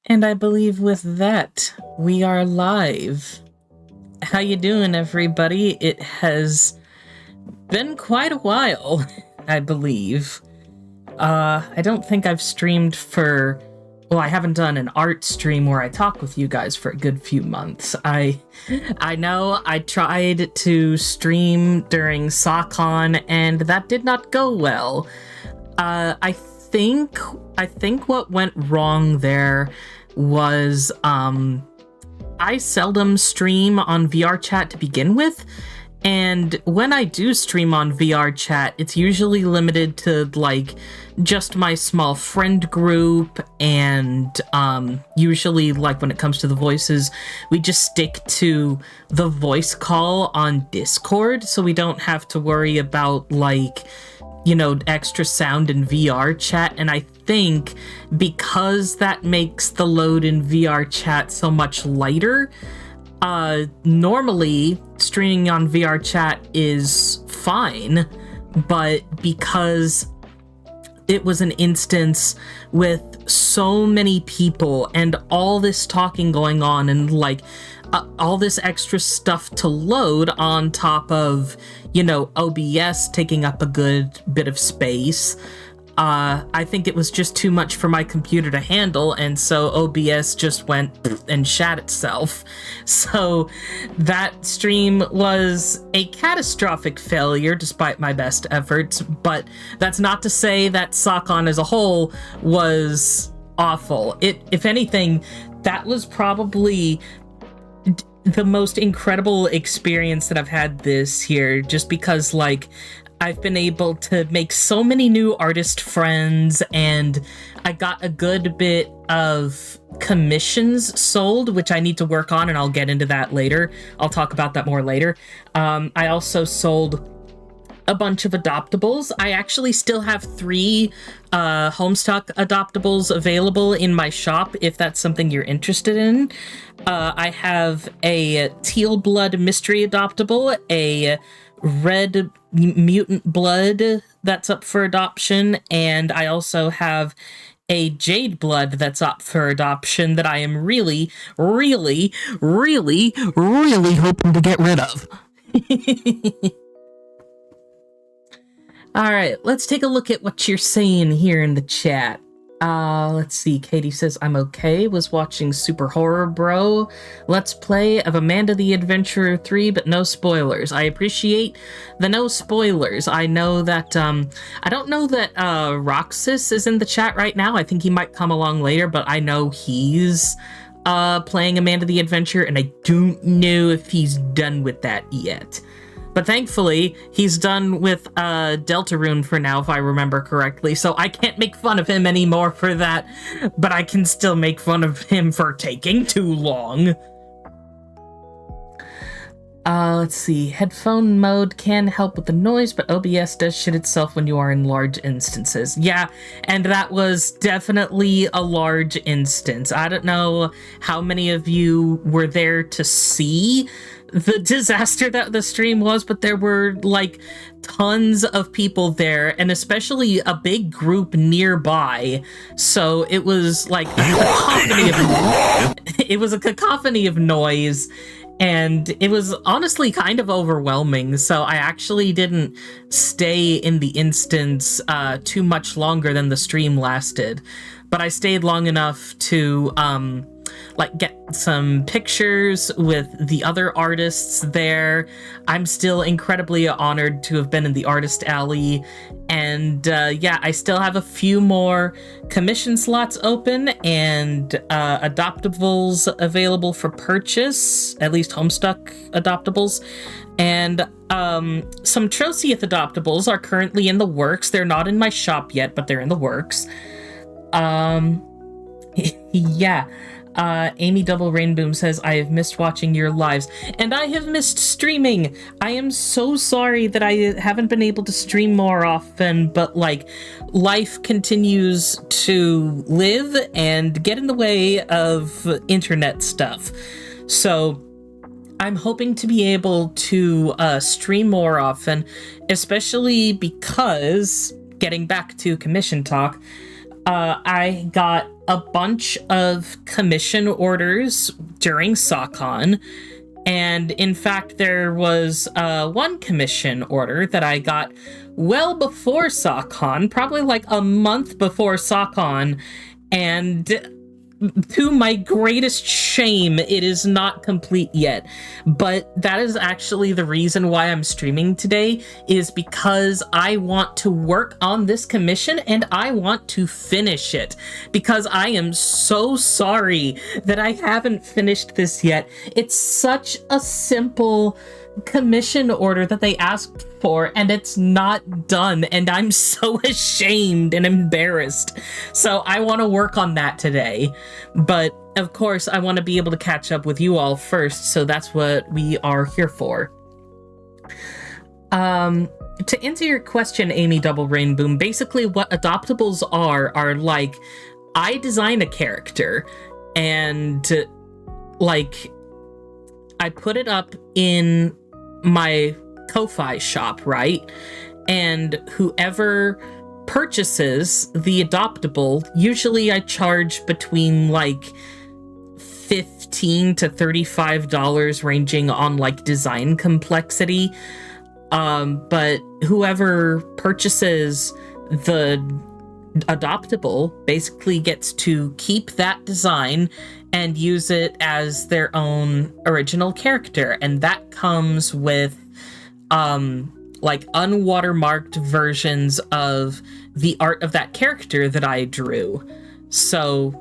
And I believe with that, we are live. How you doing, everybody? It has been quite a while, I believe. I don't think I've streamed for... Well, I haven't done an art stream where I talk with you guys for a good few months. I know I tried to stream during SockCon, and that did not go well. I think what went wrong there was I seldom stream on VR chat to begin with, and when I do stream on VR chat, it's usually limited to like just my small friend group, and usually like when it comes to the voices, we just stick to the voice call on Discord, so we don't have to worry about like, you know, extra sound in VR chat. And I think because that makes the load in VR chat so much lighter, normally streaming on VR chat is fine, but because it was an instance with so many people and all this talking going on and like all this extra stuff to load on top of, you know, OBS taking up a good bit of space, I think it was just too much for my computer to handle, and so OBS just went and shat itself. So that stream was a catastrophic failure despite my best efforts, but that's not to say that SockCon as a whole was awful. If anything, that was probably the most incredible experience that I've had this year, just because like I've been able to make so many new artist friends, and I got a good bit of commissions sold, which I need to work on, and I'll get into that later. I'll talk about that more later. I also sold a bunch of adoptables. I actually still have 3 Homestuck adoptables available in my shop if that's something you're interested in. I have a Teal Blood Mystery adoptable, a Red Mutant Blood that's up for adoption, and I also have a Jade Blood that's up for adoption that I am really, really, really, really hoping to get rid of. Alright, let's take a look at what you're saying here in the chat. Let's see, Katie says, I'm okay, was watching Super Horror Bro Let's Play of Amanda the Adventurer 3, but no spoilers. I appreciate the no spoilers. I know that, I don't know that, Roxas is in the chat right now. I think he might come along later, but I know he's, playing Amanda the Adventurer, and I don't know if he's done with that yet. But thankfully, he's done with Deltarune for now, if I remember correctly, so I can't make fun of him anymore for that, but I can still make fun of him for taking too long. Let's see. Headphone mode can help with the noise, but OBS does shit itself when you are in large instances. Yeah, and that was definitely a large instance. I don't know how many of you were there to see the disaster that the stream was, but there were like tons of people there, and especially a big group nearby, so it was like it was a cacophony of noise, and it was honestly kind of overwhelming, so I actually didn't stay in the instance too much longer than the stream lasted, but I stayed long enough to like get some pictures with the other artists there. I'm still incredibly honored to have been in the artist alley, and yeah, I still have a few more commission slots open and adoptables available for purchase, at least Homestuck adoptables, and some Trociath adoptables are currently in the works. They're not in my shop yet, but they're in the works. Yeah. Amy Double Rainboom says, I have missed watching your lives, and I have missed streaming. I am so sorry that I haven't been able to stream more often, but like, life continues to live and get in the way of internet stuff. So I'm hoping to be able to stream more often, especially because, getting back to commission talk, I got a bunch of commission orders during SOCON, and in fact, there was one commission order that I got well before SOCON, probably like a month before SOCON, and to my greatest shame, it is not complete yet. But that is actually the reason why I'm streaming today, is because I want to work on this commission and I want to finish it. Because I am so sorry that I haven't finished this yet. It's such a simple commission order that they asked for, and it's not done, and I'm so ashamed and embarrassed. So I want to work on that today, but of course I want to be able to catch up with you all first, so that's what we are here for. To answer your question, Amy Double Rainboom, basically what adoptables are like, I design a character and like I put it up in my Ko-Fi shop, right? And whoever purchases the adoptable, usually I charge between like $15 to $35, ranging on like design complexity. But whoever purchases the adoptable basically gets to keep that design and use it as their own original character, and that comes with like unwatermarked versions of the art of that character that I drew. So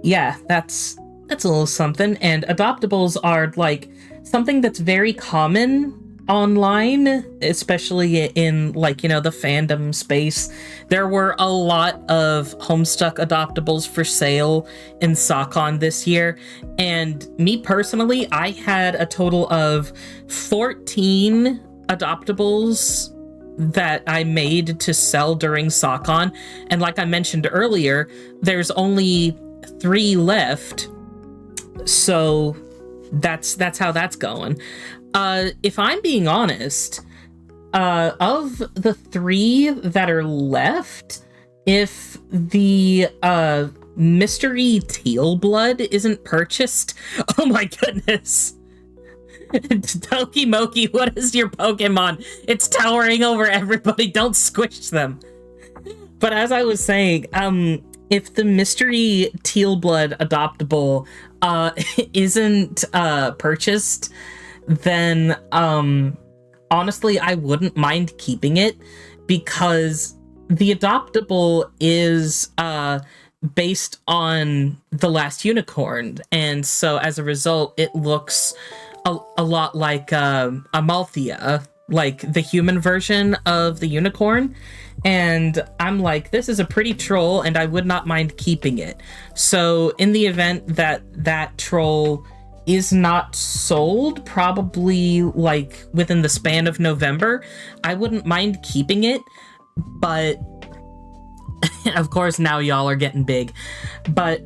yeah, that's a little something. And adoptables are like something that's very common online, especially in like, you know, the fandom space. There were a lot of Homestuck adoptables for sale in SOCON this year, and me personally, I had a total of 14 adoptables that I made to sell during SOCON, and like I mentioned earlier, there's only 3 left, so that's how that's going. If I'm being honest, of the 3 that are left, if the mystery teal blood isn't purchased, oh my goodness. Tokimoki, what is your Pokemon? It's towering over everybody, don't squish them. But as I was saying, if the mystery teal blood adoptable isn't purchased, then honestly I wouldn't mind keeping it, because the adoptable is based on The Last Unicorn, and so as a result it looks a lot like Amalthea, like the human version of the unicorn, and I'm like, this is a pretty troll and I would not mind keeping it. So in the event that that troll is not sold, probably like within the span of November, I wouldn't mind keeping it. But of course now y'all are getting big. But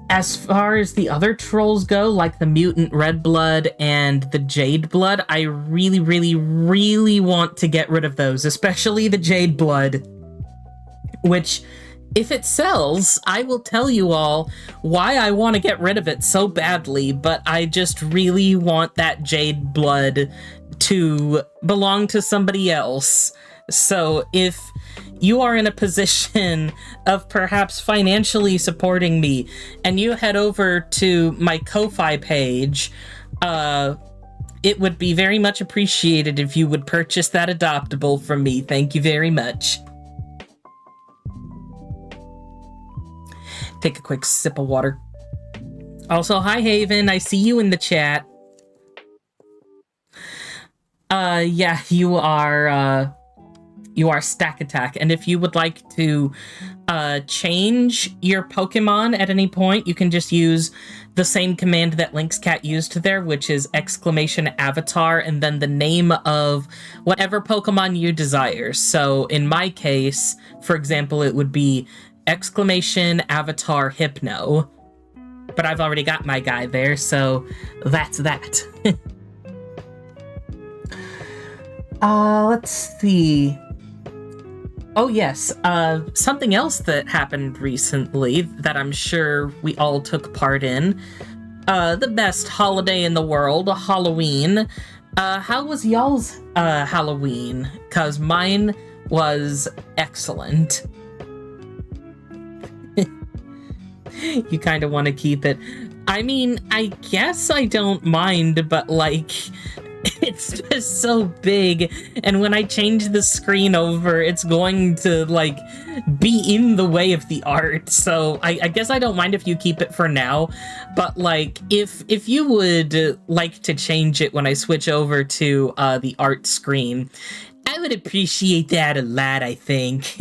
as far as the other trolls go, like the mutant red blood and the jade blood, I really, really, really want to get rid of those, especially the jade blood, which, if it sells, I will tell you all why I want to get rid of it so badly, but I just really want that jade blood to belong to somebody else. So if you are in a position of perhaps financially supporting me and you head over to my Ko-Fi page, it would be very much appreciated if you would purchase that adoptable from me. Thank you very much. Take a quick sip of water. Also, hi Haven, I see you in the chat. Yeah, you are Stack Attack, and if you would like to change your Pokemon at any point, you can just use the same command that Lynxcat used there, which is !avatar and then the name of whatever Pokemon you desire. So in my case, for example, it would be !avatar Hypno, but I've already got my guy there, so that's that. Let's see. Oh yes, something else that happened recently that I'm sure we all took part in. The best holiday in the world, Halloween. How was y'all's Halloween? 'Cause mine was excellent. You kind of want to keep it. I mean, I guess I don't mind, but like, it's just so big, and when I change the screen over, it's going to like be in the way of the art. So I guess I don't mind if you keep it for now, but like, if you would like to change it when I switch over to the art screen, I would appreciate that a lot, I think.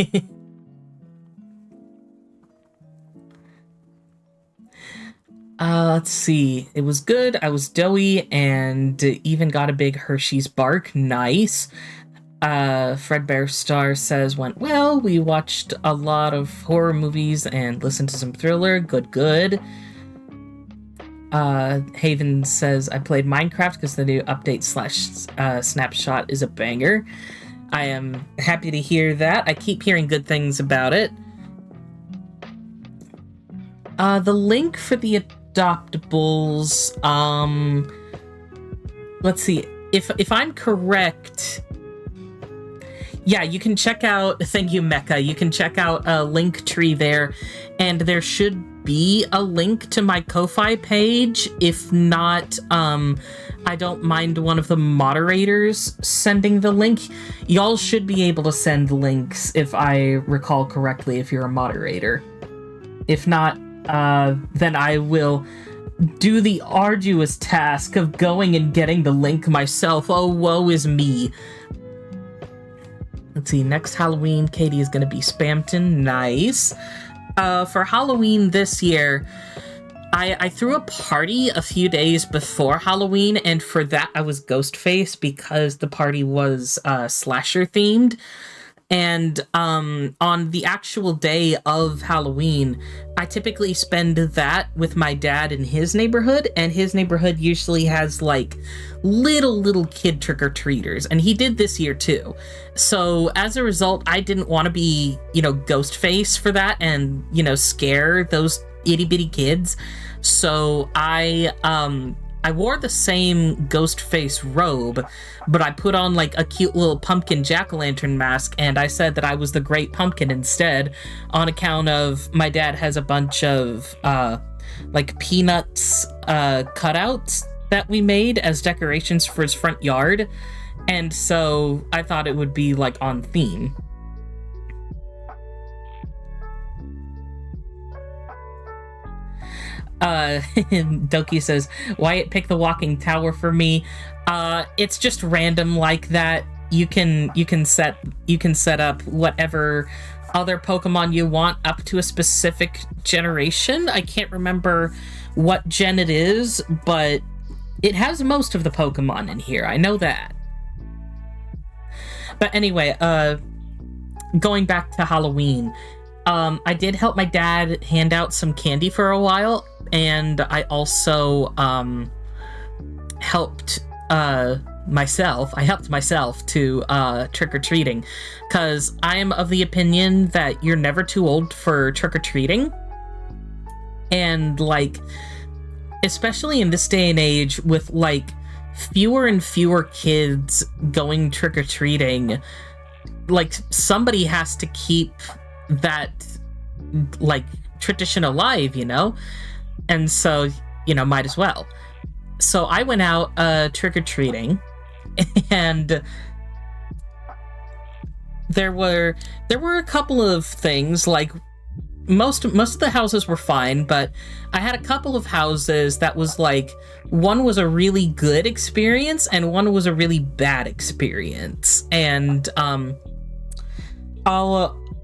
Let's see. It was good. I was doughy and even got a big Hershey's bark. Nice. Fredbear Star says, went well. We watched a lot of horror movies and listened to some thriller. Good, good. Haven says, I played Minecraft because the new update / snapshot is a banger. I am happy to hear that. I keep hearing good things about it. The link for the adoptables, let's see, if I'm correct, yeah, you can check out, thank you, Mecca, you can check out a link tree there, and there should be a link to my Ko-Fi page. If not, I don't mind one of the moderators sending the link. Y'all should be able to send links, if I recall correctly, if you're a moderator. If not, then I will do the arduous task of going and getting the link myself. Oh, woe is me. Let's see, next Halloween, Katie is going to be Spampton. Nice. For Halloween this year, I threw a party a few days before Halloween, and for that I was Ghostface because the party was slasher themed. And on the actual day of Halloween, I typically spend that with my dad in his neighborhood, and his neighborhood usually has like little kid trick-or-treaters, and he did this year too. So as a result, I didn't want to be, Ghostface for that and, scare those itty-bitty kids. So I wore the same Ghostface robe, but I put on like a cute little pumpkin jack-o'-lantern mask, and I said that I was the Great Pumpkin instead, on account of my dad has a bunch of like Peanuts cutouts that we made as decorations for his front yard, and so I thought it would be like on theme. Doki says, Wyatt picked the walking tower for me. It's just random like that. You can set up whatever other Pokemon you want up to a specific generation. I can't remember what gen it is, but it has most of the Pokemon in here. I know that. But anyway, going back to Halloween, I did help my dad hand out some candy for a while, and I also helped myself to trick-or-treating, because I am of the opinion that you're never too old for trick-or-treating. And like, especially in this day and age with like fewer and fewer kids going trick-or-treating, like somebody has to keep that like tradition alive, and so might as well. So I went out trick-or-treating, and there were a couple of things. Like most of the houses were fine, but I had a couple of houses that was like, one was a really good experience and one was a really bad experience. And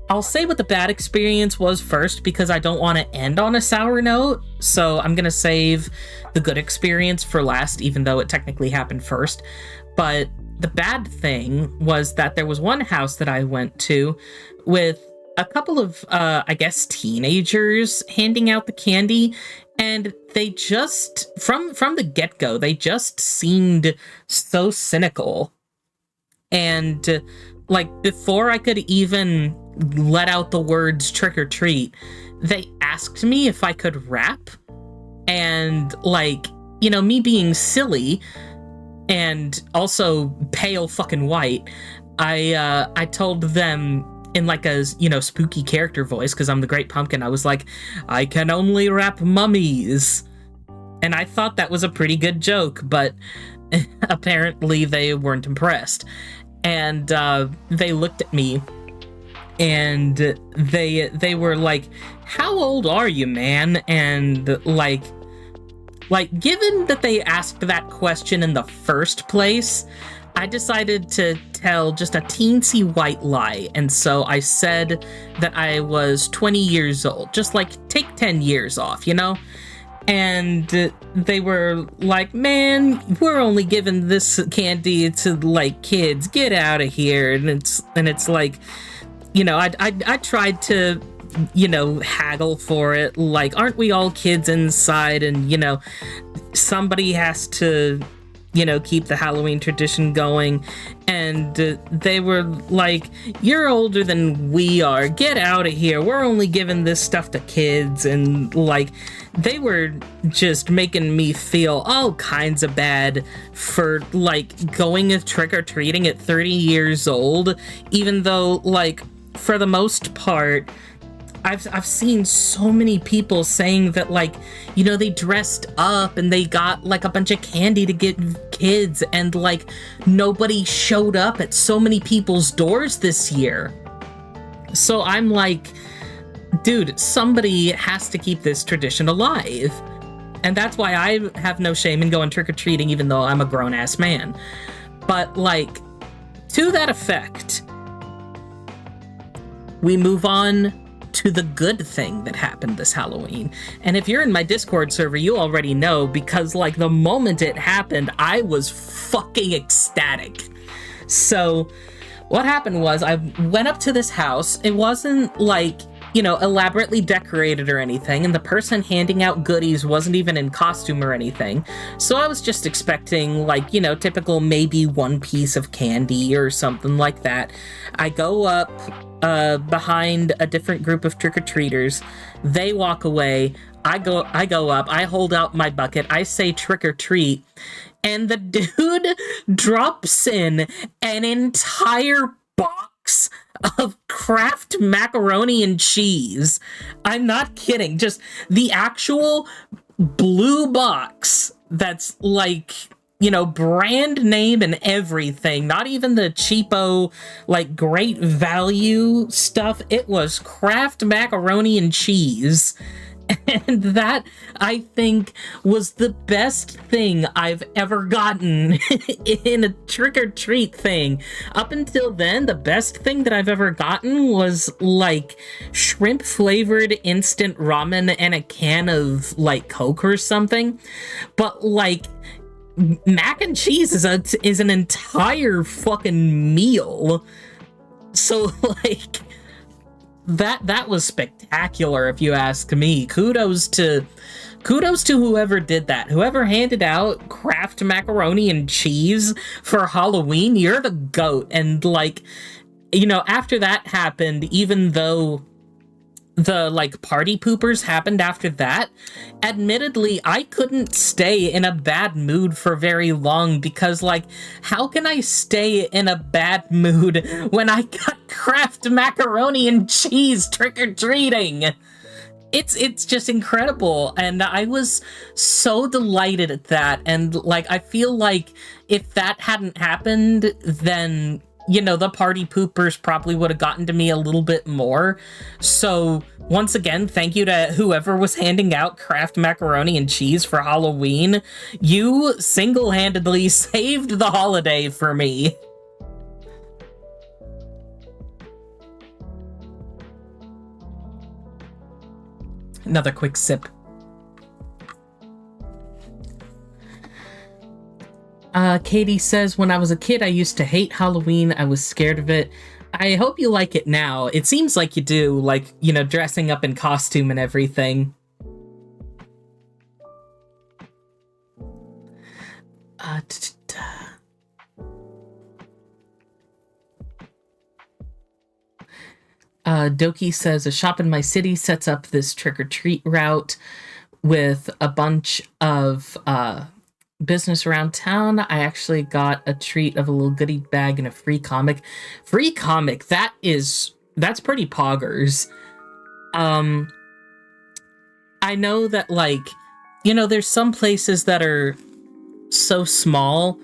I'll say what the bad experience was first, because I don't want to end on a sour note, so I'm gonna save the good experience for last, even though it technically happened first. But the bad thing was that there was one house that I went to with a couple of, I guess, teenagers handing out the candy, and they just, from the get-go, they just seemed so cynical. And like before I could even let out the words trick or treat, they asked me if I could rap. And like, you know, me being silly and also pale fucking white, I told them in like a, you know, spooky character voice, because I'm the Great Pumpkin. I was like, I can only rap mummies. And I thought that was a pretty good joke, but apparently they weren't impressed. And they looked at me and they were like, how old are you, man? And like given that they asked that question in the first place, I decided to tell just a teensy white lie. And so I said that I was 20 years old. Just like, take 10 years off, you know? And they were like, man, we're only giving this candy to like kids. Get out of here. And it's like, you know, I tried to, you know, haggle for it. Like, aren't we all kids inside? And, you know, somebody has to, you know, keep the Halloween tradition going. And they were like, you're older than we are. Get out of here. We're only giving this stuff to kids. And like, they were just making me feel all kinds of bad for like going trick-or-treating at 30 years old, even though like for the most part I've seen so many people saying that, like, you know, they dressed up and they got like a bunch of candy to get kids, and like nobody showed up at so many people's doors this year. So I'm like, dude, somebody has to keep this tradition alive. And that's why I have no shame in going trick-or-treating, even though I'm a grown-ass man. But like, to that effect, we move on to the good thing that happened this Halloween. And if you're in my Discord server, you already know, because like the moment it happened, I was fucking ecstatic. So what happened was, I went up to this house. It wasn't like, you know, elaborately decorated or anything, and the person handing out goodies wasn't even in costume or anything. So I was just expecting, like, you know, typical maybe one piece of candy or something like that. I go up behind a different group of trick-or-treaters. They walk away. I go up. I hold out my bucket. I say trick-or-treat. And the dude drops in an entire box of Kraft macaroni and cheese. I'm not kidding. Just the actual blue box that's like, you know, brand name and everything. Not even the cheapo, like, great value stuff. It was Kraft macaroni and cheese. And that, I think, was the best thing I've ever gotten in a trick-or-treat thing. Up until then, the best thing that I've ever gotten was, like, shrimp-flavored instant ramen and a can of, like, Coke or something. But, like, mac and cheese is an entire fucking meal. So, like, that was spectacular, if you ask me. Kudos to whoever did that. Whoever handed out Kraft macaroni and cheese for Halloween, you're the GOAT. And like, you know, after that happened, even though the like party poopers happened after that, admittedly, I couldn't stay in a bad mood for very long, because like, how can I stay in a bad mood when I got Kraft macaroni and cheese trick-or-treating? It's just incredible, and I was so delighted at that. And like, I feel like if that hadn't happened, then, you know, the party poopers probably would have gotten to me a little bit more. So once again, thank you to whoever was handing out Kraft macaroni and cheese for Halloween. You single-handedly saved the holiday for me. Another quick sip. Katie says, when I was a kid, I used to hate Halloween. I was scared of it. I hope you like it now. It seems like you do, like, you know, dressing up in costume and everything. Doki says, a shop in my city sets up this trick-or-treat route with a bunch of business around town. I actually got a treat of a little goodie bag and a free comic. Free comic, that's pretty poggers. I know that, like, there's some places that are so small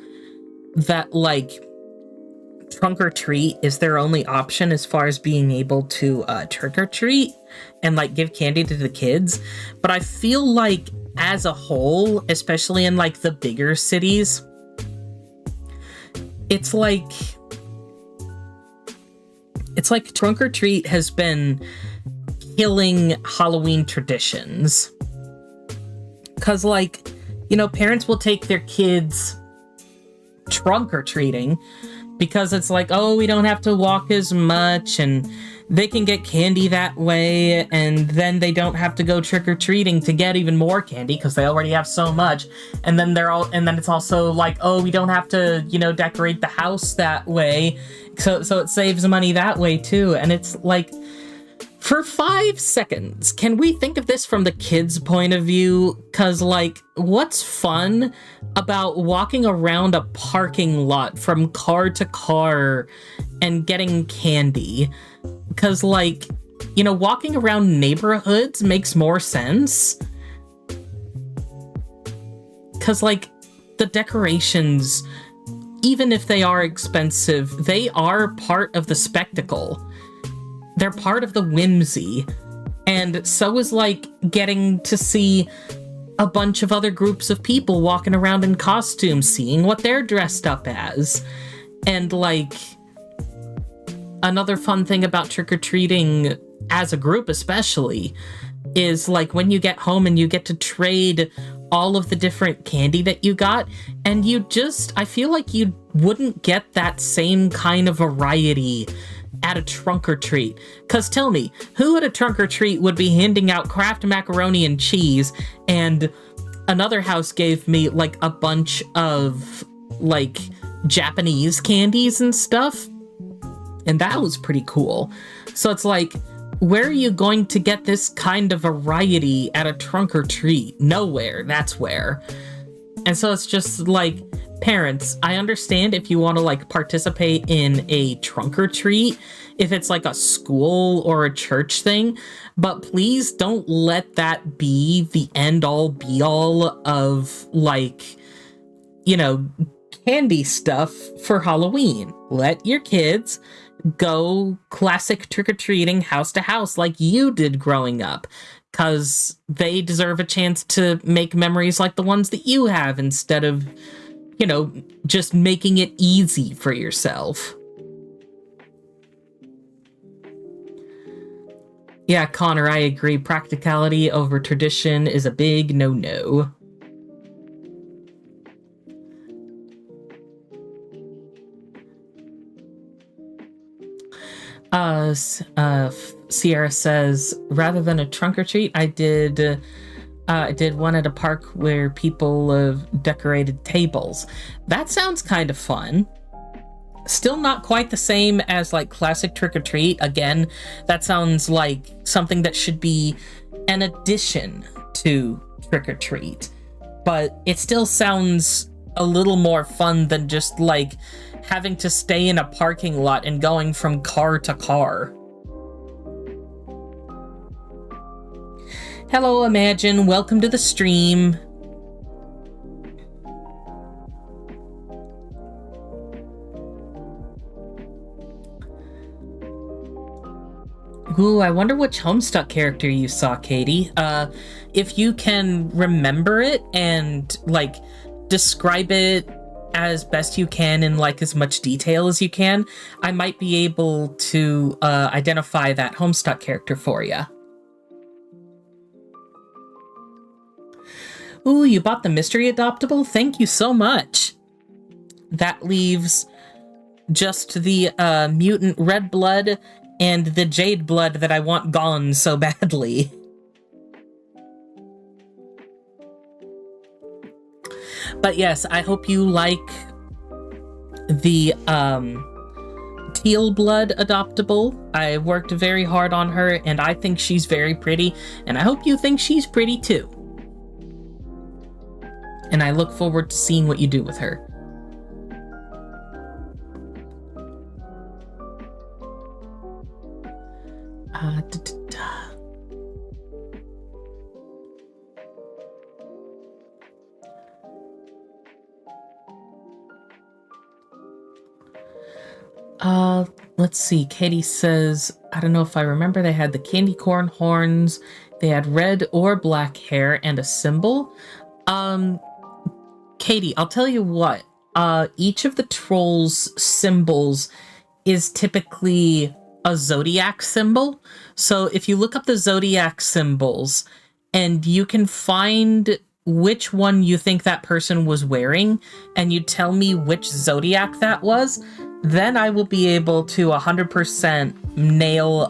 that, like, trunk or treat is their only option as far as being able to trick or treat and, like, give candy to the kids. But I feel like as a whole, especially in, like, the bigger cities, it's like trunk or treat has been killing Halloween traditions. Because, like, parents will take their kids trunk or treating because it's like, oh, we don't have to walk as much and they can get candy that way, and then they don't have to go trick-or-treating to get even more candy because they already have so much. And then it's also like, oh, we don't have to, decorate the house that way. So it saves money that way too. And it's like, for 5 seconds, can we think of this from the kids' point of view? Because, like, what's fun about walking around a parking lot from car to car and getting candy? Because, like, walking around neighborhoods makes more sense. Because, like, the decorations, even if they are expensive, they are part of the spectacle. They're part of the whimsy, and so is, like, getting to see a bunch of other groups of people walking around in costumes, seeing what they're dressed up as. And, like, another fun thing about trick-or-treating, as a group especially, is, like, when you get home and you get to trade all of the different candy that you got, and I feel like you wouldn't get that same kind of variety at a trunk or treat. Because tell me, who at a trunk or treat would be handing out Kraft macaroni and cheese, and another house gave me, like, a bunch of, like, Japanese candies and stuff? And that was pretty cool. So it's like, where are you going to get this kind of variety at a trunk or treat? Nowhere, that's where. And so it's just like, parents, I understand if you want to, like, participate in a trunk or treat, if it's like a school or a church thing, but please don't let that be the end-all be-all of, like, candy stuff for Halloween. Let your kids go classic trick-or-treating house to house like you did growing up, because they deserve a chance to make memories like the ones that you have, instead of just making it easy for yourself. Yeah, Connor, I agree. Practicality over tradition is a big no-no. Sierra says, rather than a trunk or treat, I did one at a park where people have decorated tables. That sounds kind of fun. Still not quite the same as, like, classic trick-or-treat. Again, that sounds like something that should be an addition to trick-or-treat. But it still sounds a little more fun than just, like, having to stay in a parking lot and going from car to car. Hello, Imagine. Welcome to the stream. Ooh, I wonder which Homestuck character you saw, Katie. If you can remember it and, like, describe it as best you can in, like, as much detail as you can, I might be able to identify that Homestuck character for you. Ooh, you bought the mystery adoptable? Thank you so much. That leaves just the mutant red blood and the jade blood that I want gone so badly. But yes, I hope you like the Teal Blood adoptable. I worked very hard on her, and I think she's very pretty, and I hope you think she's pretty too. And I look forward to seeing what you do with her. Let's see. Katie says, I don't know if I remember, they had the candy corn horns, they had red or black hair, and a symbol. Katie, I'll tell you what. Each of the trolls' symbols is typically a zodiac symbol. So if you look up the zodiac symbols and you can find which one you think that person was wearing and you tell me which zodiac that was, then I will be able to 100% nail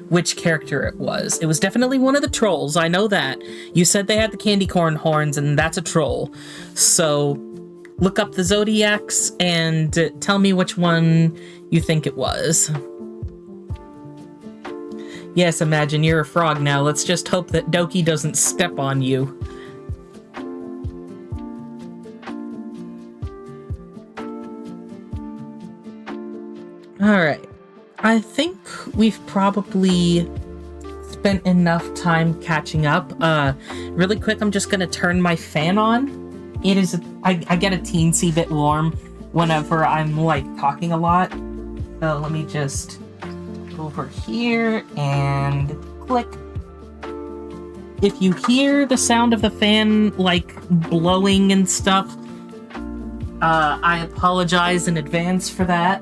which character it was. It was definitely one of the trolls, I know that. You said they had the candy corn horns, and that's a troll. So look up the zodiacs and tell me which one you think it was. Yes, Imagine, you're a frog now. Let's just hope that Doki doesn't step on you. Alright, I think we've probably spent enough time catching up. Really quick, I'm just gonna turn my fan on. It is, I get a teensy bit warm whenever I'm, like, talking a lot. So let me just go over here and click. If you hear the sound of the fan, like, blowing and stuff, I apologize in advance for that.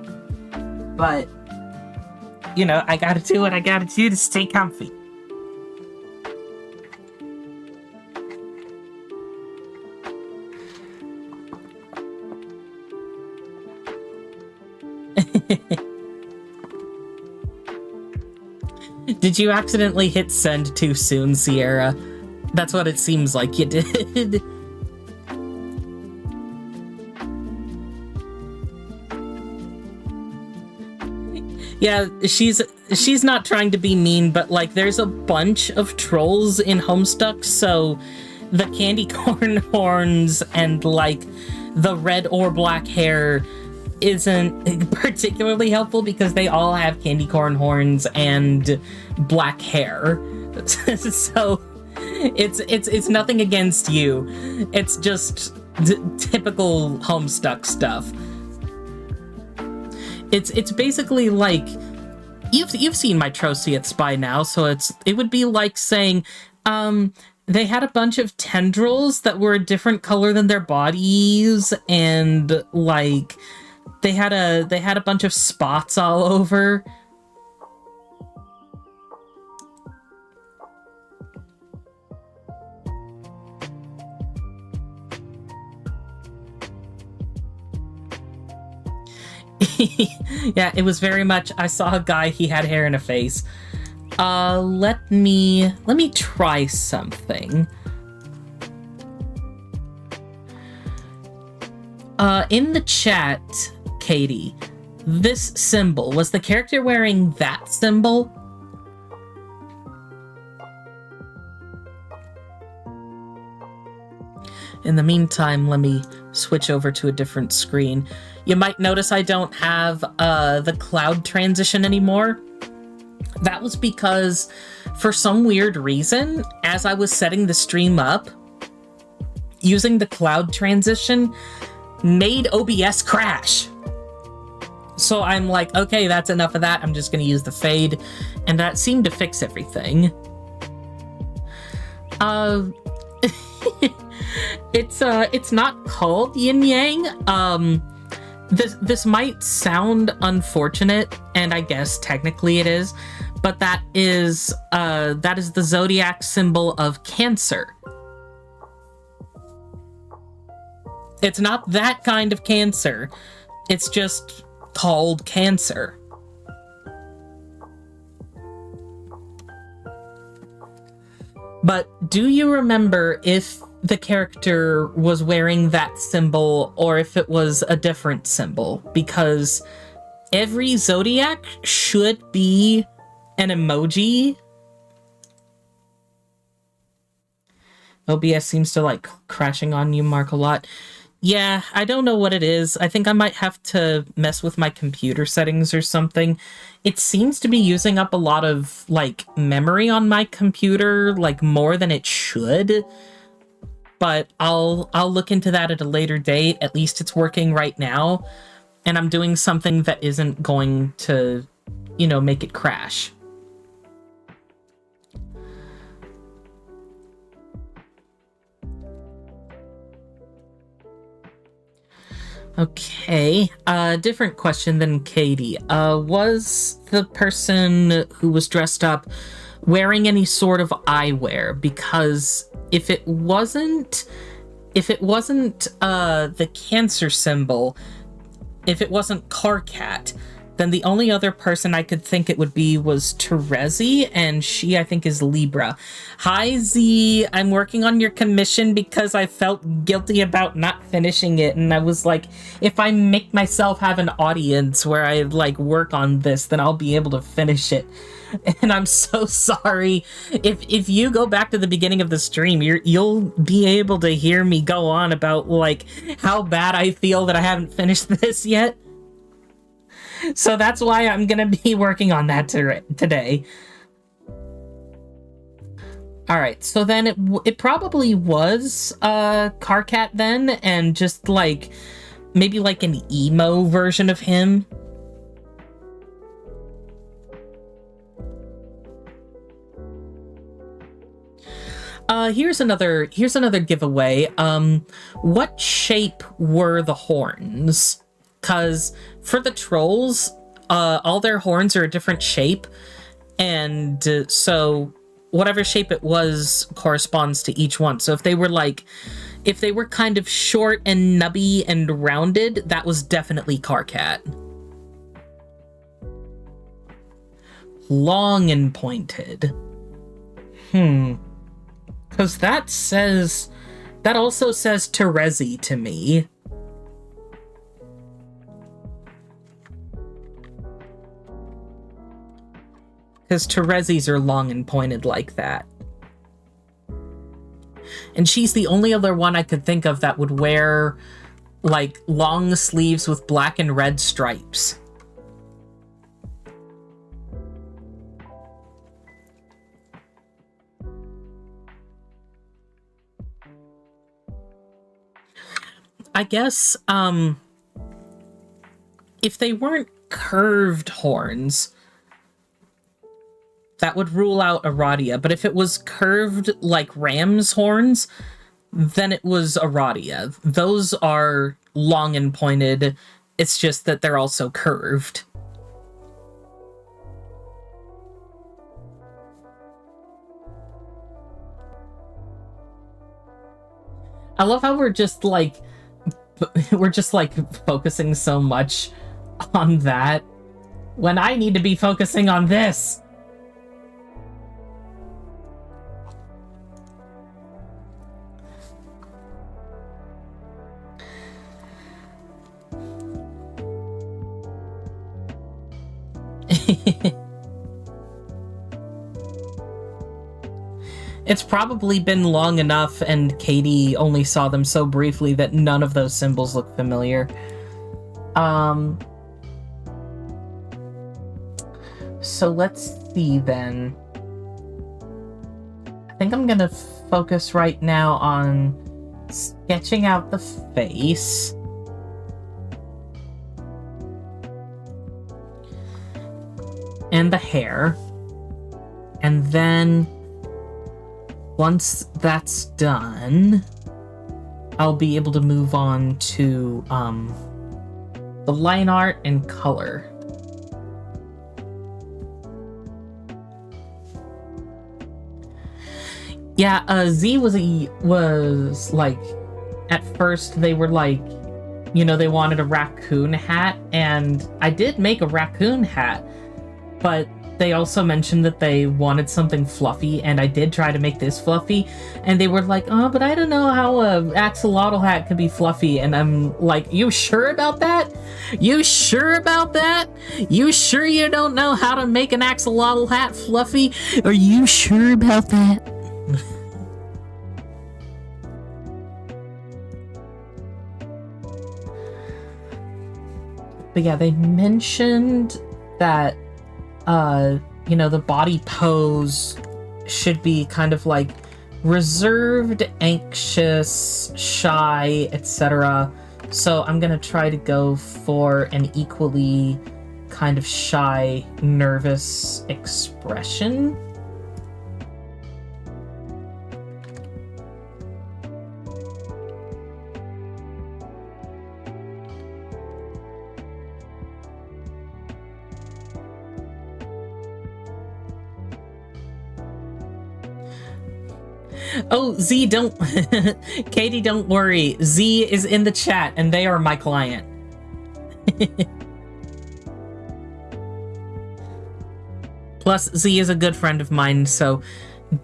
But, you know, I gotta do what I gotta do to stay comfy. Did you accidentally hit send too soon, Sierra? That's what it seems like you did. Yeah, she's not trying to be mean, but, like, there's a bunch of trolls in Homestuck, so the candy corn horns and, like, the red or black hair isn't particularly helpful because they all have candy corn horns and black hair. So it's nothing against you. It's just typical Homestuck stuff. It's basically like, you've seen my Troceaths by now, so it would be like saying, they had a bunch of tendrils that were a different color than their bodies, and, like, they had a bunch of spots all over. Yeah, it was very much, I saw a guy, he had hair in a face. Let me try something. In the chat, Katie, this symbol, was the character wearing that symbol? In the meantime, let me switch over to a different screen. You might notice I don't have the cloud transition anymore. That was because, for some weird reason, as I was setting the stream up, using the cloud transition made OBS crash. So I'm like, okay, that's enough of that. I'm just going to use the fade, and that seemed to fix everything. It's not called yin yang. This might sound unfortunate, and I guess technically it is, but that is the zodiac symbol of Cancer. It's not that kind of cancer. It's just called Cancer. But do you remember if the character was wearing that symbol or if it was a different symbol? Because every zodiac should be an emoji. OBS seems to like crashing on you, Mark, a lot. Yeah, I don't know what it is. I think I might have to mess with my computer settings or something. It seems to be using up a lot of, like, memory on my computer, like, more than it should. But I'll look into that at a later date. At least it's working right now. And I'm doing something that isn't going to, you know, make it crash. Okay, different question than Katie. Was the person who was dressed up wearing any sort of eyewear? Because if it wasn't the Cancer symbol, if it wasn't Carcat, then the only other person I could think it would be was Terezi, and she, I think, is Libra. Hi, Z. I'm working on your commission because I felt guilty about not finishing it, and I was like, if I make myself have an audience where I, like, work on this, then I'll be able to finish it. And I'm so sorry. If you go back to the beginning of the stream, you'll be able to hear me go on about, like, how bad I feel that I haven't finished this yet. So that's why I'm gonna be working on that today. Alright, so then it probably was Carcat then, and just like, maybe like an emo version of him. Here's another giveaway. What shape were the horns? 'Cause for the trolls, all their horns are a different shape, and so whatever shape it was corresponds to each one. So if they were kind of short and nubby and rounded, that was definitely Carcat. Long and pointed. 'Cause that also says Terezi to me. Because Terezi's are long and pointed like that. And she's the only other one I could think of that would wear, like, long sleeves with black and red stripes. I guess, if they weren't curved horns, that would rule out Aradia, but if it was curved like ram's horns, then it was Aradia. Those are long and pointed, it's just that they're also curved. I love how we're just like focusing so much on that, when I need to be focusing on this. It's probably been long enough, and Katie only saw them so briefly, that none of those symbols look familiar. So let's see then. I think I'm gonna focus right now on sketching out the face. And the hair. And then once that's done, I'll be able to move on to the line art and color. Yeah, Z was like, at first they were like, you know, they wanted a raccoon hat, and I did make a raccoon hat, but they also mentioned that they wanted something fluffy, and I did try to make this fluffy, and they were like, oh, but I don't know how a axolotl hat could be fluffy, and I'm like, you sure about that? You sure about that? You sure you don't know how to make an axolotl hat fluffy? Are you sure about that? But yeah, they mentioned that, you know, the body pose should be kind of like reserved, anxious, shy, etc. So I'm gonna try to go for an equally kind of shy, nervous expression. Oh, Z, don't... Katie, don't worry. Z is in the chat, and they are my client. Plus, Z is a good friend of mine, so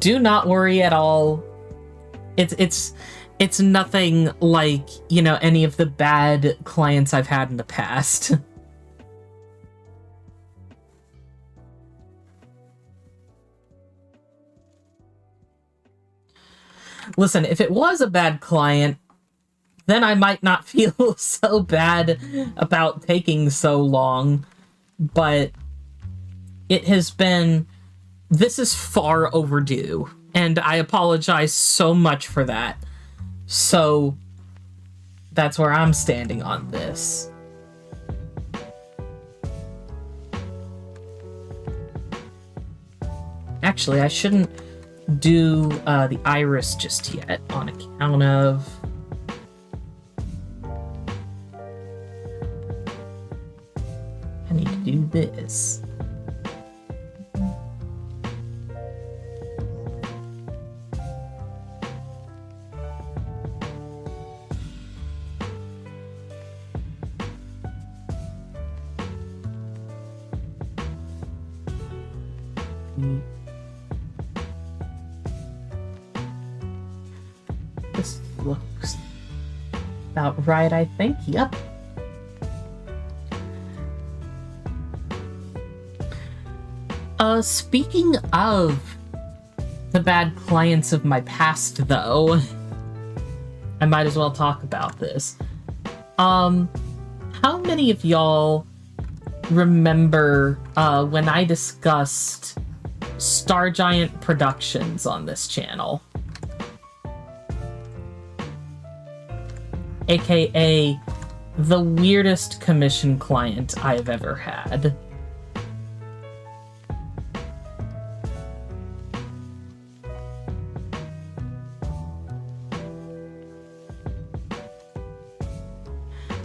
do not worry at all. It's nothing like, you know, any of the bad clients I've had in the past. Listen, if it was a bad client, then I might not feel so bad about taking so long. But it has been... This is far overdue, and I apologize so much for that. So, that's where I'm standing on this. Actually, I shouldn't do the iris just yet on account of... I need to do this. This looks about right, I think. Yep. Speaking of the bad clients of my past, though, I might as well talk about this. How many of y'all remember when I discussed Star Giant Productions on this channel? AKA the weirdest commission client I've ever had.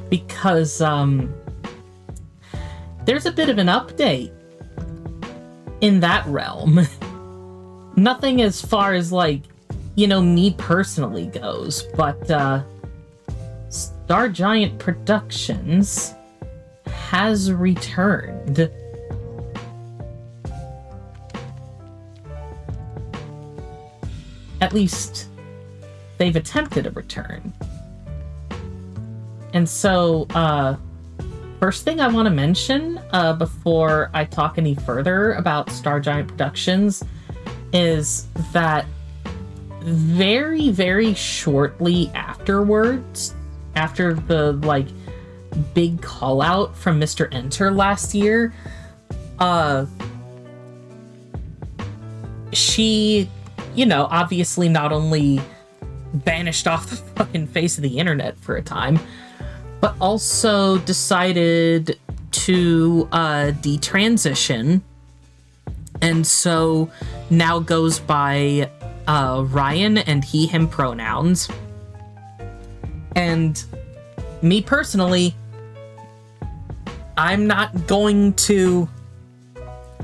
Because, there's a bit of an update in that realm. Nothing as far as, like, you know, me personally goes, but, Star Giant Productions has returned. At least, they've attempted a return. And so, first thing I want to mention, before I talk any further about Star Giant Productions, is that very, very shortly afterwards, after the, like, big call-out from Mr. Enter last year, she, you know, obviously not only vanished off the fucking face of the internet for a time, but also decided to detransition, and so now goes by Ryan and he, him pronouns. And me personally, I'm not going to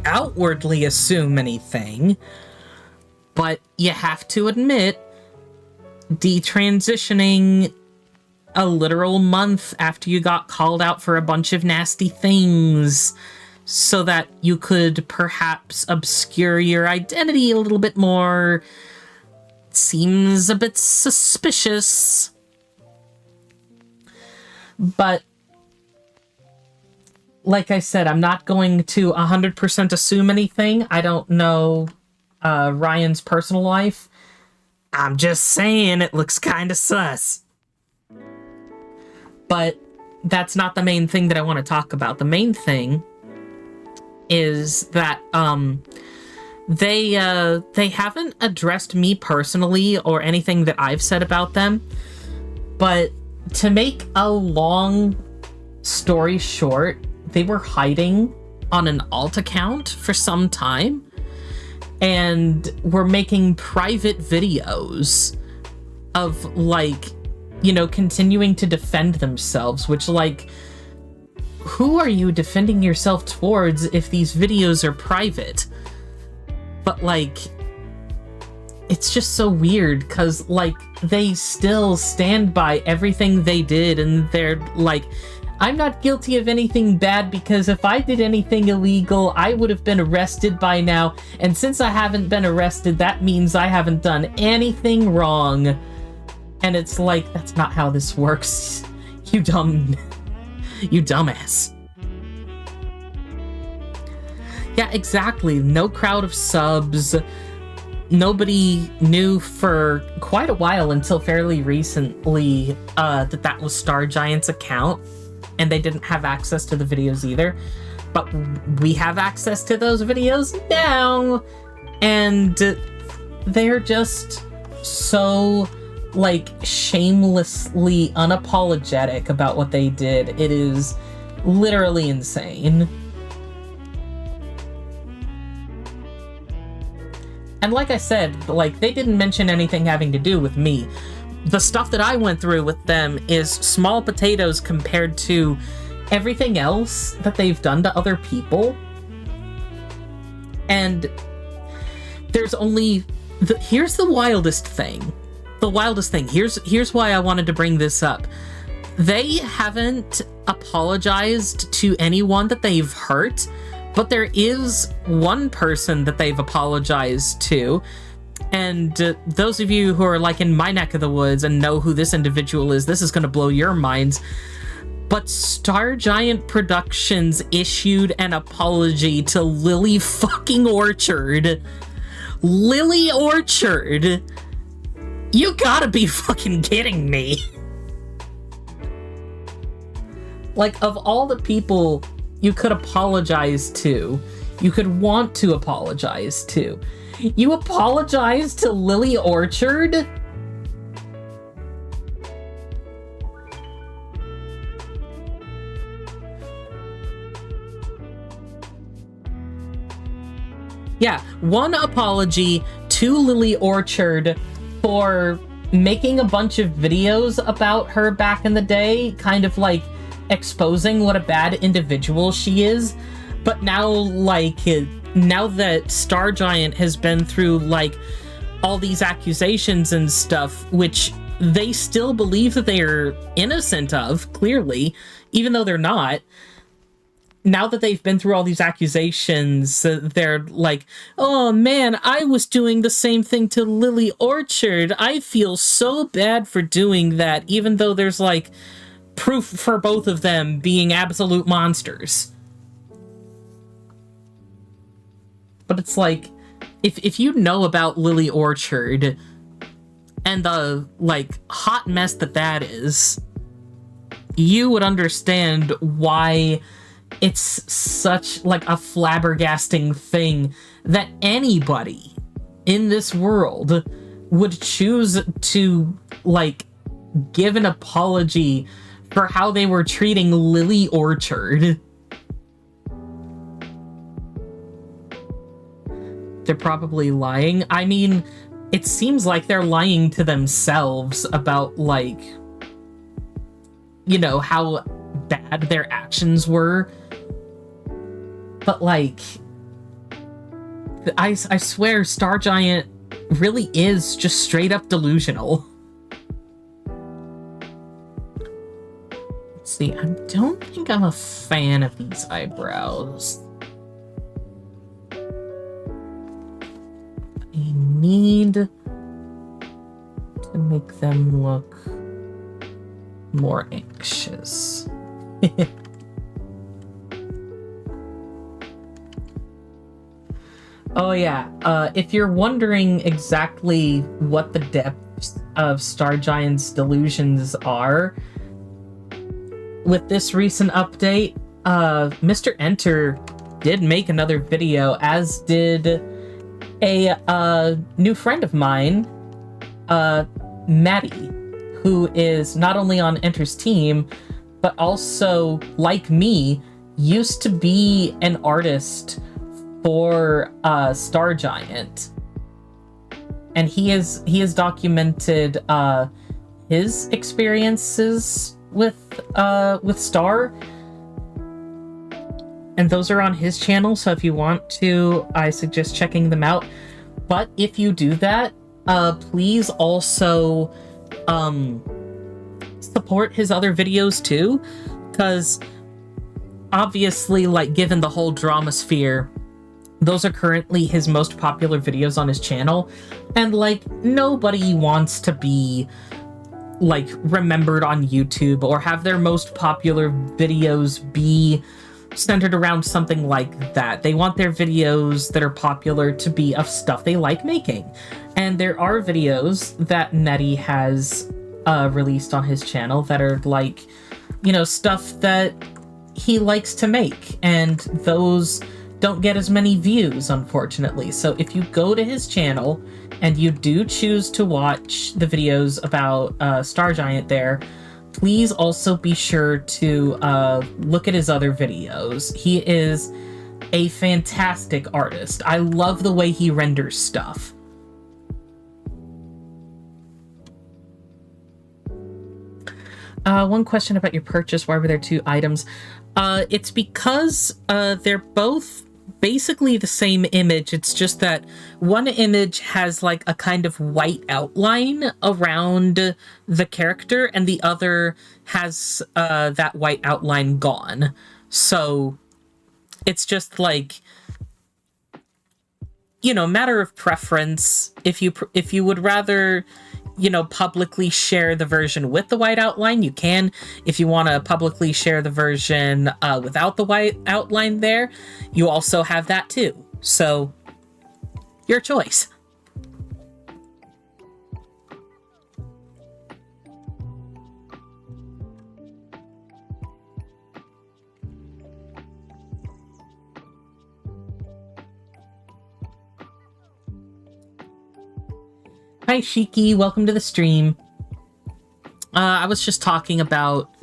outwardly assume anything, but you have to admit, detransitioning a literal month after you got called out for a bunch of nasty things so that you could perhaps obscure your identity a little bit more. Seems a bit suspicious. But like I said, I'm not going to 100% assume anything. I don't know Ryan's personal life. I'm just saying it looks kind of sus. But that's not the main thing that I want to talk about. The main thing is that they haven't addressed me personally or anything that I've said about them. But to make a long story short, they were hiding on an alt account for some time and were making private videos of, like, you know, continuing to defend themselves, which, like, who are you defending yourself towards if these videos are private? But, like, it's just so weird, because, like, they still stand by everything they did, and they're like, I'm not guilty of anything bad, because if I did anything illegal, I would have been arrested by now, and since I haven't been arrested, that means I haven't done anything wrong. And it's like, that's not how this works, you dumbass. Yeah, exactly. No crowd of subs. Nobody knew for quite a while until fairly recently that was Star Giant's account, and they didn't have access to the videos either. But we have access to those videos now, and they're just so, like, shamelessly unapologetic about what they did. It is literally insane. And like I said, like, they didn't mention anything having to do with me. The stuff that I went through with them is small potatoes compared to everything else that they've done to other people. And there's only... here's the wildest thing. The wildest thing. Here's why I wanted to bring this up. They haven't apologized to anyone that they've hurt, but there is one person that they've apologized to. And those of you who are, like, in my neck of the woods and know who this individual is, this is going to blow your minds. But Star Giant Productions issued an apology to Lily fucking Orchard. Lily Orchard? You gotta be fucking kidding me. Like, of all the people you could apologize to, you could want to apologize to, you apologize to Lily Orchard? Yeah, one apology to Lily Orchard for making a bunch of videos about her back in the day, kind of, like, exposing what a bad individual she is. But now, like, now that Star Giant has been through, like, all these accusations and stuff, which they still believe that they are innocent of, clearly, even though they're not, now that they've been through all these accusations, they're like, oh man, I was doing the same thing to Lily Orchard. I feel so bad for doing that, even though there's, like, proof for both of them being absolute monsters. But it's like, if you know about Lily Orchard and the, like, hot mess that is, you would understand why it's such, like, a flabbergasting thing that anybody in this world would choose to, like, give an apology for how they were treating Lily Orchard. They're probably lying. I mean, it seems like they're lying to themselves about, like, you know, how bad their actions were. But, like, I swear Star Giant really is just straight up delusional. Let's see, I don't think I'm a fan of these eyebrows. need to make them look more anxious. Oh yeah, if you're wondering exactly what the depths of Star Giant's delusions are, with this recent update, Mr. Enter did make another video, as did a new friend of mine, Maddie, who is not only on Enter's team, but also, like me, used to be an artist for Star Giant. And he has documented his experiences with Star, and those are on his channel, so if you want to, I suggest checking them out. But if you do that, please also support his other videos too, because obviously, like, given the whole drama sphere, those are currently his most popular videos on his channel, and like, nobody wants to be like remembered on YouTube or have their most popular videos be centered around something like that. They want their videos that are popular to be of stuff they like making. And there are videos that Nettie has released on his channel that are like, you know, stuff that he likes to make, and those don't get as many views, unfortunately. So if you go to his channel and you do choose to watch the videos about Star Giant there, please also be sure to look at his other videos. He is a fantastic artist. I love the way he renders stuff. One question about your purchase. Why were there two items? It's because they're both basically the same image. It's just that one image has like a kind of white outline around the character, and the other has that white outline gone. So it's just like, you know, matter of preference. If you would rather, you know, publicly share the version with the white outline, you can. If you want to publicly share the version without the white outline there, you also have that too. So, your choice. Hi, Shiki. Welcome to the stream. I was just talking about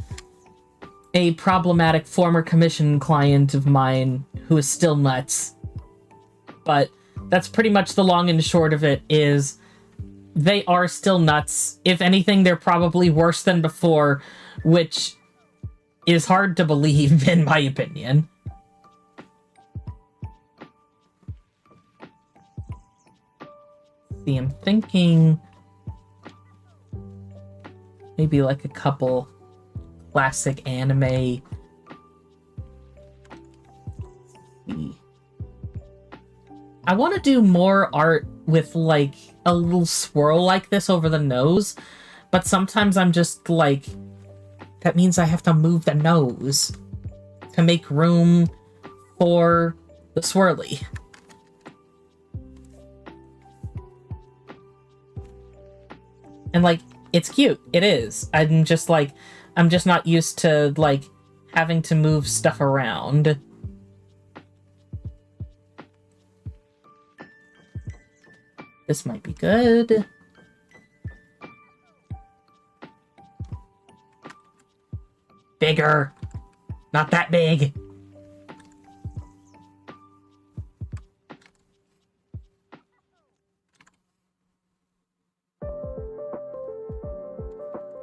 a problematic former commission client of mine who is still nuts. But that's pretty much the long and short of it, is they are still nuts. If anything, they're probably worse than before, which is hard to believe, in my opinion. I'm thinking maybe like a couple classic anime. I want to do more art with like a little swirl like this over the nose, but sometimes I'm just like, that means I have to move the nose to make room for the swirly. And, like, it's cute. It is. I'm just not used to, like, having to move stuff around. This might be good. Bigger. Not that big.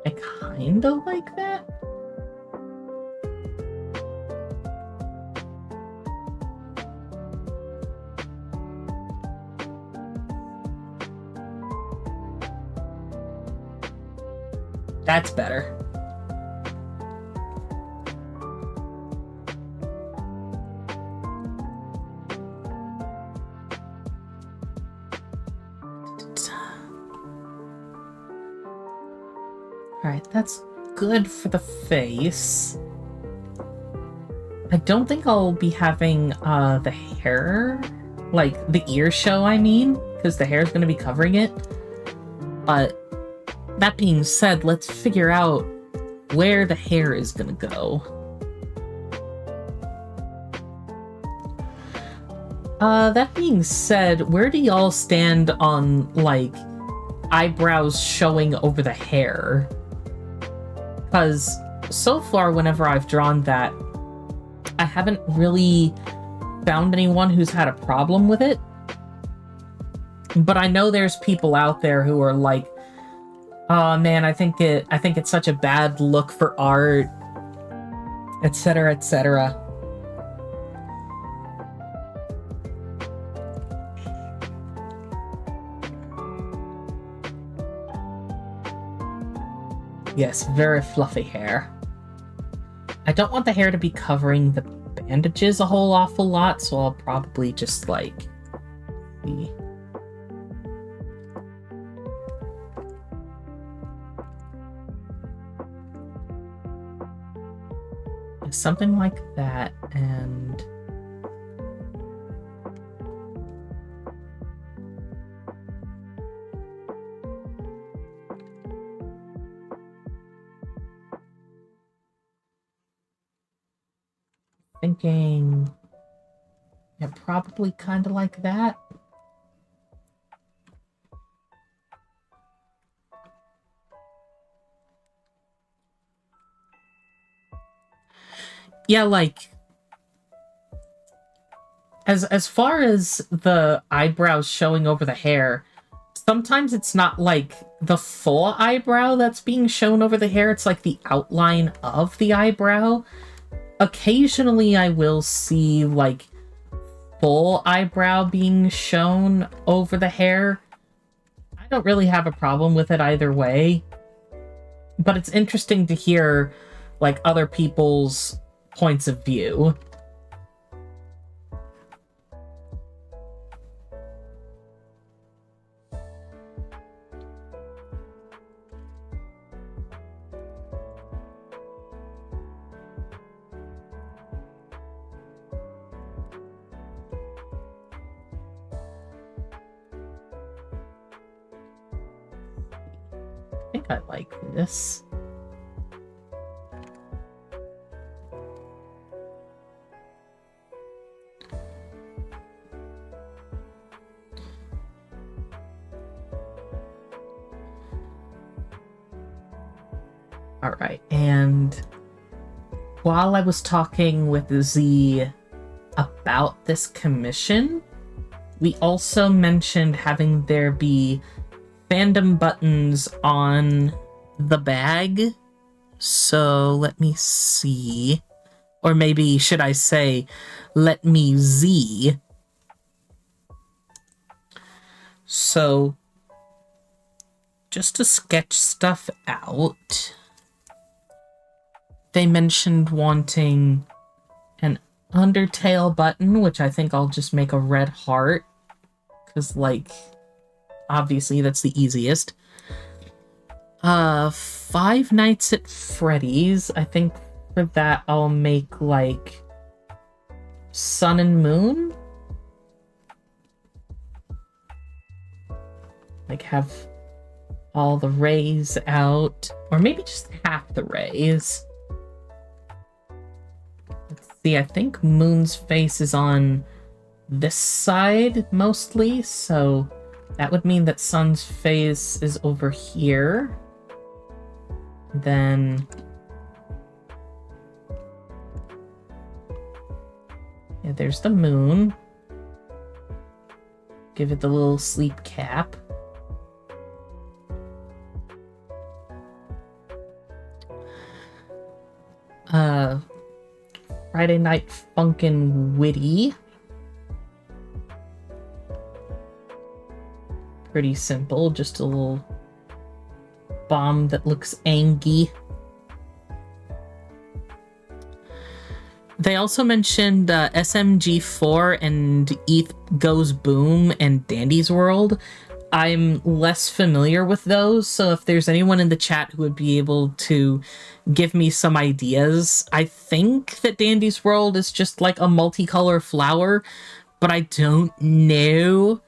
I kinda like that. That's better. Alright, that's good for the face. I don't think I'll be having the hair, like the ear show, I mean, because the hair is going to be covering it. But that being said, let's figure out where the hair is going to go. That being said, where do y'all stand on, like, eyebrows showing over the hair? Because so far, whenever I've drawn that, I haven't really found anyone who's had a problem with it. But I know there's people out there who are like, oh man, I think it's such a bad look for art, etc., etc. Yes, very fluffy hair. I don't want the hair to be covering the bandages a whole awful lot, so I'll probably just, like, see. Something like that, and... thinking, yeah, probably kind of like that. Yeah, like, as far as the eyebrows showing over the hair, sometimes it's not like the full eyebrow that's being shown over the hair, it's like the outline of the eyebrow. Occasionally I will see, like, full eyebrow being shown over the hair. I don't really have a problem with it either way. But it's interesting to hear, like, other people's points of view. I think I like this. Alright, and while I was talking with Z about this commission, we also mentioned having there be fandom buttons on the bag. So let me see. Or maybe should I say, let me Z. So just to sketch stuff out, they mentioned wanting an Undertale button, which I think I'll just make a red heart, because, like, obviously that's the easiest. Five Nights at Freddy's. I think for that I'll make, like, sun and moon. Like, have all the rays out, or maybe just half the rays. Let's see, I think Moon's face is on this side mostly, so that would mean that Sun's face is over here. Then yeah, there's the moon. Give it the little sleep cap. Friday Night Funkin' Witty. Pretty simple, just a little bomb that looks angry. They also mentioned SMG4 and ETH Goes Boom and Dandy's World. I'm less familiar with those, so if there's anyone in the chat who would be able to give me some ideas. I think that Dandy's World is just like a multicolor flower, but I don't know.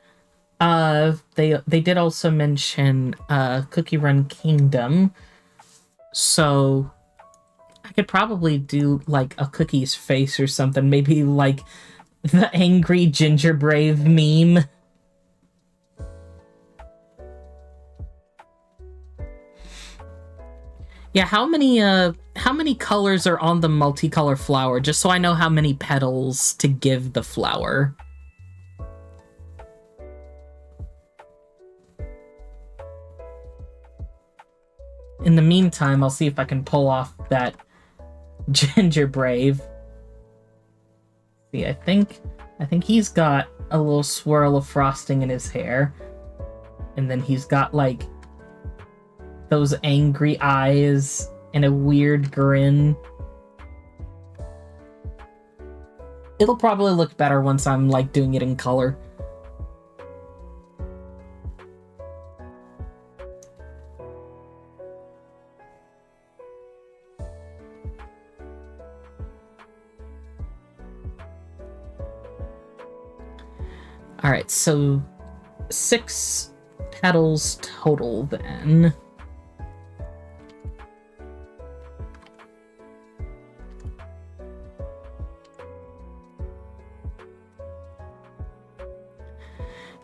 They did also mention Cookie Run Kingdom, so I could probably do like a Cookie's face or something, maybe like the angry Ginger Brave meme. Yeah, how many colors are on the multicolor flower, just so I know how many petals to give the flower. In the meantime, I'll see if I can pull off that Ginger Brave. See, I think he's got a little swirl of frosting in his hair. And then he's got like those angry eyes and a weird grin. It'll probably look better once I'm like doing it in color. Alright, so 6 petals total then.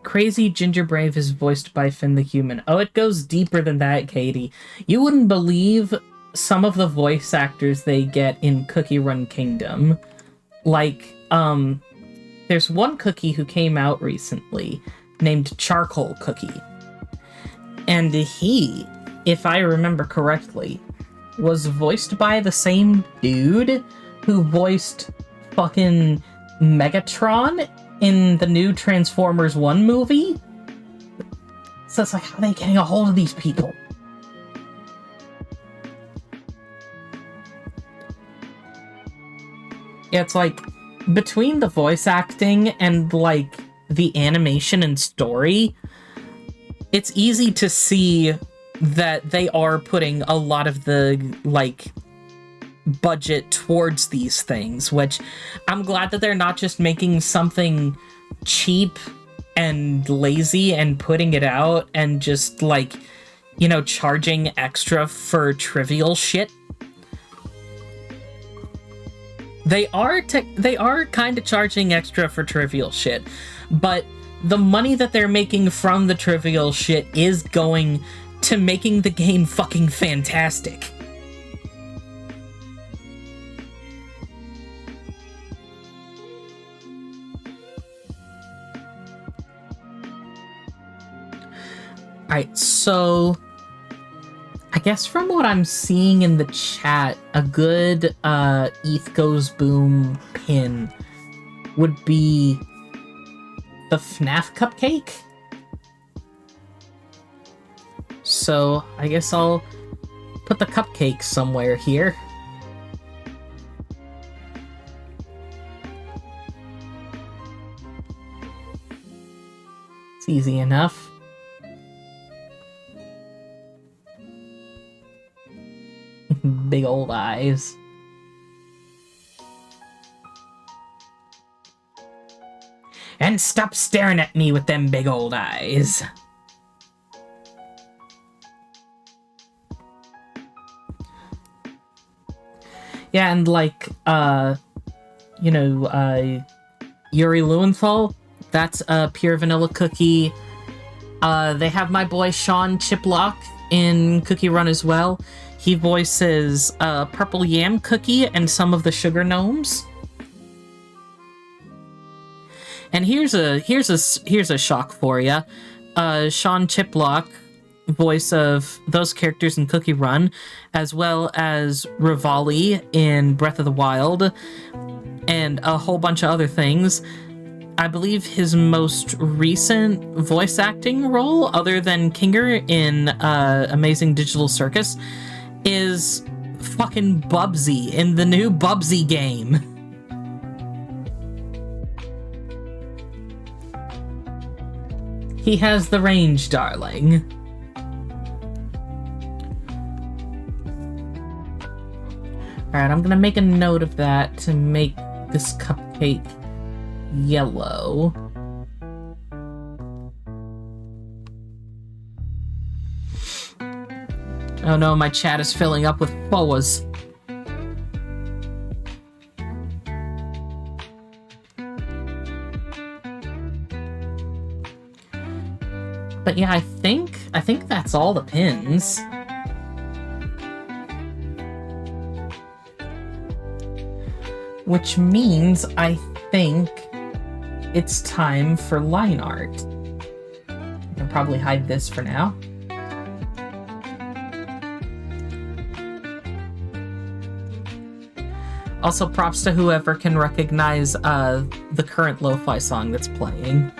Crazy Ginger Brave is voiced by Finn the Human. Oh, it goes deeper than that, Katie. You wouldn't believe some of the voice actors they get in Cookie Run Kingdom. Like, there's one cookie who came out recently named Charcoal Cookie. And he, if I remember correctly, was voiced by the same dude who voiced fucking Megatron in the new Transformers 1 movie. So it's like, how are they getting a hold of these people? Yeah, it's like, between the voice acting and, like, the animation and story, it's easy to see that they are putting a lot of the, like, budget towards these things, which I'm glad that they're not just making something cheap and lazy and putting it out and just, like, you know, charging extra for trivial shit. They are kind of charging extra for trivial shit, but the money that they're making from the trivial shit is going to making the game fucking fantastic. Alright, so I guess from what I'm seeing in the chat, a good ETH Goes Boom pin would be the FNAF cupcake. So I guess I'll put the cupcake somewhere here. It's easy enough. Big old eyes. And stop staring at me with them big old eyes. Yeah, and like, you know, Yuri Lowenthal, that's a pure vanilla cookie. They have my boy Sean Chiplock in Cookie Run as well. He voices Purple Yam Cookie and some of the Sugar Gnomes. And here's a shock for you. Sean Chiplock, voice of those characters in Cookie Run, as well as Rivali in Breath of the Wild, and a whole bunch of other things. I believe his most recent voice acting role, other than Kinger in Amazing Digital Circus, is fucking Bubsy in the new Bubsy game. He has the range, darling. Alright, I'm gonna make a note of that to make this cupcake yellow. Oh no, my chat is filling up with boas. But yeah, I think that's all the pins. Which means I think it's time for line art. I can probably hide this for now. Also, props to whoever can recognize the current Lofi song that's playing.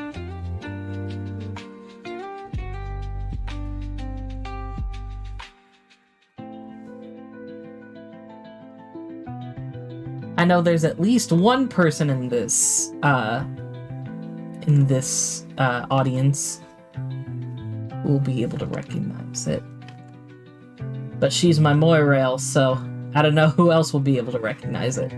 I know there's at least one person in this audience who will be able to recognize it. But she's my Moirail, so I don't know who else will be able to recognize it.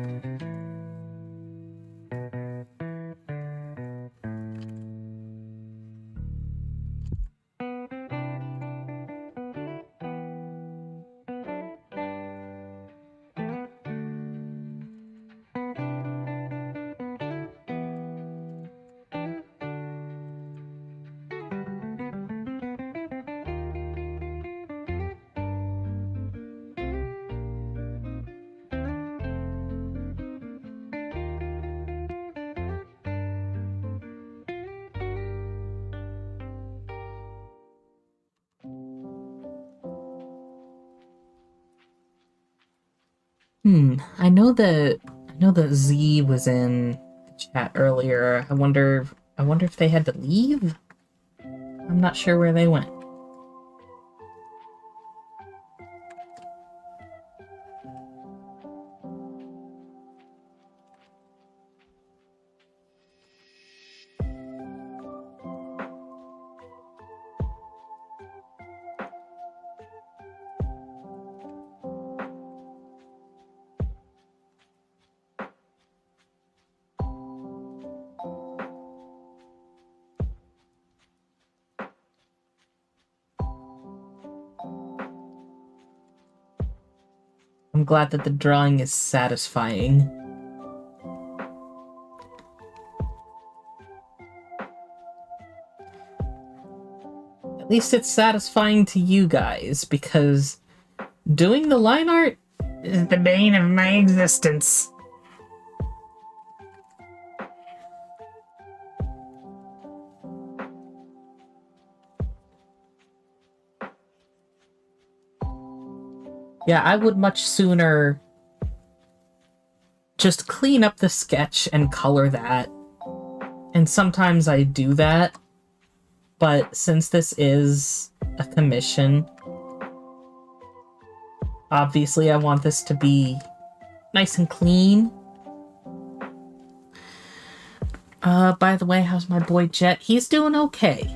I know that Z was in the chat earlier. I wonder if they had to leave? I'm not sure where they went. I'm glad that the drawing is satisfying. At least it's satisfying to you guys, because doing the line art is the bane of my existence. Yeah, I would much sooner just clean up the sketch and color that. And sometimes I do that. But since this is a commission, obviously I want this to be nice and clean. By the way, how's my boy Jet? He's doing okay.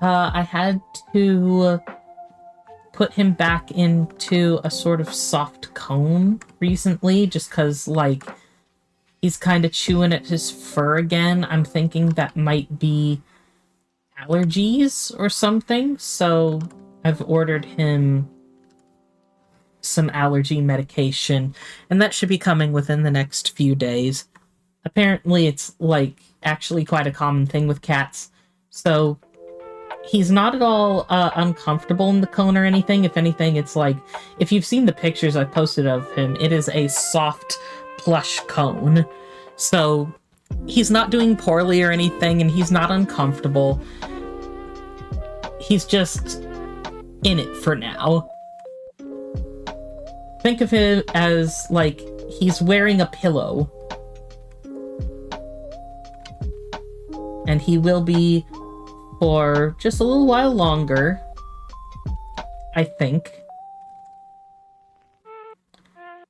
I had to put him back into a sort of soft cone recently, just because, like, he's kind of chewing at his fur again. I'm thinking that might be allergies or something, so I've ordered him some allergy medication, and that should be coming within the next few days. Apparently it's, like, actually quite a common thing with cats, so he's not at all uncomfortable in the cone or anything. If anything, it's like, if you've seen the pictures I've posted of him, it is a soft, plush cone. So he's not doing poorly or anything, and he's not uncomfortable. He's just in it for now. Think of him as, like, he's wearing a pillow. And he will be for just a little while longer, I think.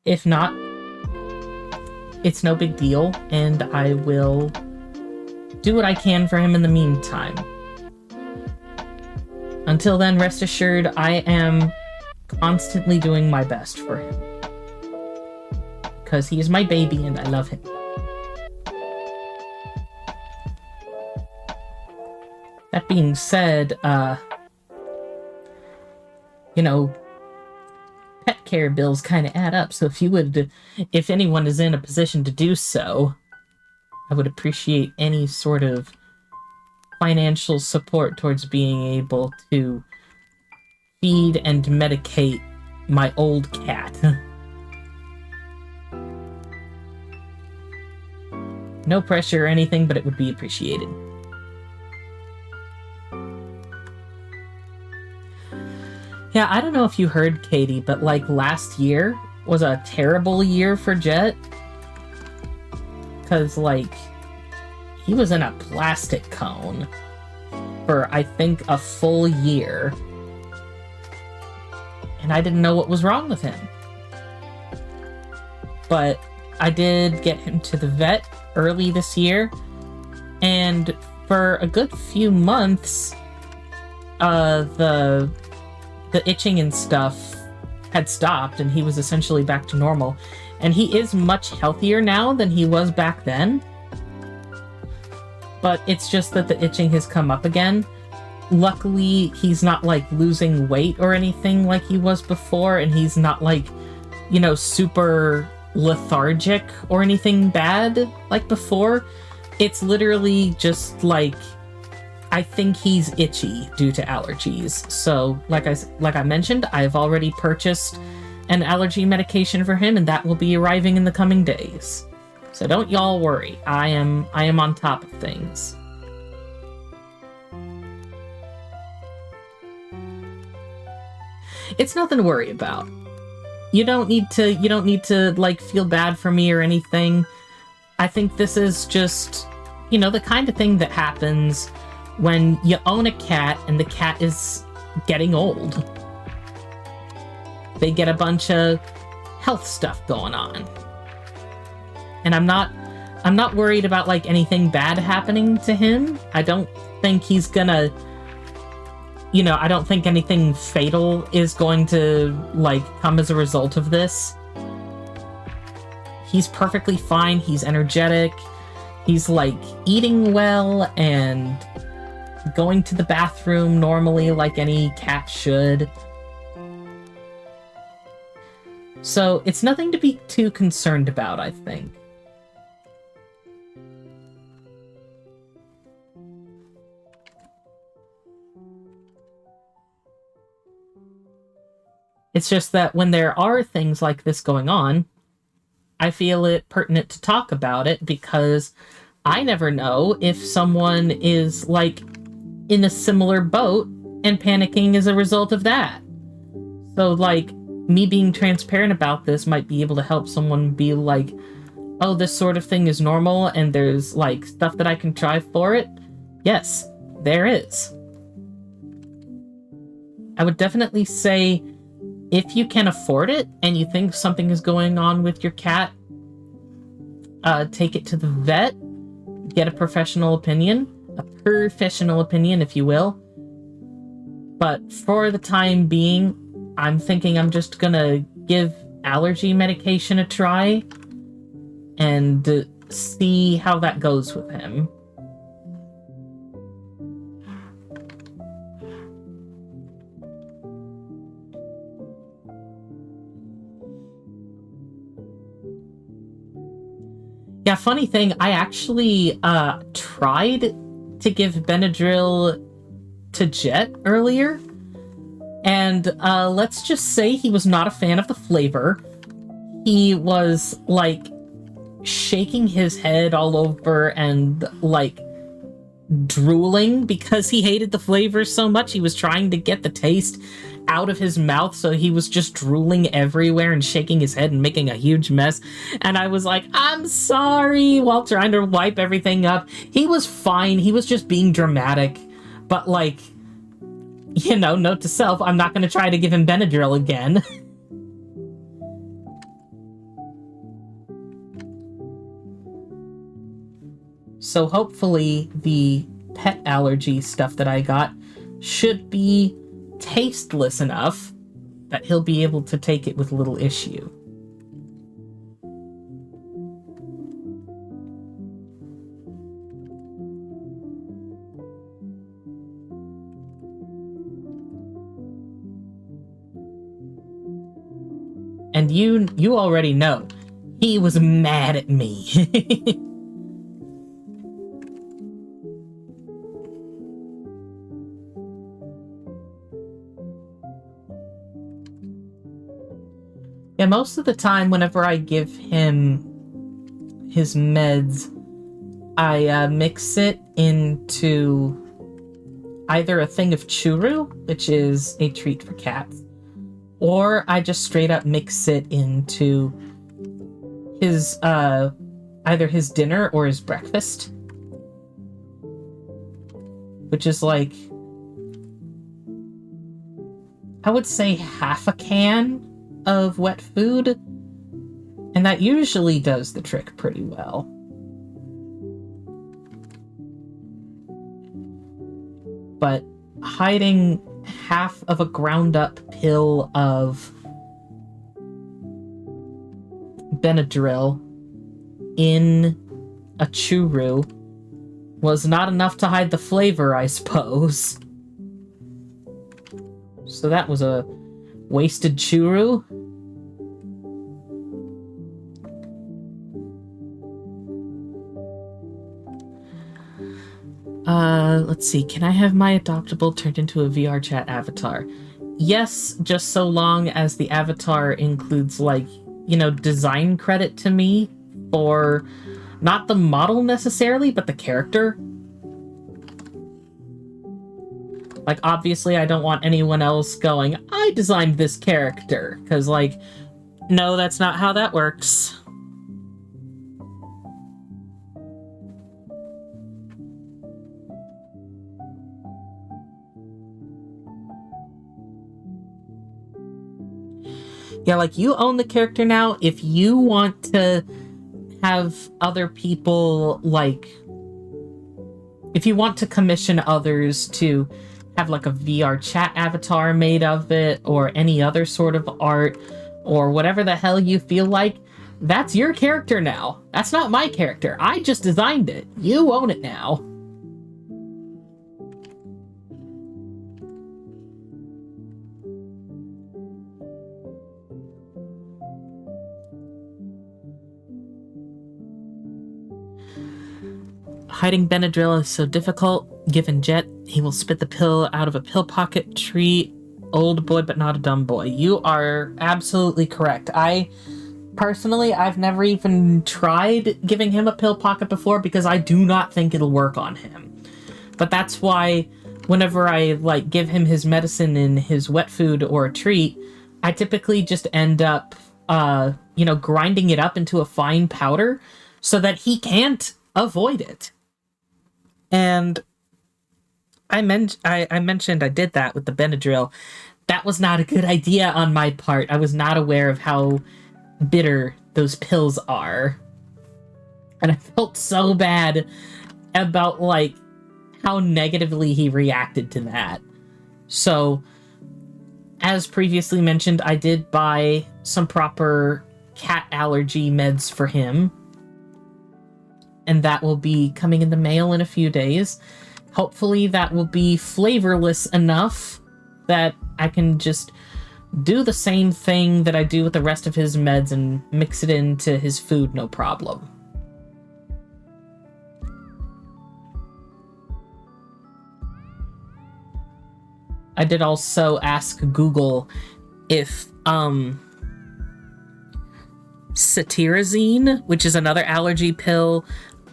If not, it's no big deal, and I will do what I can for him in the meantime. Until then, rest assured, I am constantly doing my best for him. Because he is my baby and I love him. That being said, you know, pet care bills kind of add up, so if anyone is in a position to do so, I would appreciate any sort of financial support towards being able to feed and medicate my old cat. No pressure or anything, but it would be appreciated. Yeah, I don't know if you heard, Katie, but like last year was a terrible year for Jet. Because like, he was in a plastic cone for, I think, a full year. And I didn't know what was wrong with him. But I did get him to the vet early this year. And for a good few months, the itching and stuff had stopped and he was essentially back to normal. And he is much healthier now than he was back then. But it's just that the itching has come up again. Luckily, he's not like losing weight or anything like he was before, and he's not like, you know, super lethargic or anything bad like before. It's literally just like, I think he's itchy due to allergies. So, like I mentioned, I've already purchased an allergy medication for him, and that will be arriving in the coming days. So don't y'all worry. I am on top of things. It's nothing to worry about. You don't need to like feel bad for me or anything. I think this is just, you know, the kind of thing that happens when you own a cat and the cat is getting old. They get a bunch of health stuff going on. And I'm not worried about like anything bad happening to him. I don't think he's gonna, you know, I don't think anything fatal is going to like come as a result of this. He's perfectly fine. He's energetic. He's like eating well and going to the bathroom normally like any cat should. So it's nothing to be too concerned about, I think. It's just that when there are things like this going on, I feel it pertinent to talk about it because I never know if someone is like in a similar boat and panicking as a result of that. So like me being transparent about this might be able to help someone be like, oh, this sort of thing is normal and there's like stuff that I can try for it. Yes, there is. I would definitely say if you can afford it and you think something is going on with your cat, take it to the vet, get a professional opinion, if you will. But for the time being, I'm thinking I'm just gonna give allergy medication a try and see how that goes with him. Yeah, funny thing, I actually tried to give Benadryl to Jet earlier, and let's just say he was not a fan of the flavor. He was, like, shaking his head all over and, like, drooling because he hated the flavor so much. He was trying to get the taste out of his mouth, so he was just drooling everywhere and shaking his head and making a huge mess. And I was like, I'm sorry, while trying to wipe everything up. He was fine. He was just being dramatic. But, like, you know, note to self, I'm not going to try to give him Benadryl again. So hopefully the pet allergy stuff that I got should be tasteless enough that he'll be able to take it with little issue. And you already know, he was mad at me. Yeah, most of the time, whenever I give him his meds, I mix it into either a thing of churu, which is a treat for cats, or I just straight up mix it into his, either his dinner or his breakfast. Which is like, I would say half a can of wet food, and that usually does the trick pretty well. But hiding half of a ground up pill of Benadryl in a churu was not enough to hide the flavor, I suppose. So that was a wasted churu. Let's see. Can I have my adoptable turned into a VR chat avatar? Yes, just so long as the avatar includes, like, you know, design credit to me for not the model necessarily, but the character. Like, obviously, I don't want anyone else going, I designed this character, because, like, no, that's not how that works. Yeah, like, you own the character now. If you want to have other people, like, if you want to commission others to have, like, a VR chat avatar made of it, or any other sort of art, or whatever the hell you feel like, that's your character now. That's not my character. I just designed it. You own it now. Hiding Benadryl is so difficult. Given Jet, he will spit the pill out of a pill pocket. Treat old boy, but not a dumb boy. You are absolutely correct. Personally, I've never even tried giving him a pill pocket before because I do not think it'll work on him. But that's why whenever I, like, give him his medicine in his wet food or a treat, I typically just end up, you know, grinding it up into a fine powder so that he can't avoid it. And I mentioned I did that with the Benadryl. That was not a good idea on my part. I was not aware of how bitter those pills are. And I felt so bad about, like, how negatively he reacted to that. So, as previously mentioned, I did buy some proper cat allergy meds for him. And that will be coming in the mail in a few days. Hopefully that will be flavorless enough that I can just do the same thing that I do with the rest of his meds and mix it into his food, no problem. I did also ask Google if, cetirizine, which is another allergy pill,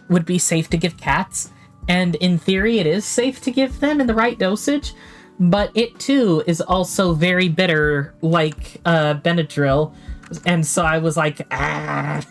would be safe to give cats. And in theory, it is safe to give them in the right dosage, but it too is also very bitter, like Benadryl. And so I was like, ah.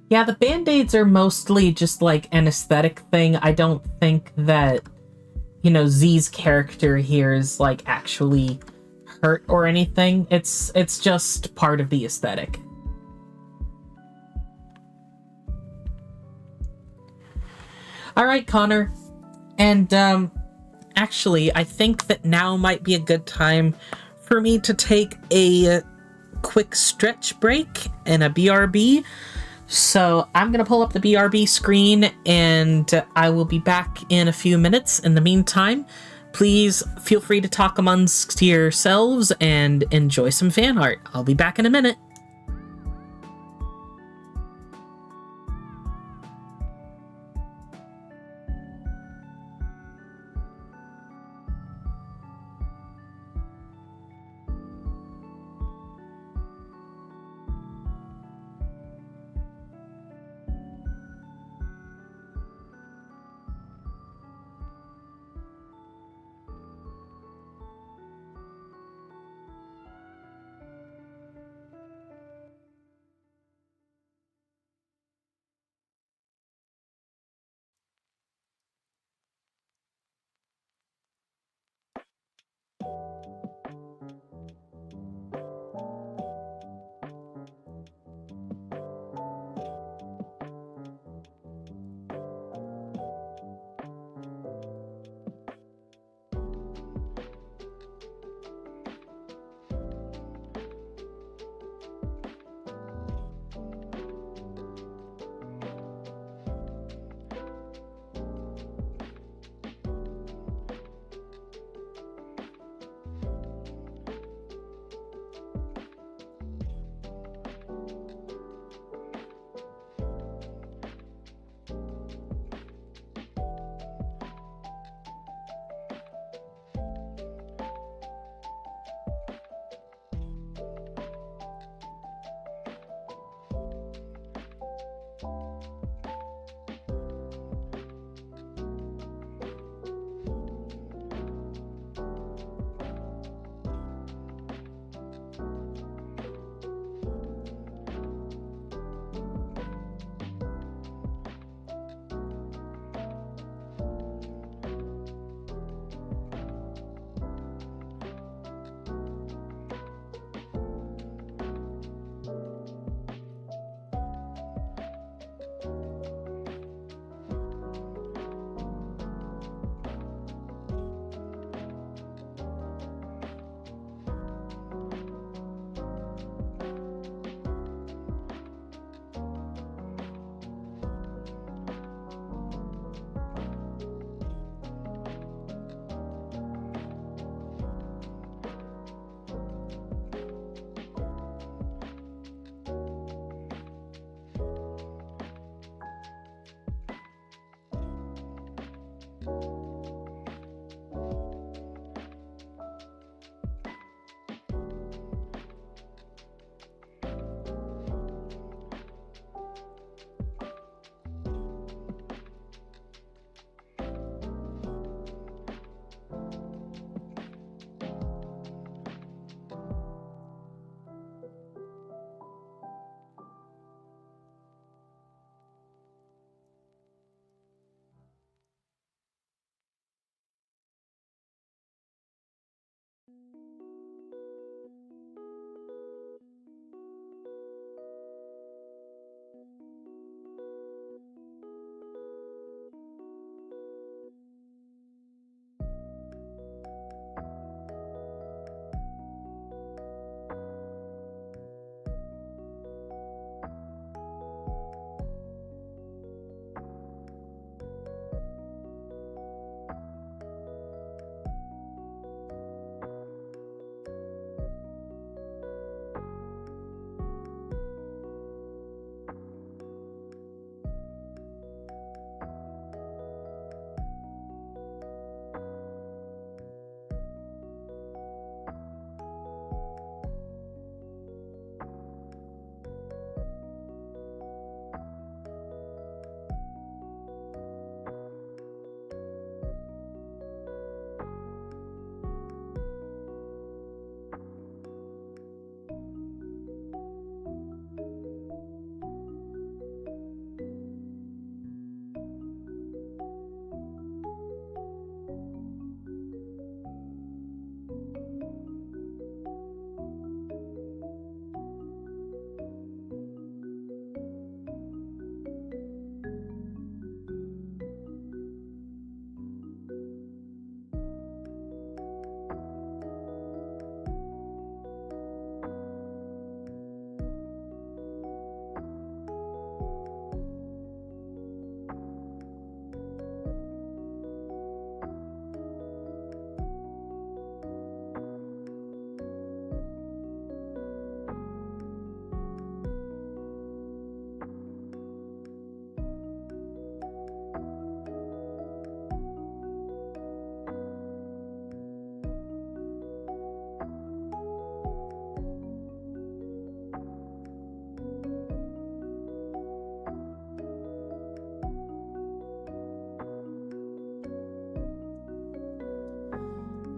Yeah, the band-aids are mostly just like an aesthetic thing. I don't think that, Z's character here is like actually hurt or anything. It's just part of the aesthetic. All right, Connor. And actually, I think that now might be a good time for me to take a quick stretch break and a BRB. So I'm going to pull up the BRB screen and I will be back in a few minutes. In the meantime, please feel free to talk amongst yourselves and enjoy some fan art. I'll be back in a minute.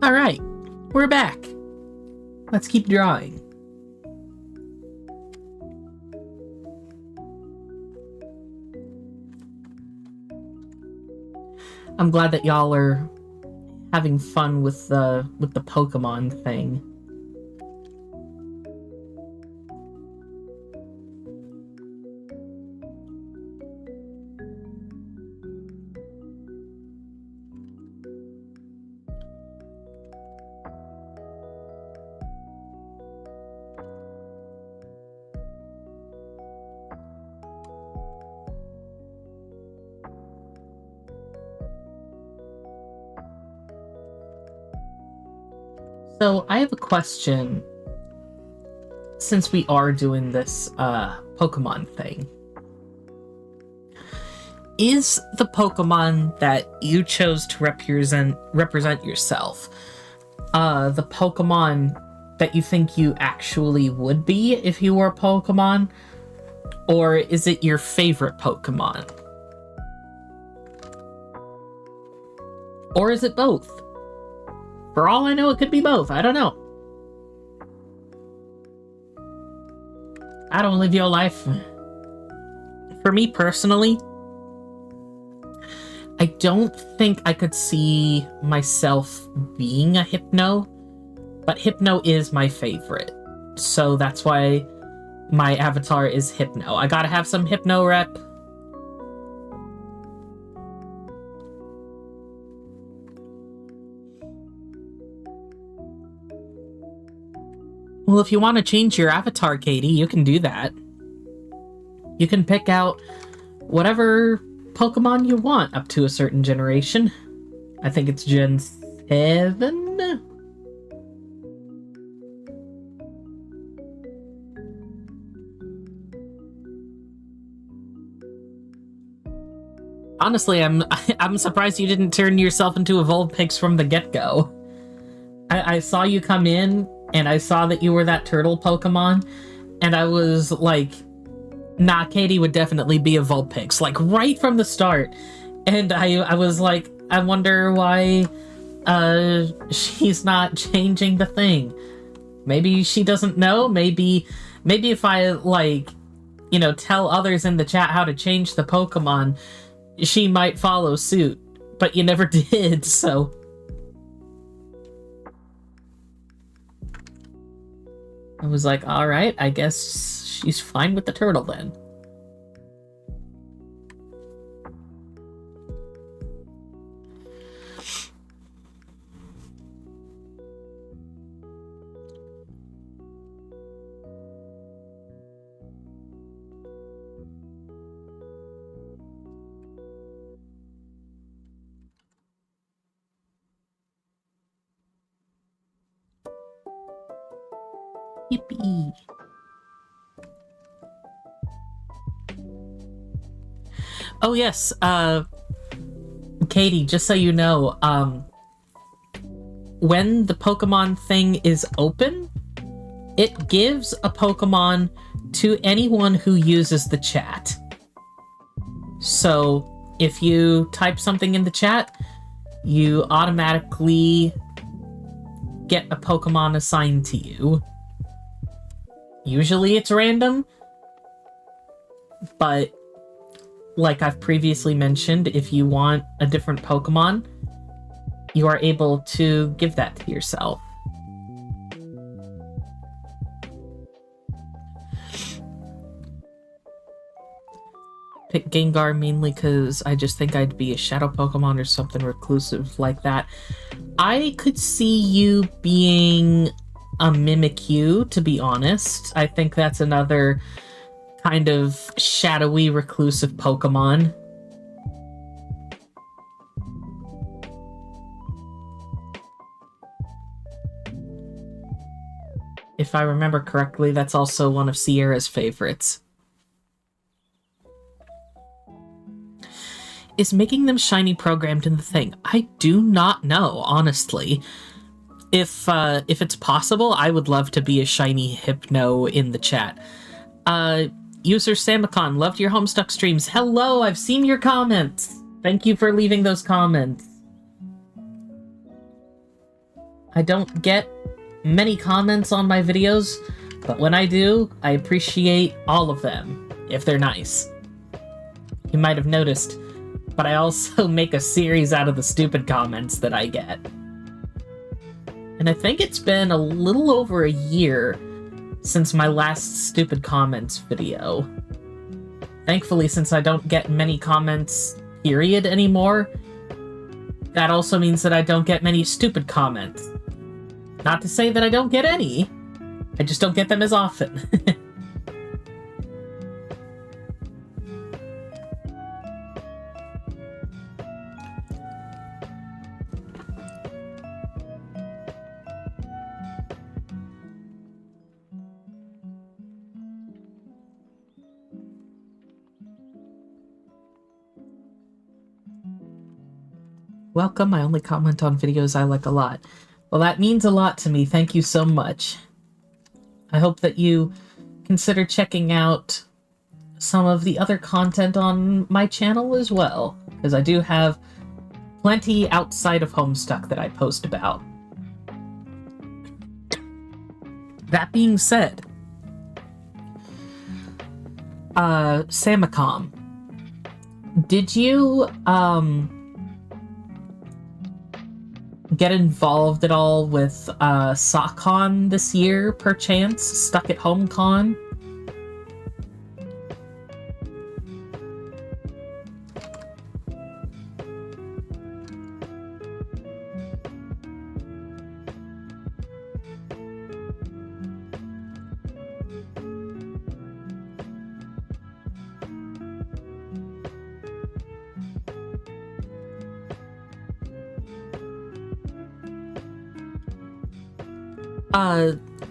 Alright, we're back. Let's keep drawing. I'm glad that y'all are having fun with the Pokemon thing. So, I have a question, since we are doing this Pokemon thing. Is the Pokemon that you chose to represent yourself the Pokemon that you think you actually would be if you were a Pokemon? Or is it your favorite Pokemon? Or is it both? For all I know, it could be both. I don't know. I don't live your life. For me personally, I don't think I could see myself being a Hypno, but Hypno is my favorite. So that's why my avatar is Hypno. I gotta have some Hypno rep. Well, if you want to change your avatar, Katie, you can do that. You can pick out whatever Pokemon you want up to a certain generation. I think it's Gen 7? Honestly, I'm surprised you didn't turn yourself into Vulpix from the get-go. I saw you come in, and I saw that you were that turtle Pokemon, and I was like, nah, Katie would definitely be a Vulpix, like, right from the start. And I was like, I wonder why she's not changing the thing. Maybe she doesn't know, maybe if I, like, you know, tell others in the chat how to change the Pokemon, she might follow suit. But you never did, so... I was like, alright, I guess she's fine with the turtle then. Yippee. Oh yes, Katie, just so you know, when the Pokemon thing is open, it gives a Pokemon to anyone who uses the chat. So, if you type something in the chat, you automatically get a Pokemon assigned to you. Usually it's random, but like I've previously mentioned, if you want a different Pokemon, you are able to give that to yourself. Pick Gengar mainly because I just think I'd be a Shadow Pokemon or something reclusive like that. I could see you being a Mimikyu, to be honest. I think that's another kind of shadowy, reclusive Pokemon. If I remember correctly, that's also one of Sierra's favorites. Is making them shiny programmed in the thing? I do not know, honestly. If it's possible, I would love to be a shiny Hypno in the chat. User Samicon, loved your Homestuck streams. Hello, I've seen your comments. Thank you for leaving those comments. I don't get many comments on my videos, but when I do, I appreciate all of them, if they're nice. You might have noticed, but I also make a series out of the stupid comments that I get. And I think it's been a little over a year since my last stupid comments video. Thankfully, since I don't get many comments, period, anymore, that also means that I don't get many stupid comments. Not to say that I don't get any, I just don't get them as often. Welcome, I only comment on videos I like a lot. Well, that means a lot to me, thank you so much. I hope that you consider checking out some of the other content on my channel as well, because I do have plenty outside of Homestuck that I post about. That being said, Samicom, did you, get involved at all with SockCon this year, perchance? Stuck at Home Con?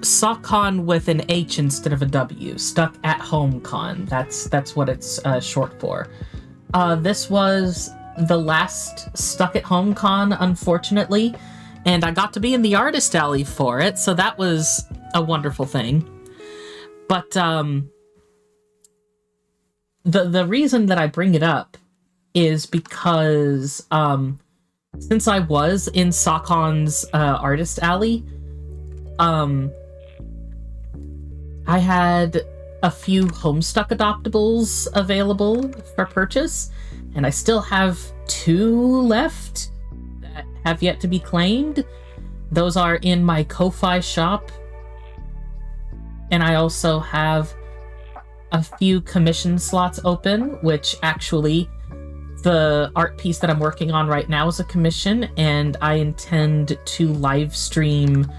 SockCon with an H instead of a W. Stuck at Home Con. That's what it's short for. This was the last Stuck at Home Con, unfortunately, and I got to be in the artist alley for it, so that was a wonderful thing. But the reason that I bring it up is because since I was in SockCon's artist alley, I had a few Homestuck adoptables available for purchase, and I still have 2 left that have yet to be claimed. Those are in my Ko-Fi shop, and I also have a few commission slots open, which actually the art piece that I'm working on right now is a commission, and I intend to live stream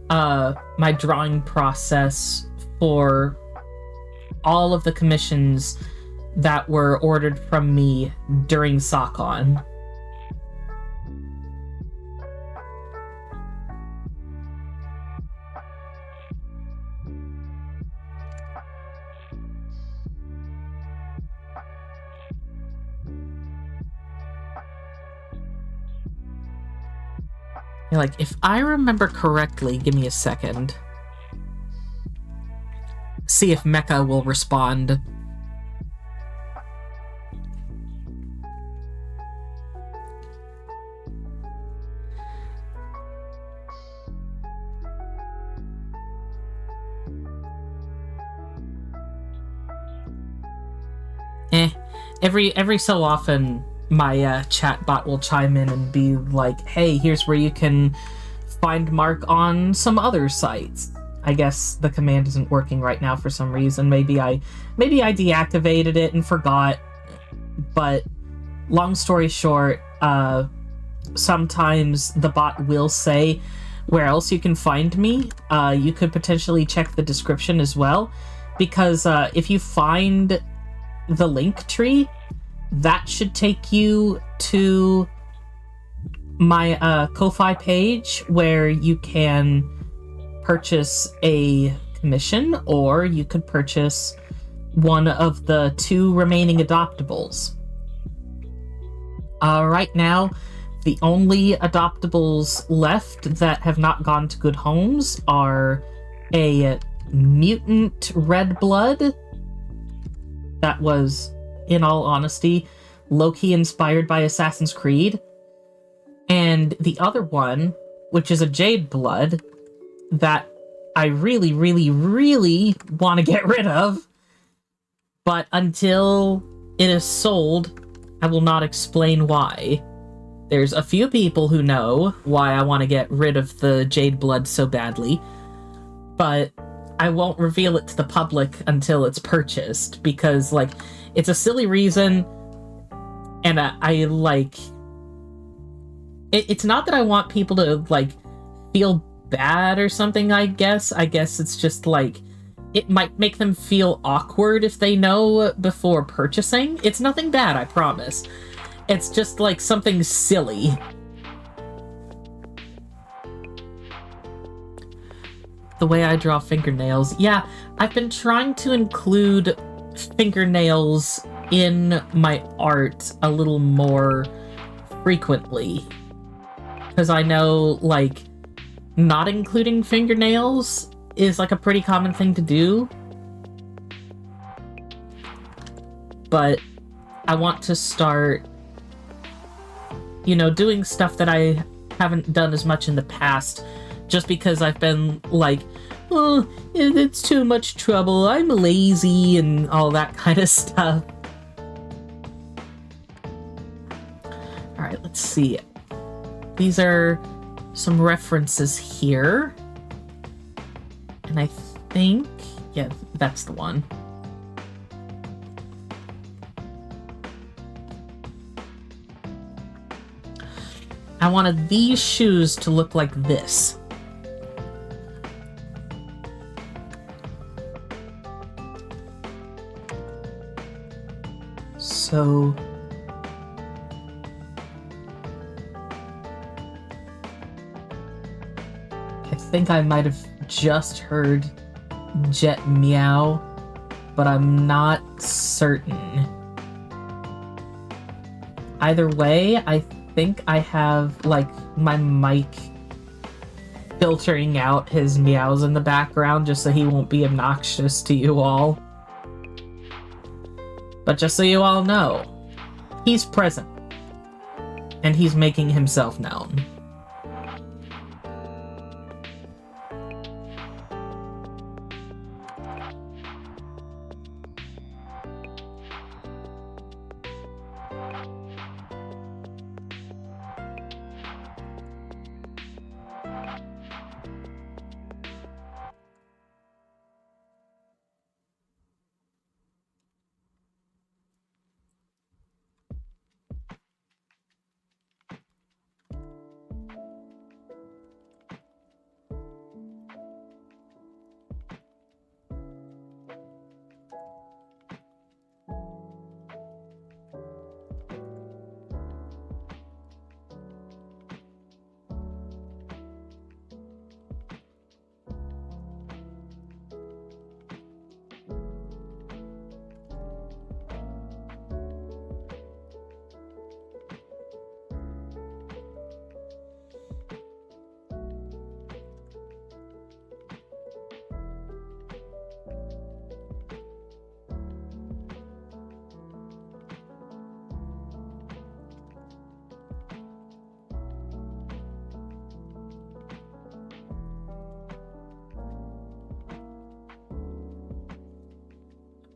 my drawing process for all of the commissions that were ordered from me during SockCon. Like, if I remember correctly, give me a second. See if Mecha will respond. Every so often, my chat bot will chime in and be like, hey, here's where you can find Mark on some other sites. I guess the command isn't working right now for some reason. Maybe I deactivated it and forgot. But long story short, sometimes the bot will say where else you can find me. You could potentially check the description as well, because if you find the link tree, that should take you to my Ko-Fi page where you can purchase a commission, or you could purchase one of the 2 remaining adoptables. Right now, the only adoptables left that have not gone to good homes are a mutant red blood that was, in all honesty, low-key inspired by Assassin's Creed. And the other one which is a jade blood that I really, really, really want to get rid of. But until it is sold, I will not explain why. There's a few people who know why I want to get rid of the jade blood so badly, but I won't reveal it to the public until it's purchased, because, like, it's a silly reason, and I like... It's not that I want people to, like, feel bad or something, I guess. I guess it's just, like, it might make them feel awkward if they know before purchasing. It's nothing bad, I promise. It's just, like, something silly. The way I draw fingernails. Yeah, I've been trying to include fingernails in my art a little more frequently. Because I know, like, not including fingernails is, like, a pretty common thing to do. But I want to start, you know, doing stuff that I haven't done as much in the past, just because I've been like, oh, it's too much trouble, I'm lazy, and all that kind of stuff. Alright, let's see. These are some references here. And I think, yeah, that's the one. I wanted these shoes to look like this. So... I think I might have just heard Jet meow, but I'm not certain. Either way, I think I have, like, my mic filtering out his meows in the background just so he won't be obnoxious to you all. But just so you all know, he's present. And he's making himself known.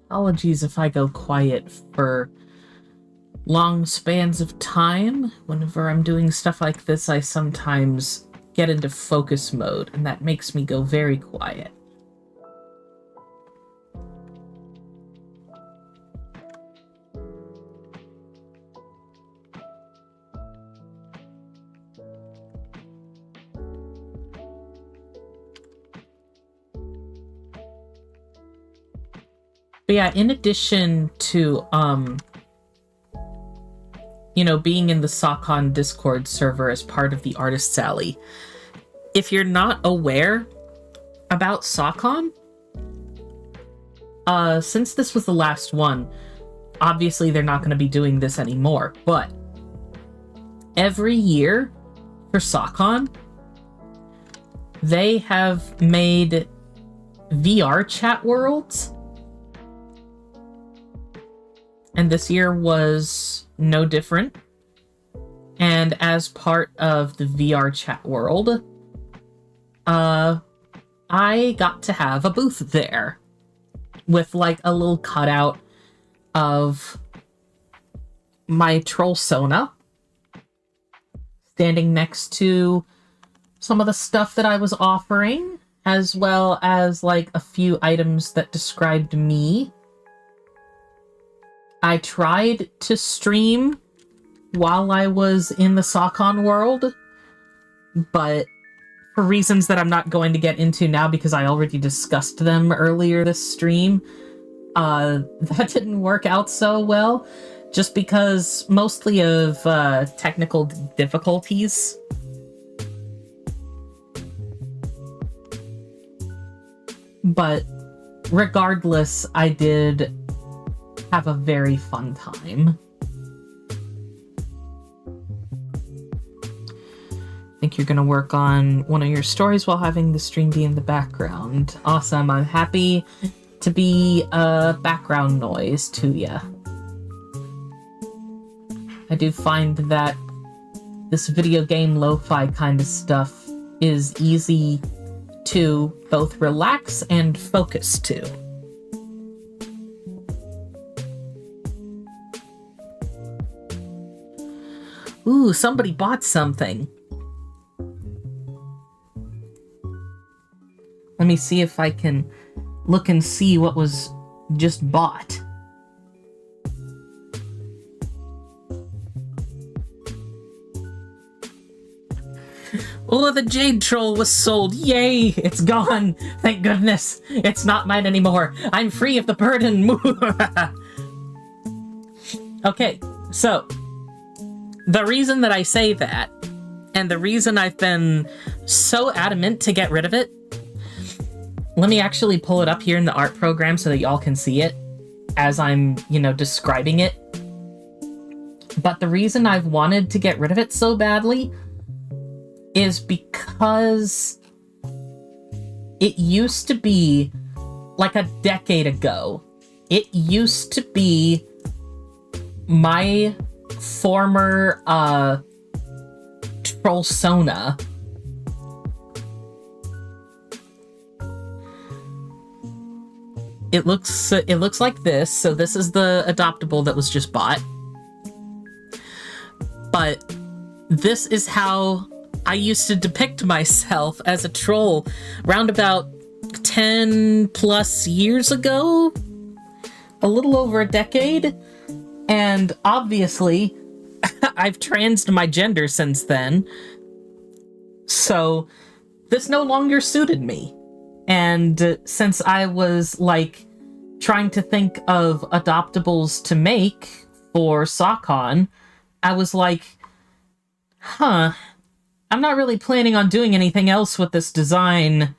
Apologies if I go quiet for long spans of time. Whenever I'm doing stuff like this, I sometimes get into focus mode, and that makes me go very quiet. But yeah, in addition to, you know, being in the SOCON Discord server as part of the Artist's Alley, if you're not aware about SOCON, since this was the last one, obviously they're not going to be doing this anymore, but every year for SOCON, they have made VR chat worlds. And this year was no different. And as part of the VR chat world, I got to have a booth there with like a little cutout of my troll Sona standing next to some of the stuff that I was offering, as well as like a few items that described me. I tried to stream while I was in the Sakon world, but for reasons that I'm not going to get into now because I already discussed them earlier this stream, that didn't work out so well, just because mostly of technical difficulties. But regardless, I did have a very fun time. I think you're gonna work on one of your stories while having the stream be in the background. Awesome, I'm happy to be a background noise to ya. I do find that this video game lo-fi kind of stuff is easy to both relax and focus to. Ooh, somebody bought something. Let me see if I can look and see what was just bought. Oh, the Jade Troll was sold. Yay, it's gone. Thank goodness. It's not mine anymore. I'm free of the burden. Okay, so the reason that I say that, and the reason I've been so adamant to get rid of it, let me actually pull it up here in the art program so that y'all can see it as I'm, describing it. But the reason I've wanted to get rid of it so badly is because it used to be, like a decade ago, it used to be my former troll Sona. It looks like this. So this is the adoptable that was just bought. But this is how I used to depict myself as a troll round about 10 plus years ago, a little over a decade. And obviously I've transed my gender since then. So this no longer suited me. And since I was like trying to think of adoptables to make for Sakon, I was like, I'm not really planning on doing anything else with this design,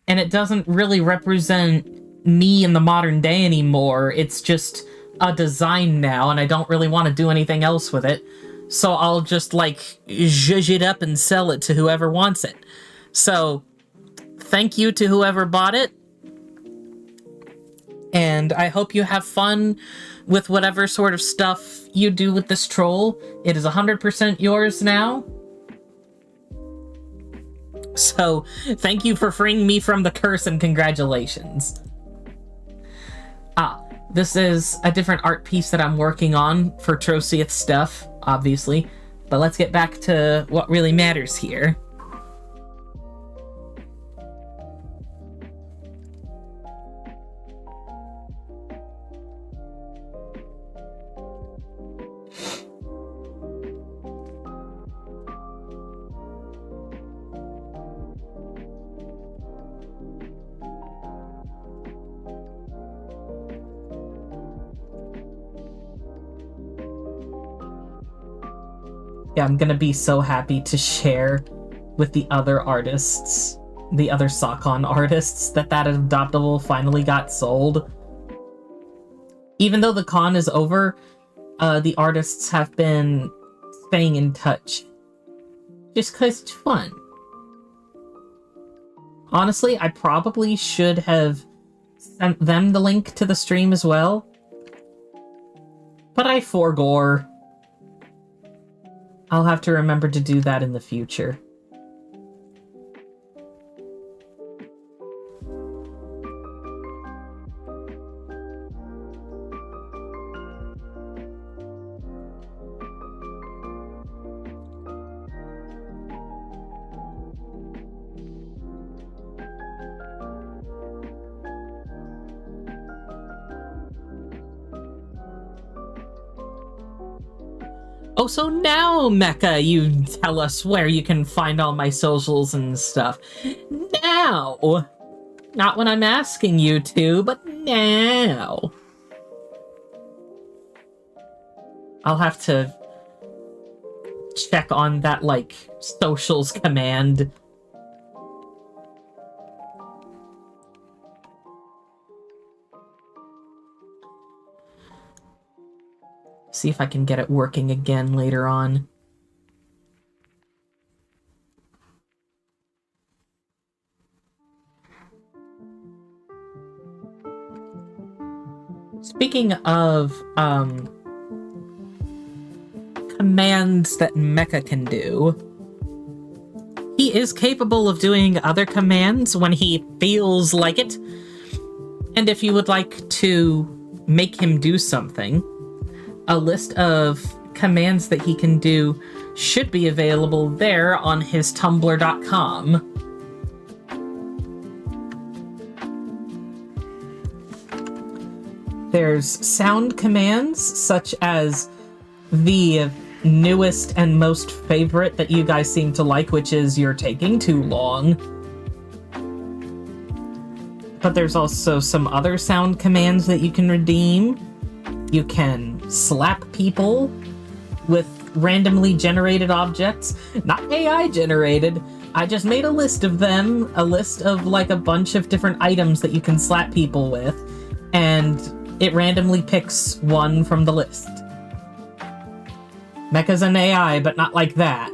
and it doesn't really represent me in the modern day anymore. It's just a design now, and I don't really want to do anything else with it. So I'll just like zhuzh it up and sell it to whoever wants it. So thank you to whoever bought it. And I hope you have fun with whatever sort of stuff you do with this troll. It is 100% yours now. So, thank you for freeing me from the curse and congratulations. This is a different art piece that I'm working on for Trociath stuff, obviously. But let's get back to what really matters here. Yeah, I'm gonna be so happy to share with the other artists, the other Sakon artists, that adoptable finally got sold. Even though the con is over, the artists have been staying in touch. Just because it's fun. Honestly, I probably should have sent them the link to the stream as well. But I forgore. I'll have to remember to do that in the future. Oh, so now, Mecha, you tell us where you can find all my socials and stuff. Now! Not when I'm asking you to, but now! I'll have to check on that, like, socials command. See if I can get it working again later on. Speaking of commands that Mecha can do, he is capable of doing other commands when he feels like it. And if you would like to make him do something, a list of commands that he can do should be available there on his tumblr.com. There's sound commands, such as the newest and most favorite that you guys seem to like, which is "You're taking too long." But there's also some other sound commands that you can redeem. You can slap people with randomly generated objects. Not AI generated. I just made a list of them. A list of like a bunch of different items that you can slap people with. And it randomly picks one from the list. Mecha's an AI, but not like that.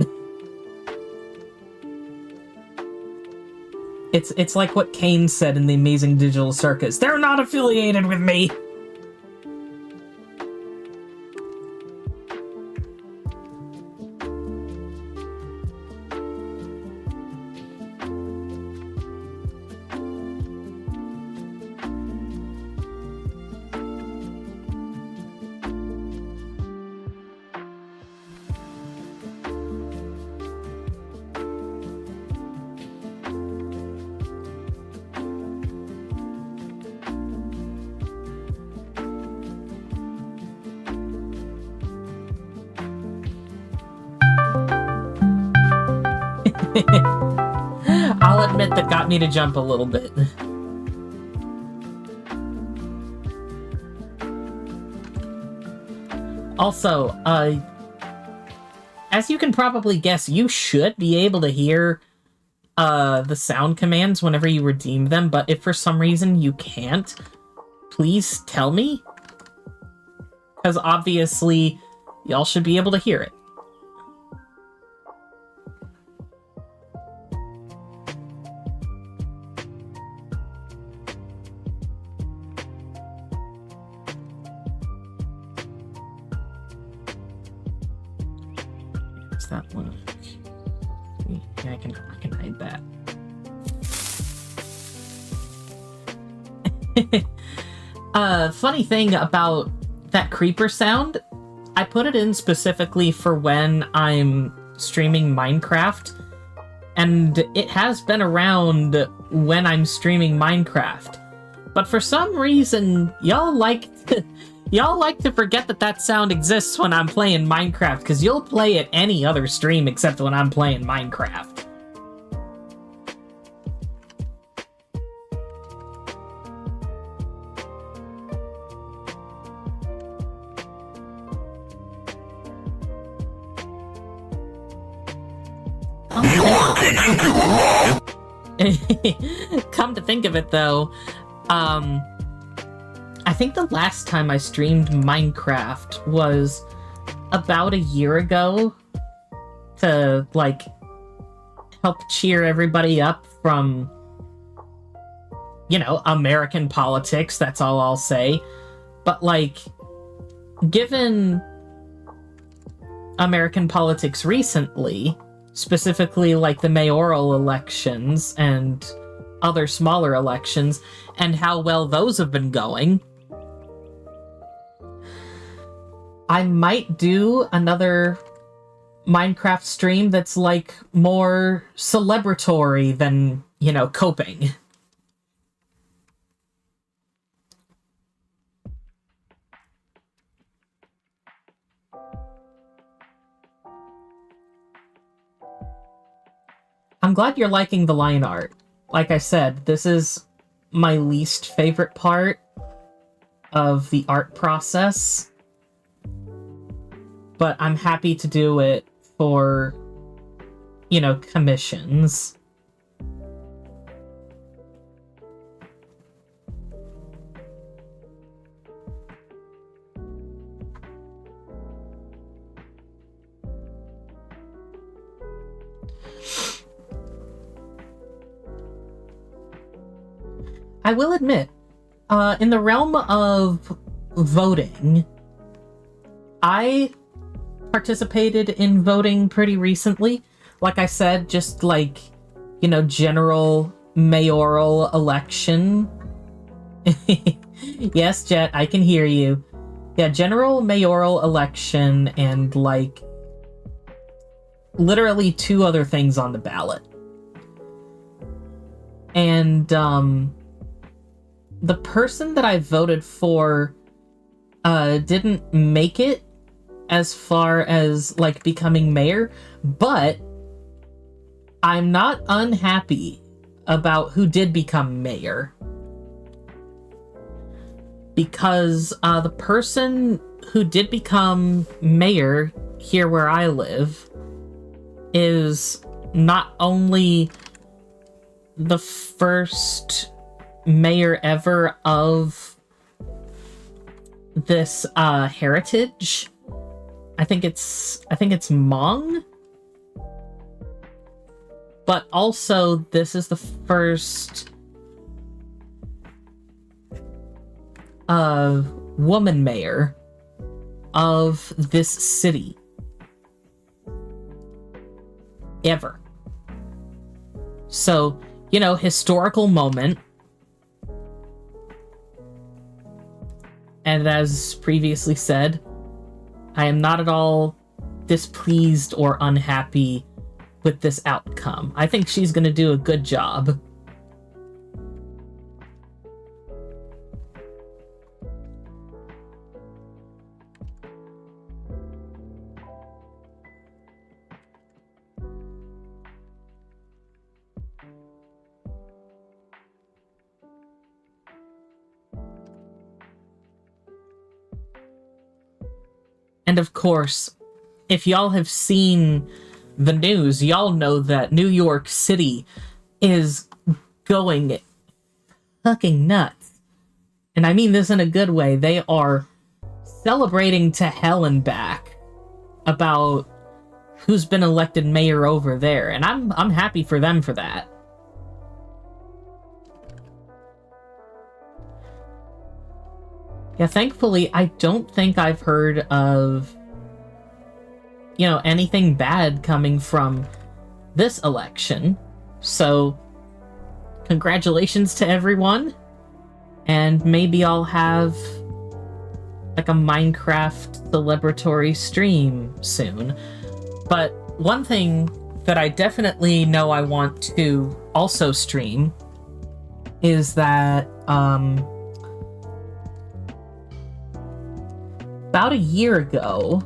It's like what Kane said in The Amazing Digital Circus. They're not affiliated with me! I'll admit that got me to jump a little bit. Also, as you can probably guess, you should be able to hear the sound commands whenever you redeem them, but if for some reason you can't, please tell me. Because obviously, y'all should be able to hear it. That one. Yeah, I can hide that. Funny thing about that creeper sound, I put it in specifically for when I'm streaming Minecraft, and it has been around when I'm streaming Minecraft. But for some reason, y'all like to forget that sound exists when I'm playing Minecraft, because you'll play it any other stream except when I'm playing Minecraft. Come to think of it, though, I think the last time I streamed Minecraft was about a year ago to, like, help cheer everybody up from, you know, American politics, that's all I'll say. But, like, given American politics recently, specifically like the mayoral elections and other smaller elections, and how well those have been going. I might do another Minecraft stream that's like more celebratory than, you know, coping. I'm glad you're liking the line art. Like I said, this is my least favorite part of the art process, but I'm happy to do it for, you know, commissions. I will admit, in the realm of voting, I participated in voting pretty recently. Like I said, just like, you know, general mayoral election. Yes, Jet, I can hear you. Yeah, general mayoral election and like literally 2 other things on the ballot. And the person that I voted for didn't make it as far as like becoming mayor, but I'm not unhappy about who did become mayor, because the person who did become mayor here where I live is not only the first mayor ever of this heritage. I think it's Hmong. But also this is the first woman mayor of this city ever. So, you know, historical moment. And as previously said, I am not at all displeased or unhappy with this outcome. I think she's going to do a good job. And of course, if y'all have seen the news, y'all know that New York City is going fucking nuts. And I mean this in a good way. They are celebrating to hell and back about who's been elected mayor over there. And I'm happy for them for that. Yeah, thankfully, I don't think I've heard of, you know, anything bad coming from this election. So, congratulations to everyone. And maybe I'll have, like, a Minecraft celebratory stream soon. But one thing that I definitely know I want to also stream is that, about a year ago,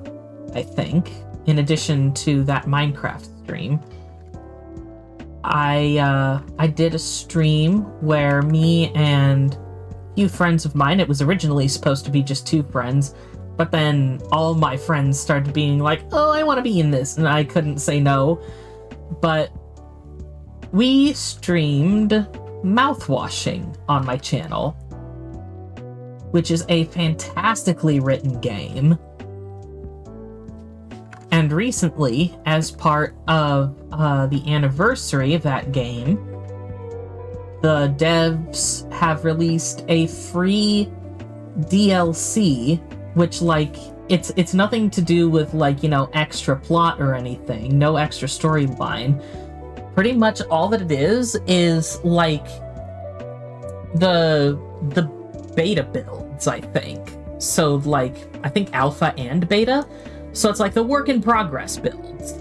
I think, in addition to that Minecraft stream, I did a stream where me and a few friends of mine, it was originally supposed to be just 2 friends, but then all my friends started being like, oh, I want to be in this, and I couldn't say no. But we streamed mouthwashing on my channel, which is a fantastically written game. And recently, as part of the anniversary of that game, the devs have released a free DLC, which, like, it's nothing to do with, like, you know, extra plot or anything, no extra storyline. Pretty much all that it is like the beta builds, I think. So, like, I think alpha and beta. So it's like the work in progress builds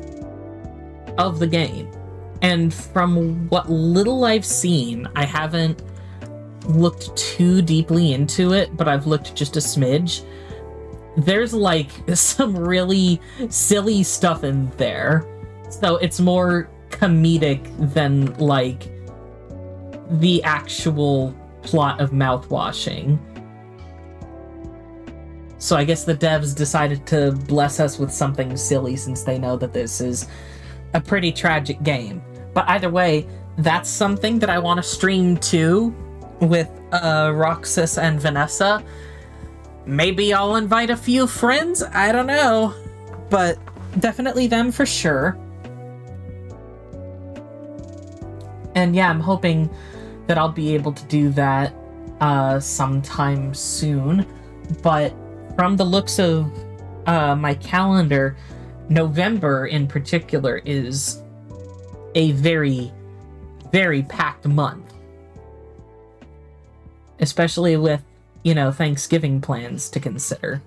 of the game. And from what little I've seen, I haven't looked too deeply into it, but I've looked just a smidge. There's, like, some really silly stuff in there. So it's more comedic than, like, the actual plot of mouthwashing. So I guess the devs decided to bless us with something silly since they know that this is a pretty tragic game. But either way, that's something that I want to stream too with Roxas and Vanessa. Maybe I'll invite a few friends, I don't know. But definitely them for sure. And yeah, I'm hoping that I'll be able to do that sometime soon. But from the looks of my calendar, November in particular is a very, very packed month. Especially with, you know, Thanksgiving plans to consider.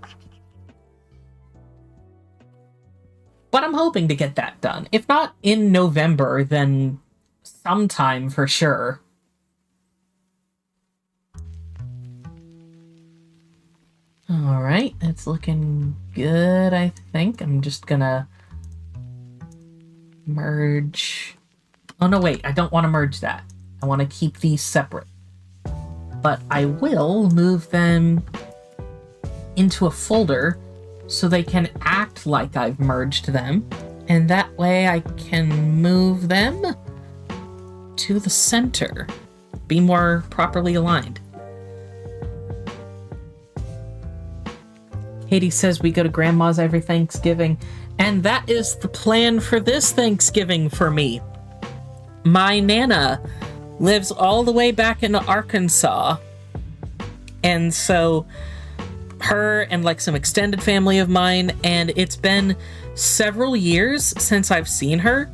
But I'm hoping to get that done. If not in November, then sometime for sure. Alright, it's looking good, I think. I'm just gonna merge. Oh no, wait, I don't want to merge that. I want to keep these separate. But I will move them into a folder so they can act like I've merged them. And that way I can move them to the center. Be more properly aligned. Katie says we go to Grandma's every Thanksgiving, and that is the plan for this Thanksgiving for me. My Nana lives all the way back in Arkansas, and so her and like some extended family of mine, and it's been several years since I've seen her.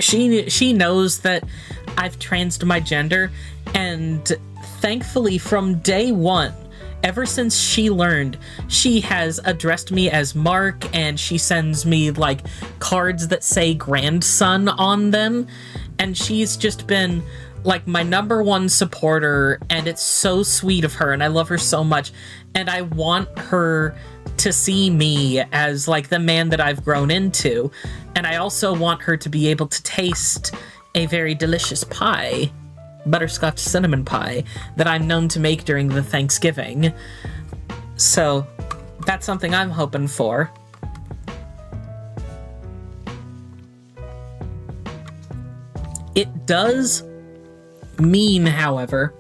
She knows that I've transed my gender, and thankfully from day one, ever since she learned, she has addressed me as Mark, and she sends me, like, cards that say grandson on them, and she's just been, like, my #1 supporter, and it's so sweet of her, and I love her so much, and I want her to see me as, like, the man that I've grown into, and I also want her to be able to taste a very delicious pie. Butterscotch cinnamon pie that I'm known to make during the Thanksgiving. So that's something I'm hoping for. It does mean, however,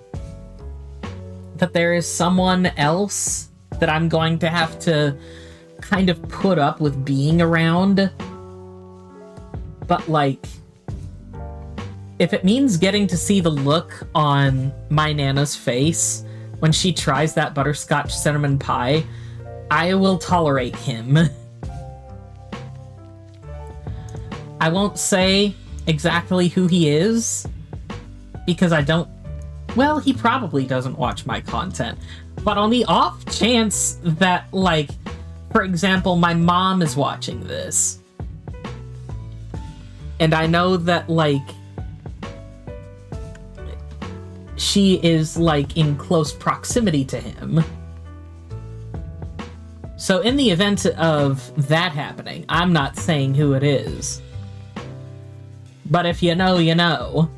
that there is someone else that I'm going to have to kind of put up with being around. But, like, if it means getting to see the look on my Nana's face when she tries that butterscotch cinnamon pie, I will tolerate him. I won't say exactly who he is, because I don't... Well, he probably doesn't watch my content. But on the off chance that, like, for example, my mom is watching this, and I know that, like, she is, like, in close proximity to him. So in the event of that happening, I'm not saying who it is. But if you know, you know.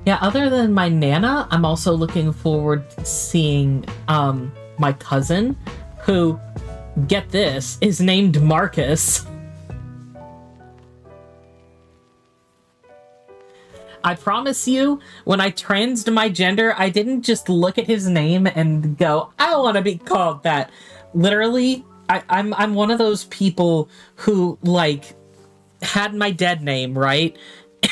Yeah, other than my Nana, I'm also looking forward to seeing my cousin, who, get this, is named Marcus. I promise you, when I transed my gender, I didn't just look at his name and go, I want to be called that. Literally, I'm one of those people who, like, had my dead name, right?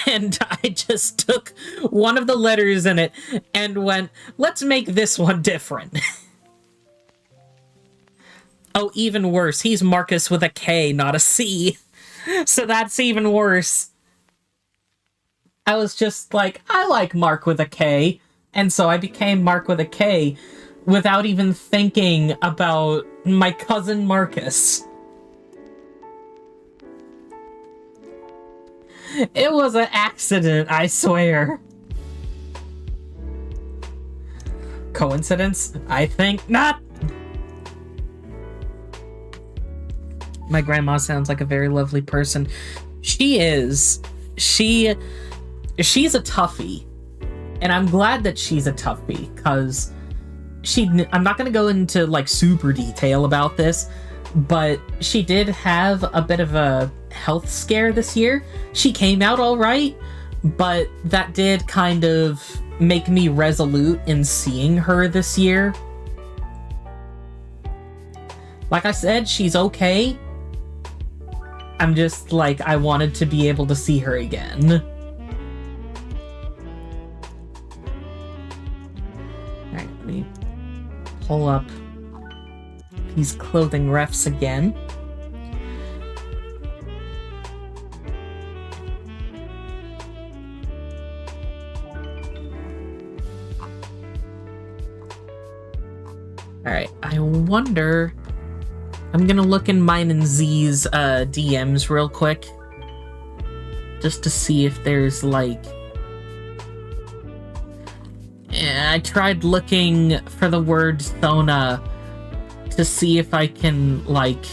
And I just took one of the letters in it and went, let's make this one different. Oh, even worse, he's Marcus with a K, not a C. So that's even worse. I was just like, I like Mark with a K. And so I became Mark with a K without even thinking about my cousin Marcus. It was an accident, I swear. Coincidence? I think not. My grandma sounds like a very lovely person. She is. She's a toughie. And I'm glad that she's a toughie, because I'm not going to go into, like, super detail about this, but she did have a bit of a health scare this year. She came out all right, but that did kind of make me resolute in seeing her this year. Like I said, she's okay. I'm just like, I wanted to be able to see her again. Alright, let me pull up these clothing refs again. Alright, I wonder... I'm gonna look in mine and Z's DMs real quick. Just to see if there's, like... I tried looking for the word Sona to see if I can, like,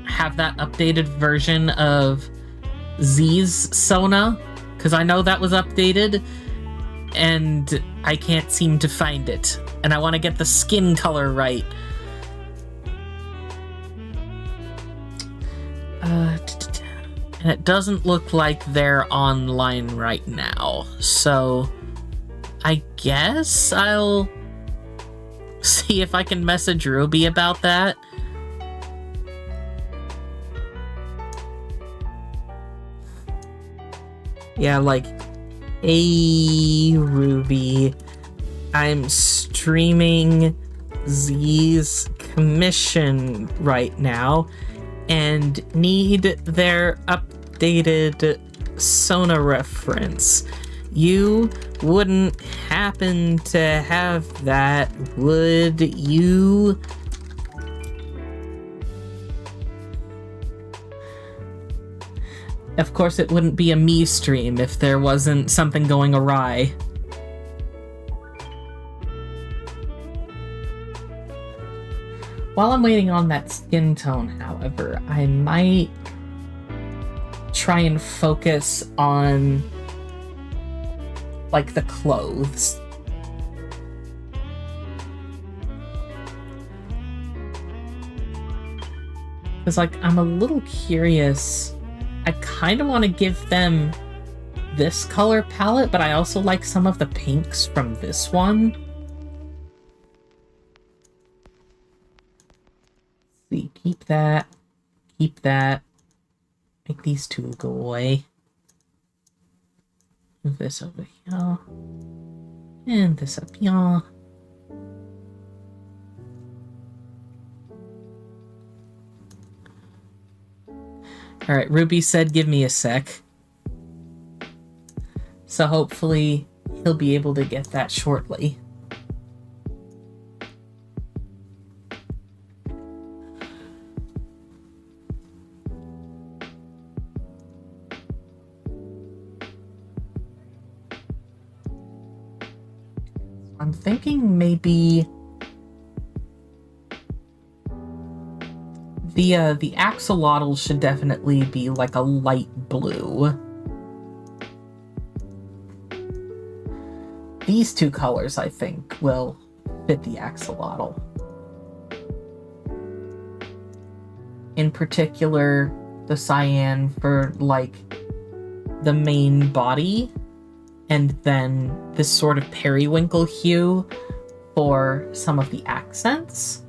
have that updated version of Z's Sona, because I know that was updated, and I can't seem to find it. And I want to get the skin color right. And it doesn't look like they're online right now, so I guess I'll see if I can message Ruby about that. Yeah, like, hey Ruby, I'm streaming Z's commission right now and need their updated Sona reference. You wouldn't happen to have that, would you? Of course, it wouldn't be a me stream if there wasn't something going awry. While I'm waiting on that skin tone, however, I might try and focus on, like, the clothes. Because, like, I'm a little curious. I kind of want to give them this color palette, but I also like some of the pinks from this one. See, keep that. Keep that. Make these two go away. Move this over here. And this up here. Alright, Ruby said give me a sec. So hopefully he'll be able to get that shortly. I'm thinking maybe the axolotl should definitely be like a light blue. These two colors, I think, will fit the axolotl. In particular, the cyan for, like, the main body, and then this sort of periwinkle hue for some of the accents.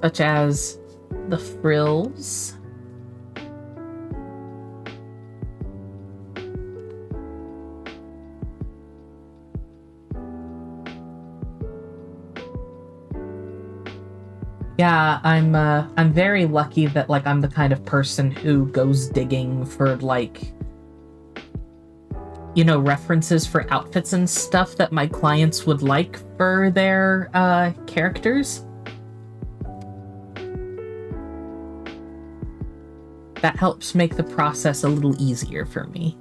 such as the frills. Yeah, I'm very lucky that, like, I'm the kind of person who goes digging for, like, you know, references for outfits and stuff that my clients would like for their characters. That helps make the process a little easier for me.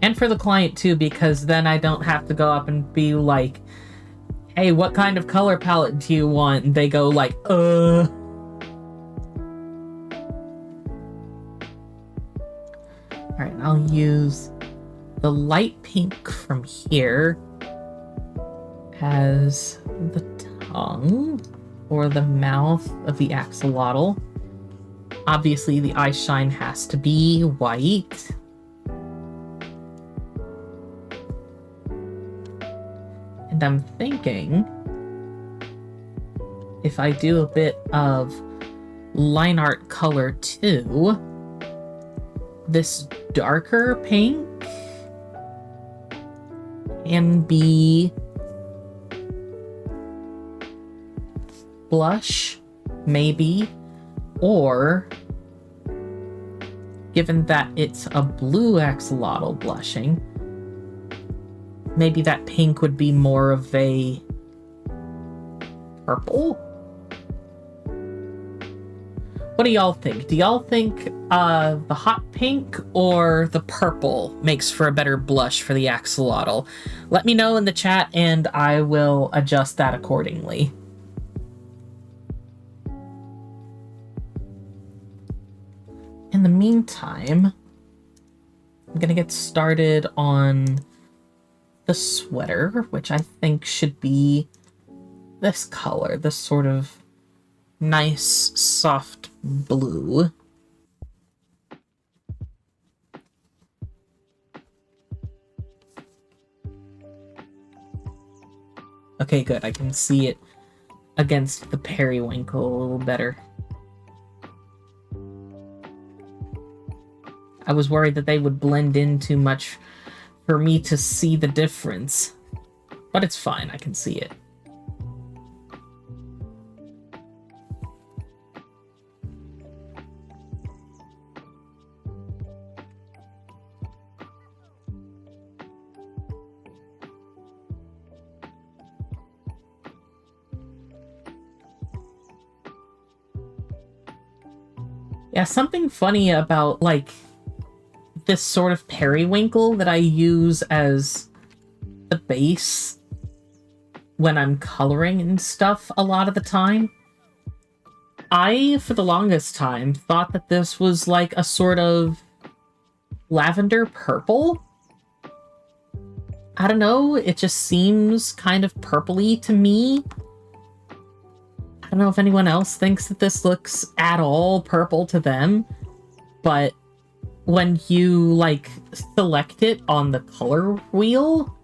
And for the client too, because then I don't have to go up and be like, hey, what kind of color palette do you want? And they go like, Alright, I'll use the light pink from here as the tongue or the mouth of the axolotl. Obviously, the eye shine has to be white. And I'm thinking if I do a bit of line art color too, this darker pink can be blush, maybe, or given that it's a blue axolotl blushing, maybe that pink would be more of a purple? What do y'all think? Do y'all think the hot pink or the purple makes for a better blush for the axolotl? Let me know in the chat and I will adjust that accordingly. In the meantime, I'm gonna get started on the sweater, which I think should be this color, this sort of nice soft blue. Okay, good. I can see it against the periwinkle a little better. I was worried that they would blend in too much for me to see the difference, but it's fine. I can see it. Yeah, something funny about, like, this sort of periwinkle that I use as the base when I'm coloring and stuff a lot of the time. I, for the longest time, thought that this was like a sort of lavender purple. I don't know, it just seems kind of purpley to me. I don't know if anyone else thinks that this looks at all purple to them, but when you, like, select it on the color wheel,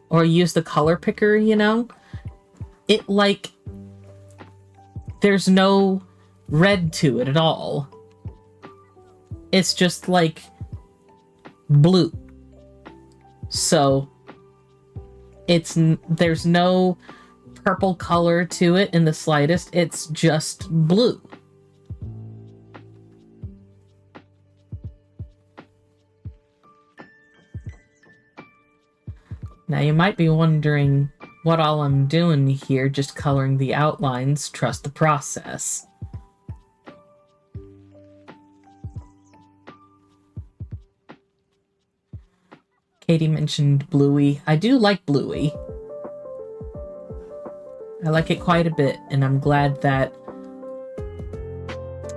or use the color picker, you know, it, like, there's no red to it at all. It's just, like, blue. So, there's no purple color to it in the slightest, it's just blue. Now you might be wondering what all I'm doing here, just coloring the outlines. Trust the process. Katie mentioned Bluey. I do like Bluey. I like it quite a bit, and I'm glad that,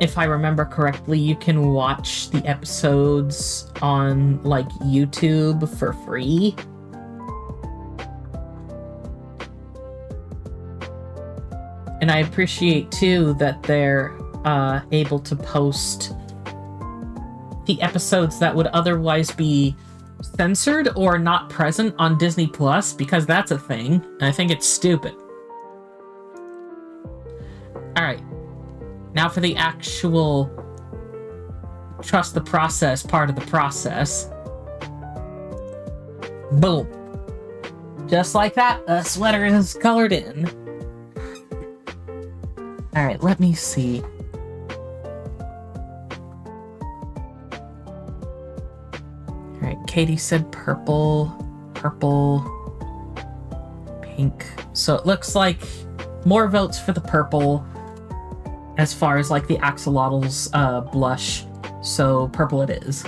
if I remember correctly, you can watch the episodes on, like, YouTube for free. And I appreciate, too, that they're able to post the episodes that would otherwise be censored or not present on Disney Plus, because that's a thing, and I think it's stupid. Alright. Now for the actual trust the process part of the process. Boom. Just like that, a sweater is colored in. Alright, let me see. Alright, Katie said purple, pink. So it looks like more votes for the purple as far as like the axolotl's blush. So purple it is.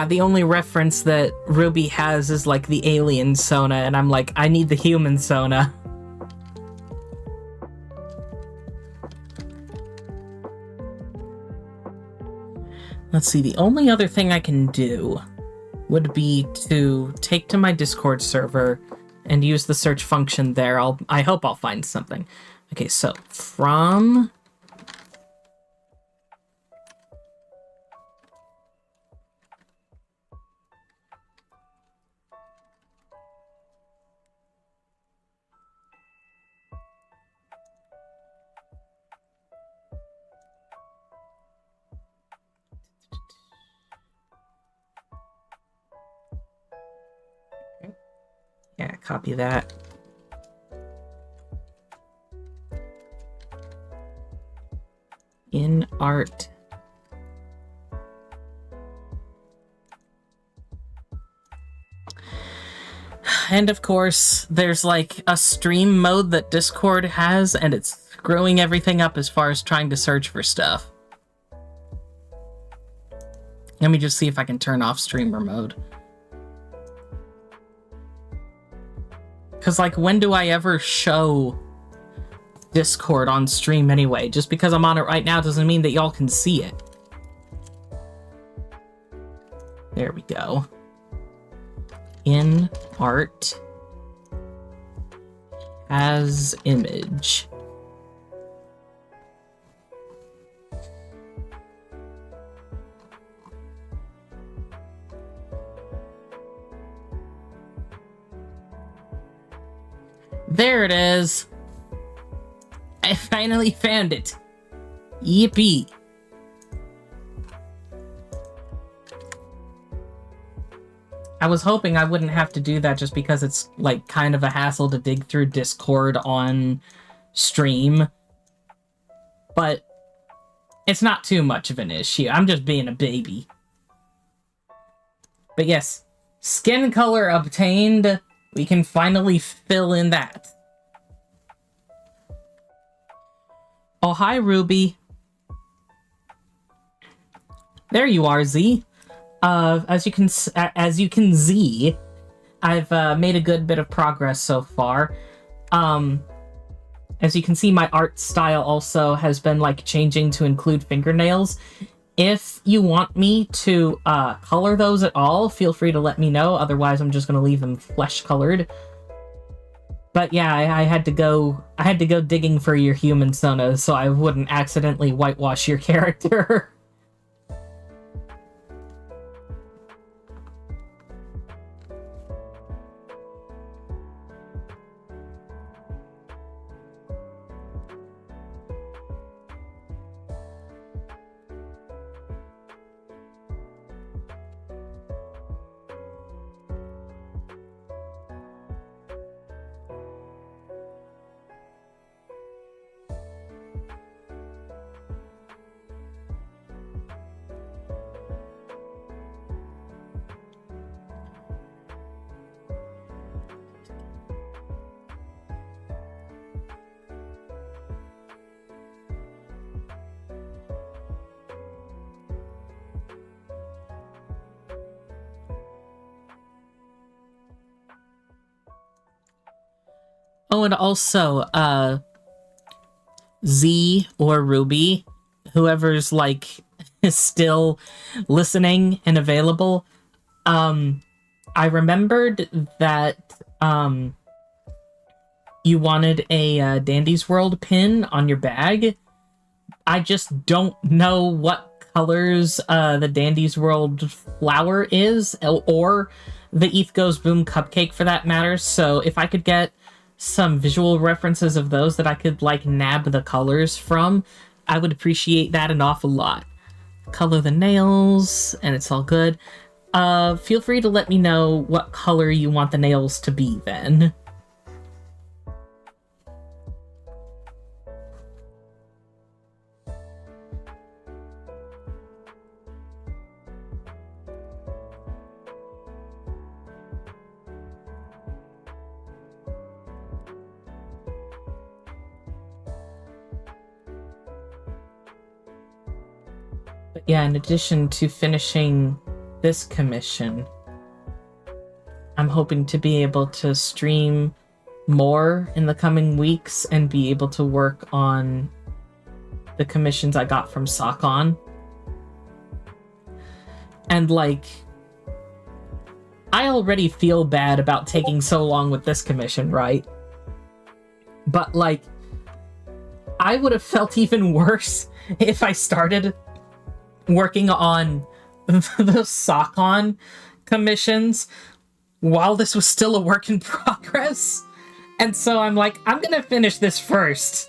The only reference that Ruby has is like the alien Sona, and I'm like, I need the human Sona. Let's see, the only other thing I can do would be to take to my Discord server and use the search function there. I hope I'll find something. Okay, so from... Yeah, copy that. In art. And of course, there's like a stream mode that Discord has, and it's screwing everything up as far as trying to search for stuff. Let me just see if I can turn off streamer mode. Because, like, when do I ever show Discord on stream anyway? Just because I'm on it right now doesn't mean that y'all can see it. There we go. In art as image. There it is. I finally found it. Yippee. I was hoping I wouldn't have to do that just because it's like kind of a hassle to dig through Discord on stream. But it's not too much of an issue. I'm just being a baby. But yes, skin color obtained. We can finally fill in that. Oh, hi, Ruby. There you are, Z. As you can see, I've made a good bit of progress so far. As you can see, my art style also has been like changing to include fingernails. If you want me to color those at all, feel free to let me know. Otherwise, I'm just gonna leave them flesh colored. But yeah, I had to go digging for your human Sona so I wouldn't accidentally whitewash your character. Oh, and also, Z or Ruby, whoever's, like, still listening and available, I remembered that, you wanted a Dandy's World pin on your bag. I just don't know what colors the Dandy's World flower is, or the ETH Goes Boom cupcake for that matter, so if I could get some visual references of those that I could, like, nab the colors from, I would appreciate that an awful lot. Color the nails, and it's all good. Feel free to let me know what color you want the nails to be, then. But yeah, in addition to finishing this commission, I'm hoping to be able to stream more in the coming weeks and be able to work on the commissions I got from Sakon. And, like, I already feel bad about taking so long with this commission, right? But, like, I would have felt even worse if I started working on the Sakon commissions while this was still a work in progress. And so I'm like, I'm gonna finish this first.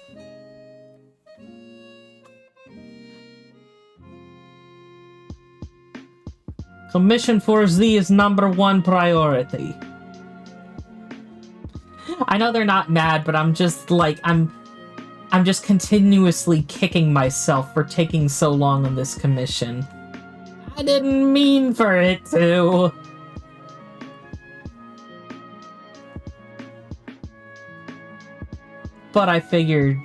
Commission 4Z is #1 priority. I know they're not mad, but I'm just like, I'm just continuously kicking myself for taking so long on this commission. I didn't mean for it to. But I figured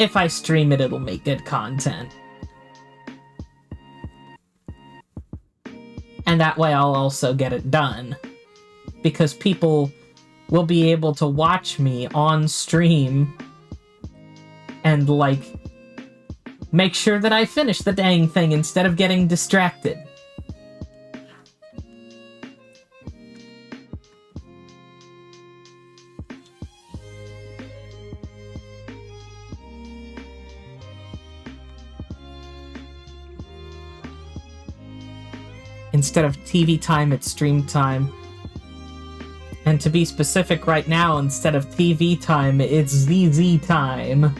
if I stream it, it'll make good content. And that way I'll also get it done. Because people will be able to watch me on stream and, like, make sure that I finish the dang thing instead of getting distracted. Instead of TV time, it's stream time. And to be specific right now, instead of TV time, it's ZZ time.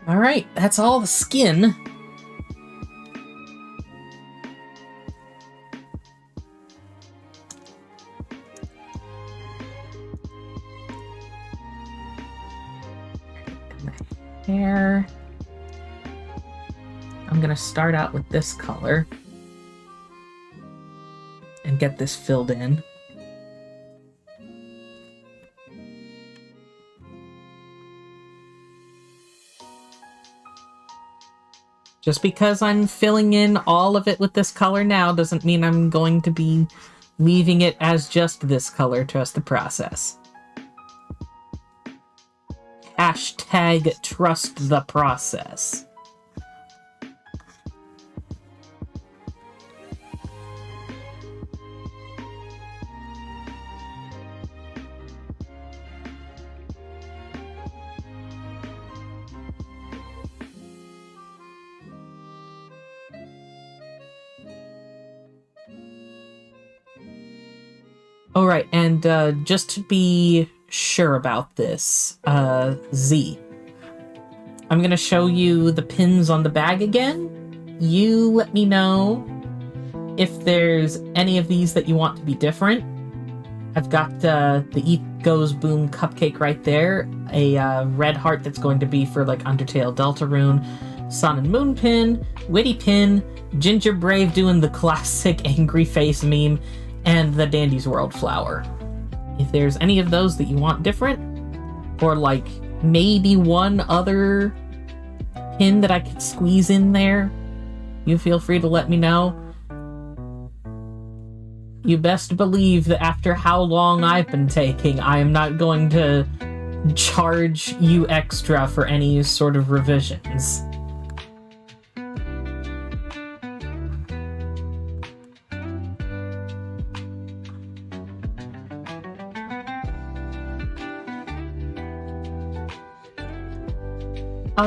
Alright, that's all the skin. Hair. I'm gonna start out with this color and get this filled in. Just because I'm filling in all of it with this color now doesn't mean I'm going to be leaving it as just this color. Trust the process. Hashtag trust the process. Alright, and just to be sure about this, Z, I'm gonna show you the pins on the bag again. You let me know if there's any of these that you want to be different. I've got the ETH Goes Boom cupcake right there, a red heart that's going to be for, like, Undertale Deltarune, Sun and Moon pin, Witty pin, Ginger Brave doing the classic angry face meme, and the Dandy's World flower. If there's any of those that you want different, or like maybe one other pin that I could squeeze in there, you feel free to let me know. You best believe that after how long I've been taking, I am not going to charge you extra for any sort of revisions.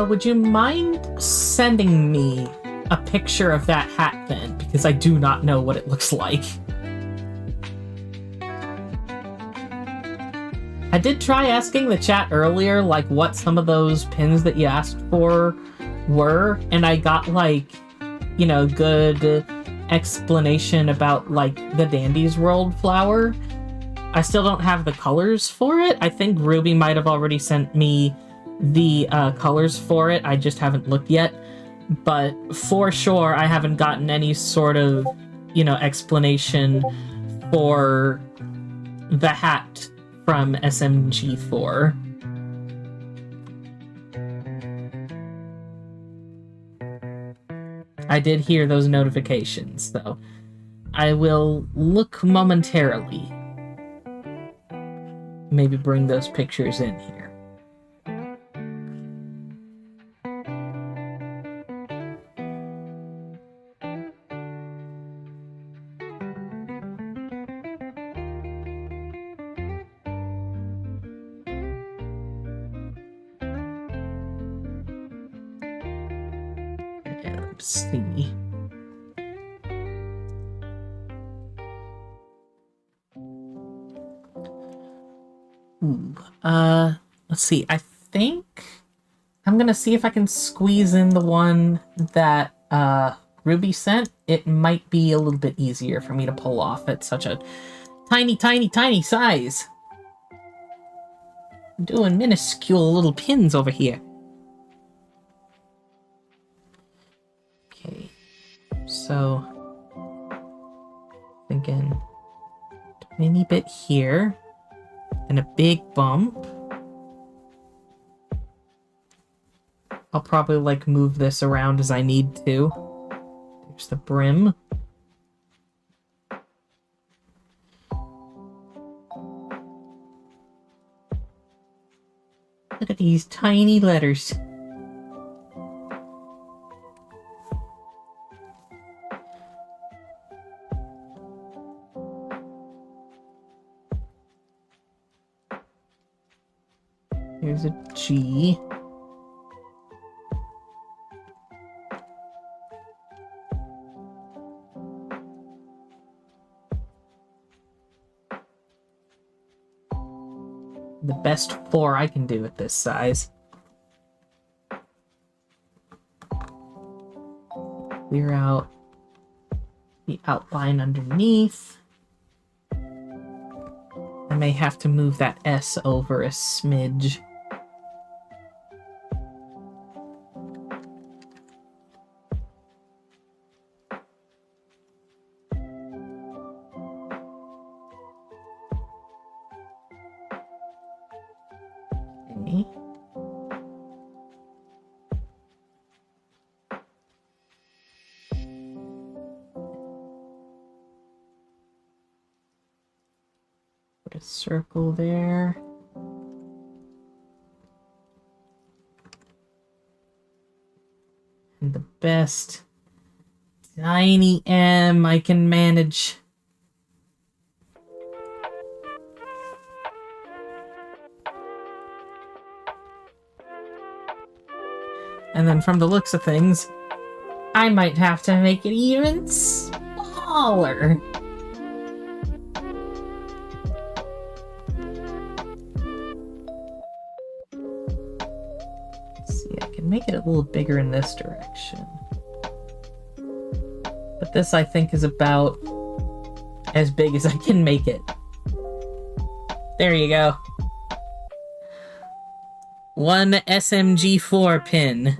Would you mind sending me a picture of that hat then? Because I do not know what it looks like. I did try asking the chat earlier, like, what some of those pins that you asked for were, and I got, like, you know, good explanation about, like, the Dandy's World flower. I still don't have the colors for it. I think Ruby might have already sent me the colors for it. I just haven't looked yet. But for sure, I haven't gotten any sort of, you know, explanation for the hat from SMG4. I did hear those notifications, though. I will look momentarily. Maybe bring those pictures in here. Let's see. Ooh, let's see. I think I'm gonna see if I can squeeze in the one that Ruby sent. It might be a little bit easier for me to pull off at such a tiny, tiny, tiny size. I'm doing minuscule little pins over here. Okay, so thinking tiny bit here and a big bump. I'll probably like move this around as I need to. There's the brim. Look at these tiny letters. Here's a G. The best 4 I can do at this size. Clear out the outline underneath. I may have to move that S over a smidge. Okay. Put a circle there. And the best tiny M I can manage. And then from the looks of things, I might have to make it even smaller. Let's see, I can make it a little bigger in this direction. But this, I think, is about as big as I can make it. There you go. One SMG4 pin.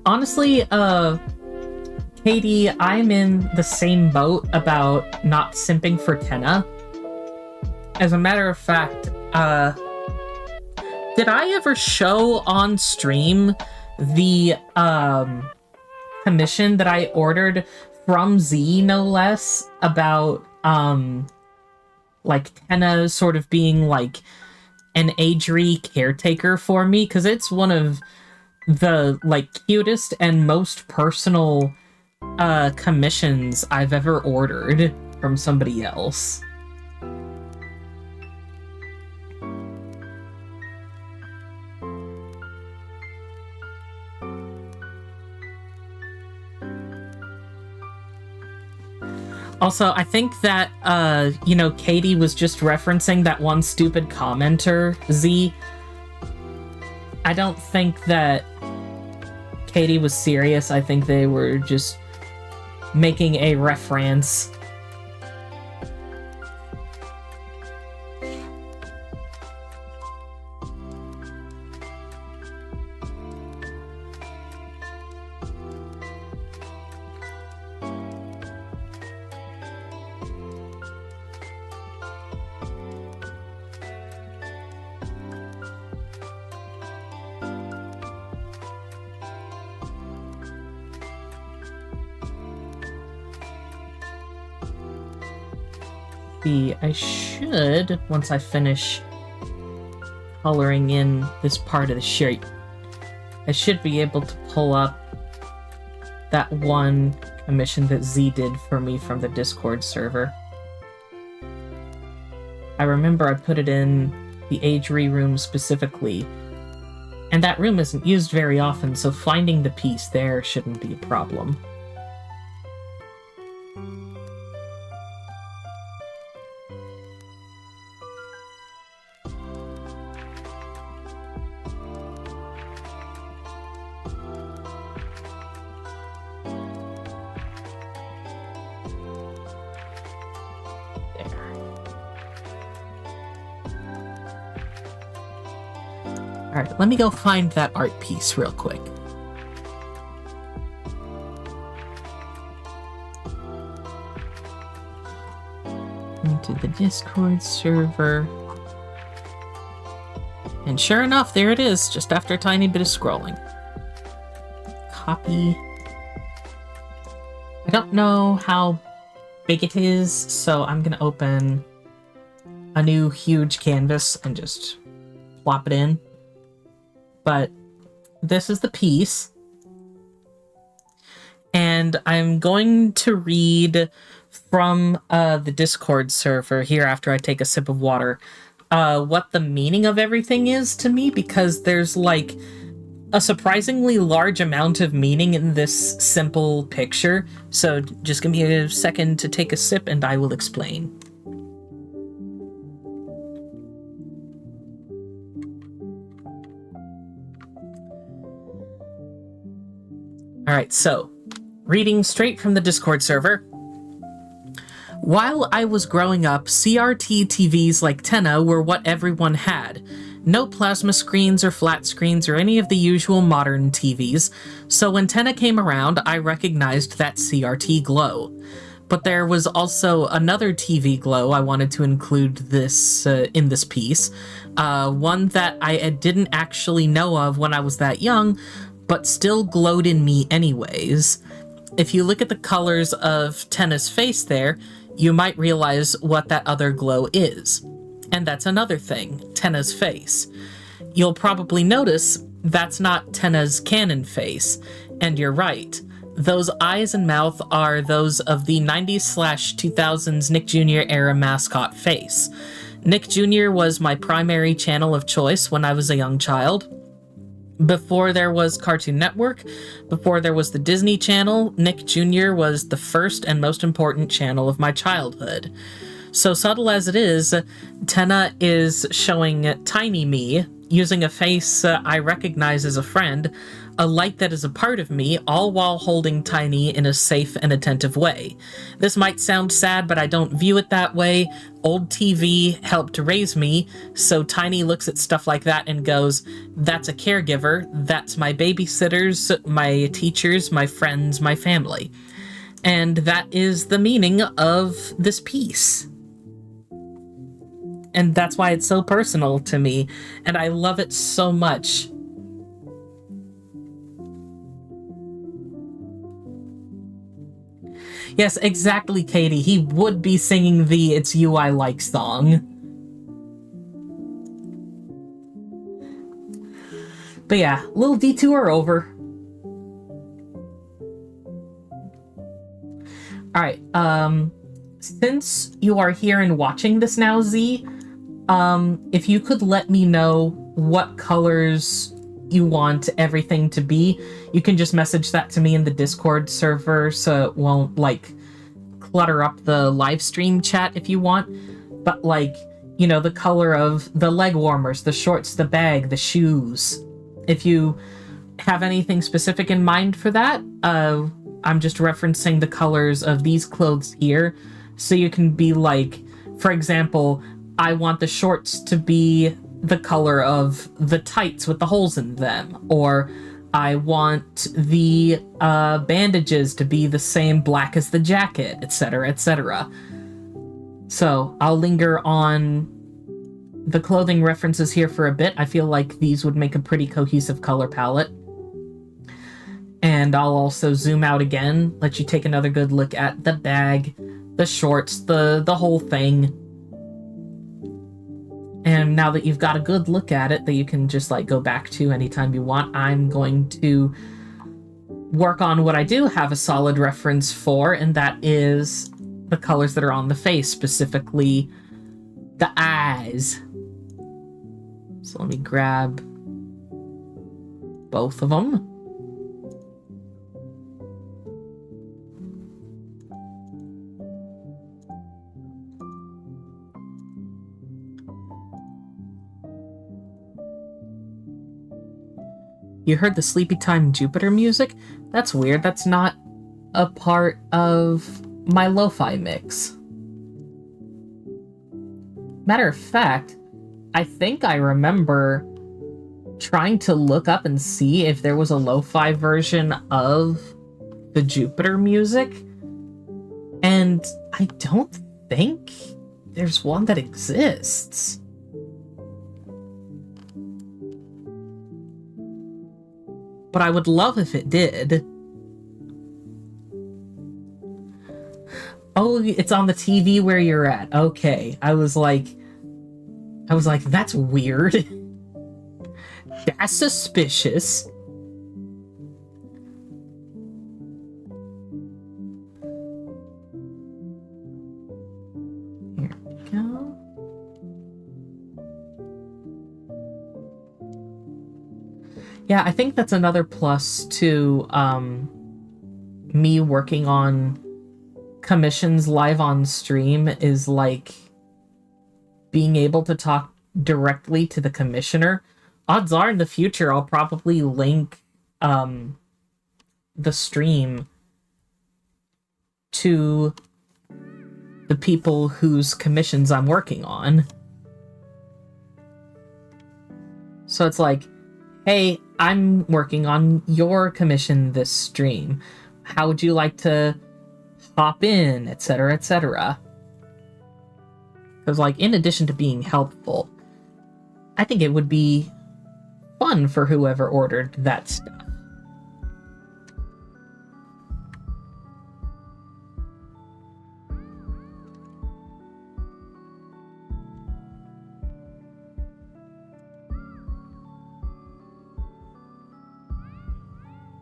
Honestly, Katie, I'm in the same boat about not simping for Tenna. As a matter of fact, did I ever show on stream the commission that I ordered from Z, no less, about like Tenna sort of being like an agery caretaker for me? Because it's one of the like cutest and most personal commissions I've ever ordered from somebody else. Also, I think that, Katie was just referencing that one stupid commenter, Z. I don't think that Katie was serious. I think they were just making a reference. I should, once I finish coloring in this part of the shape, I should be able to pull up that one commission that Z did for me from the Discord server. I remember I put it in the agery room specifically, and that room isn't used very often, so finding the piece there shouldn't be a problem. Alright, let me go find that art piece real quick. Into the Discord server. And sure enough, there it is, just after a tiny bit of scrolling. Copy. I don't know how big it is, so I'm gonna open a new huge canvas and just plop it in. But this is the piece, and I'm going to read from the Discord server here after I take a sip of water what the meaning of everything is to me, because there's like a surprisingly large amount of meaning in this simple picture. So just give me a second to take a sip and I will explain. Alright, so, reading straight from the Discord server. While I was growing up, CRT TVs like Tenna were what everyone had. No plasma screens or flat screens or any of the usual modern TVs, so when Tenna came around, I recognized that CRT glow. But there was also another TV glow I wanted to include this in this piece, one that I didn't actually know of when I was that young, but still glowed in me anyways. If you look at the colors of Tenna's face there, you might realize what that other glow is. And that's another thing, Tenna's face. You'll probably notice that's not Tenna's canon face, and you're right. Those eyes and mouth are those of the 90s/2000s Nick Jr. era mascot face. Nick Jr. was my primary channel of choice when I was a young child. Before there was Cartoon Network, before there was the Disney Channel, Nick Jr. was the first and most important channel of my childhood. So subtle as it is, Tenna is showing tiny me, using a face I recognize as a friend, a light that is a part of me, all while holding Tiny in a safe and attentive way. This might sound sad, but I don't view it that way. Old TV helped raise me, so Tiny looks at stuff like that and goes, that's a caregiver, that's my babysitters, my teachers, my friends, my family. And that is the meaning of this piece. And that's why it's so personal to me, and I love it so much. Yes, exactly, Katie. He would be singing the It's You I Like song. But yeah, little detour over. Alright, since you are here and watching this now, Z, if you could let me know what colors you want everything to be, you can just message that to me in the Discord server so it won't, like, clutter up the live stream chat if you want. But, like, you know, the color of the leg warmers, the shorts, the bag, the shoes. If you have anything specific in mind for that, I'm just referencing the colors of these clothes here. So you can be like, for example, I want the shorts to be the color of the tights with the holes in them, or I want the bandages to be the same black as the jacket, etc., etc. So I'll linger on the clothing references here for a bit. I feel like these would make a pretty cohesive color palette. And I'll also zoom out again, let you take another good look at the bag, the shorts, the whole thing. And now that you've got a good look at it that you can just like go back to anytime you want, I'm going to work on what I do have a solid reference for, and that is the colors that are on the face, specifically the eyes. So let me grab both of them. You heard the Sleepy Time Jupiter music? That's weird. That's not a part of my lo-fi mix. Matter of fact, I think I remember trying to look up and see if there was a lo-fi version of the Jupiter music, and I don't think there's one that exists. But I would love if it did. Oh, it's on the TV where you're at. Okay. I was like, that's weird. That's suspicious. Here we go. Yeah, I think that's another plus to me working on commissions live on stream, is like being able to talk directly to the commissioner. Odds are in the future I'll probably link the stream to the people whose commissions I'm working on. So it's like, hey, I'm working on your commission this stream. How would you like to hop in, etc., etc.? Because, like, in addition to being helpful, I think it would be fun for whoever ordered that stuff.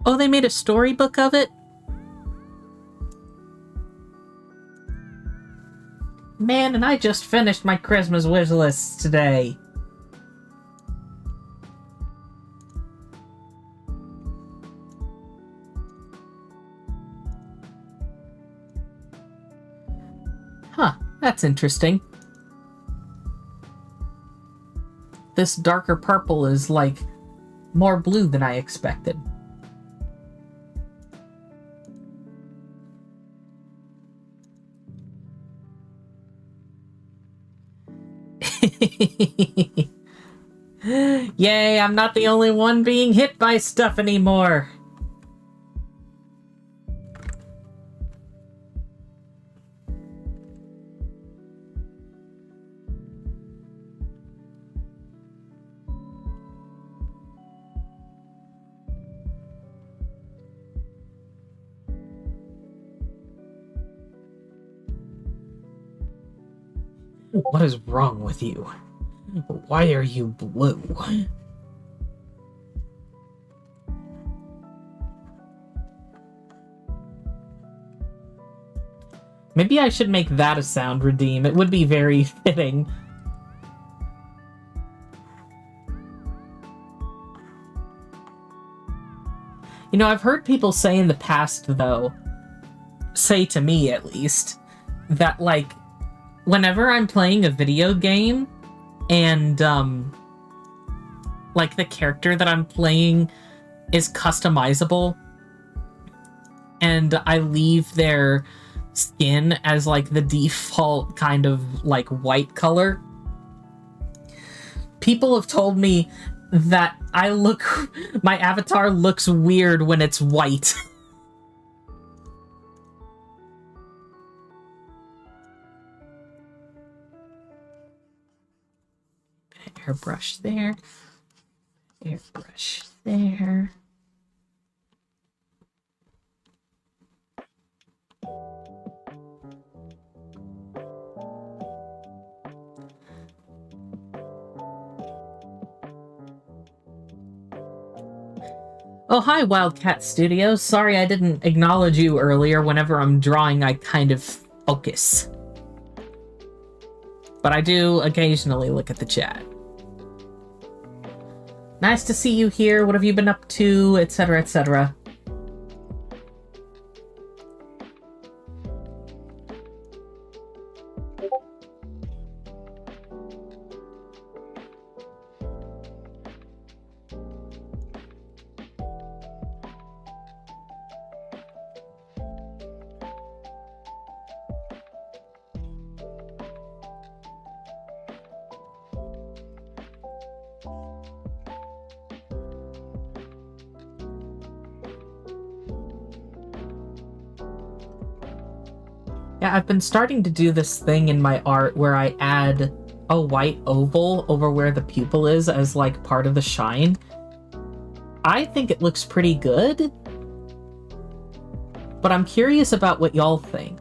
Oh, they made a storybook of it? Man, and I just finished my Christmas wish lists today. Huh, that's interesting. This darker purple is, like, more blue than I expected. Yay, I'm not the only one being hit by stuff anymore. What is wrong with you? Why are you blue? Maybe I should make that a sound redeem. It would be very fitting. You know, I've heard people say in the past, though, say to me at least, that, like, whenever I'm playing a video game and, like, the character that I'm playing is customizable and I leave their skin as, like, the default kind of, like, white color, people have told me that my avatar looks weird when it's white. Airbrush there. Airbrush there. Oh, hi, Wildcat Studios. Sorry I didn't acknowledge you earlier. Whenever I'm drawing, I kind of focus. But I do occasionally look at the chat. Nice to see you here. What have you been up to? Etc., etc. Yeah, I've been starting to do this thing in my art where I add a white oval over where the pupil is as, like, part of the shine. I think it looks pretty good, but I'm curious about what y'all think.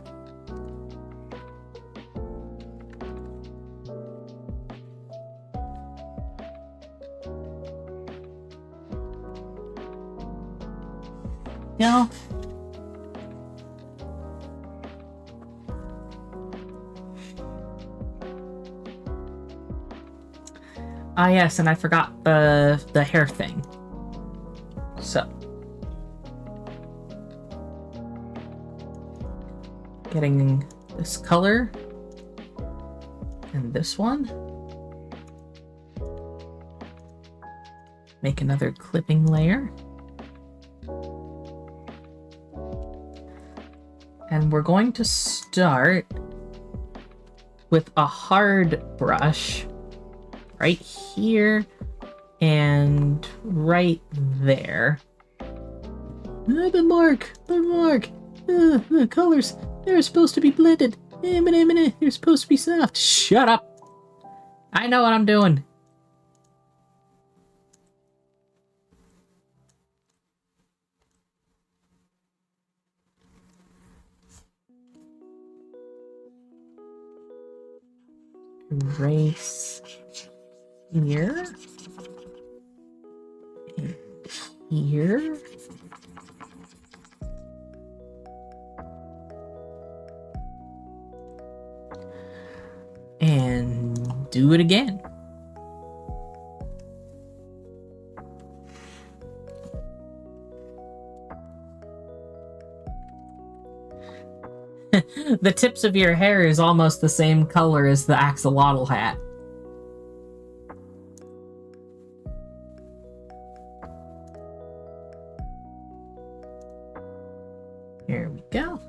You know? Ah, yes, and I forgot the hair thing. So. Getting this color. And this one. Make another clipping layer. And we're going to start with a hard brush right here and right there. But Mark, the colors, they're supposed to be blended. They're supposed to be soft. Shut up. I know what I'm doing. Erase here. And here. And do it again. The tips of your hair is almost the same color as the axolotl hat. Here we go.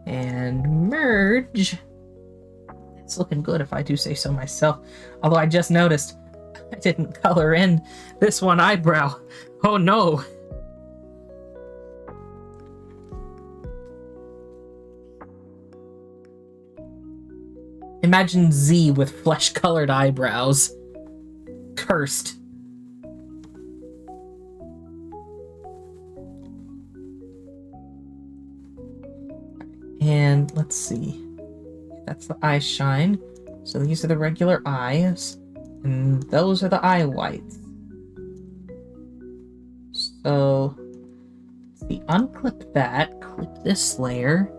And merge. It's looking good if I do say so myself. Although I just noticed I didn't color in this one eyebrow. Oh no. Imagine Z with flesh-colored eyebrows. Cursed. And let's see. That's the eye shine. So these are the regular eyes, and those are the eye whites. So, let's see, unclip that, clip this layer.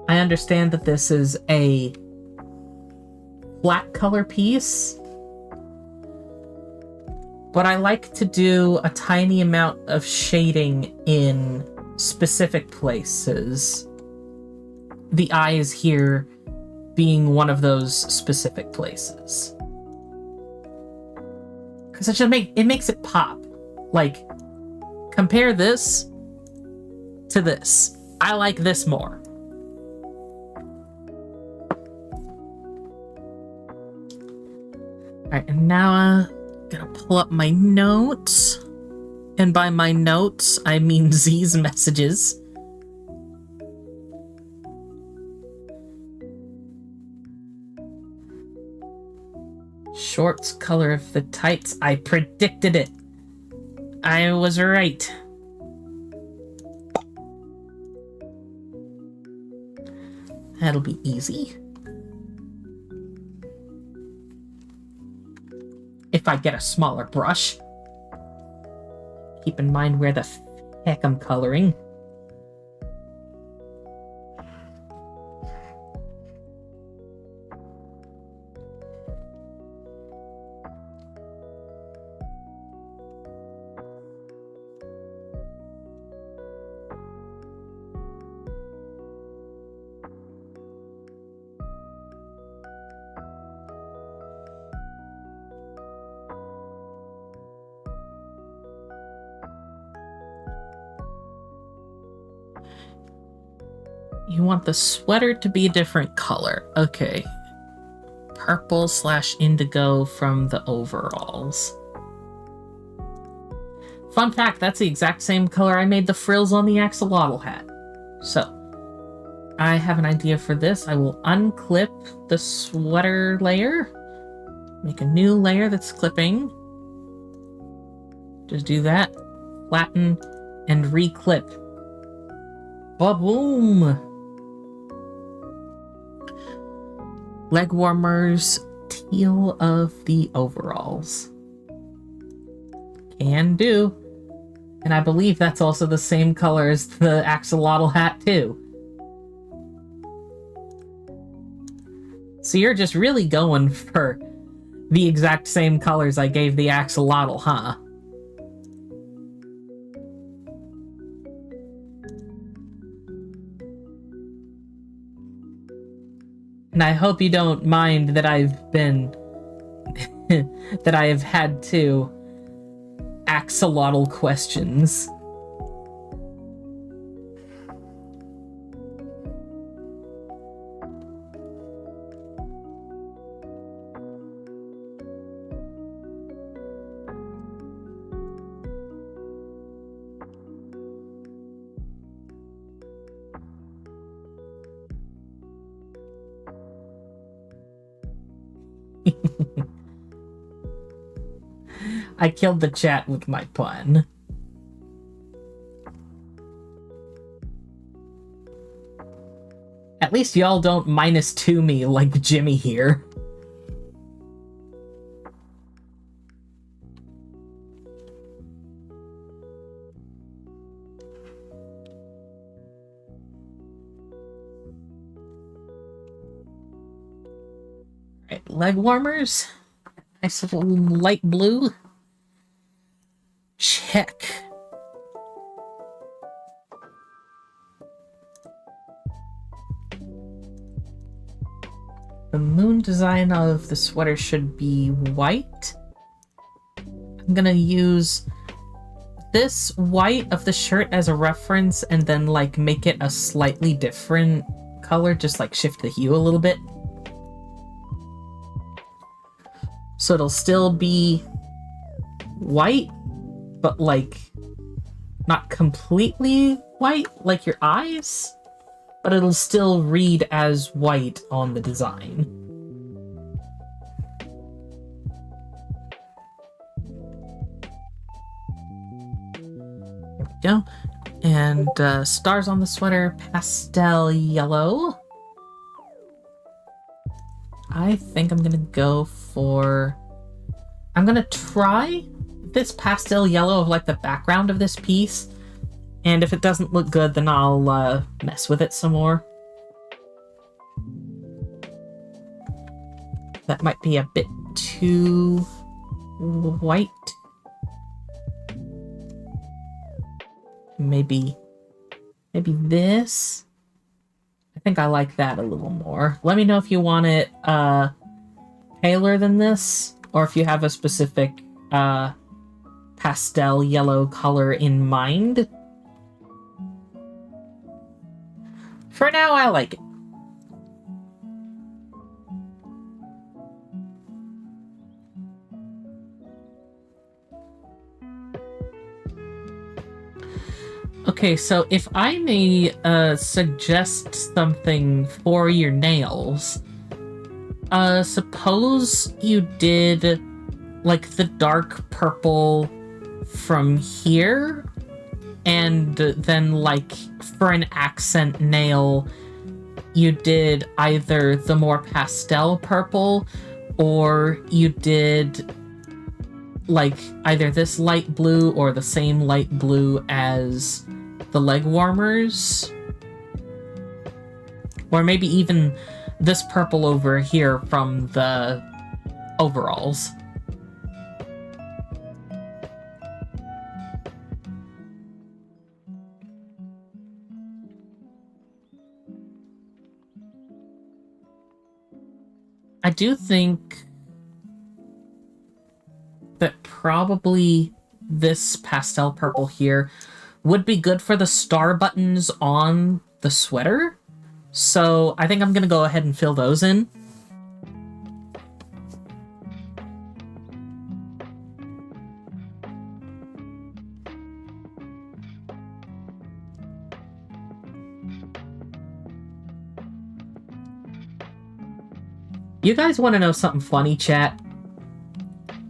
I understand that this is a flat color piece, but I like to do a tiny amount of shading in specific places. The eyes here being one of those specific places. Because it makes it pop. Like, compare this to this. I like this more. Alright, and now I'm gonna pull up my notes. And by my notes, I mean Z's messages. Shorts color of the tights. I predicted it. I was right. That'll be easy. If I get a smaller brush. Keep in mind where the heck I'm coloring. You want the sweater to be a different color. Okay. Purple/indigo from the overalls. Fun fact, that's the exact same color I made the frills on the axolotl hat. So, I have an idea for this. I will unclip the sweater layer. Make a new layer that's clipping. Just do that. Flatten and reclip. Ba-boom! Leg warmers, teal of the overalls. Can do. And I believe that's also the same color as the axolotl hat, too. So you're just really going for the exact same colors I gave the axolotl, huh? And I hope you don't mind that I've been... that I have had to axolotl questions. I killed the chat with my pun. At least y'all don't -2 me like Jimmy here. Alright, leg warmers. Nice little light blue. Check. The moon design of the sweater should be white. I'm gonna use this white of the shirt as a reference and then like make it a slightly different color, just like shift the hue a little bit. So it'll still be white, but like not completely white like your eyes, but it'll still read as white on the design. There we go. And stars on the sweater, pastel yellow. I think I'm gonna go for... I'm gonna try this pastel yellow of like the background of this piece. And if it doesn't look good, then I'll mess with it some more. That might be a bit too white. Maybe this. I think I like that a little more. Let me know if you want it paler than this, or if you have a specific pastel yellow color in mind. For now, I like it. Okay, so if I may suggest something for your nails, suppose you did like the dark purple from here, and then like for an accent nail, you did either the more pastel purple, or you did like either this light blue or the same light blue as the leg warmers, or maybe even this purple over here from the overalls. I do think that probably this pastel purple here would be good for the star buttons on the sweater. So I think I'm gonna go ahead and fill those in. You guys want to know something funny, chat?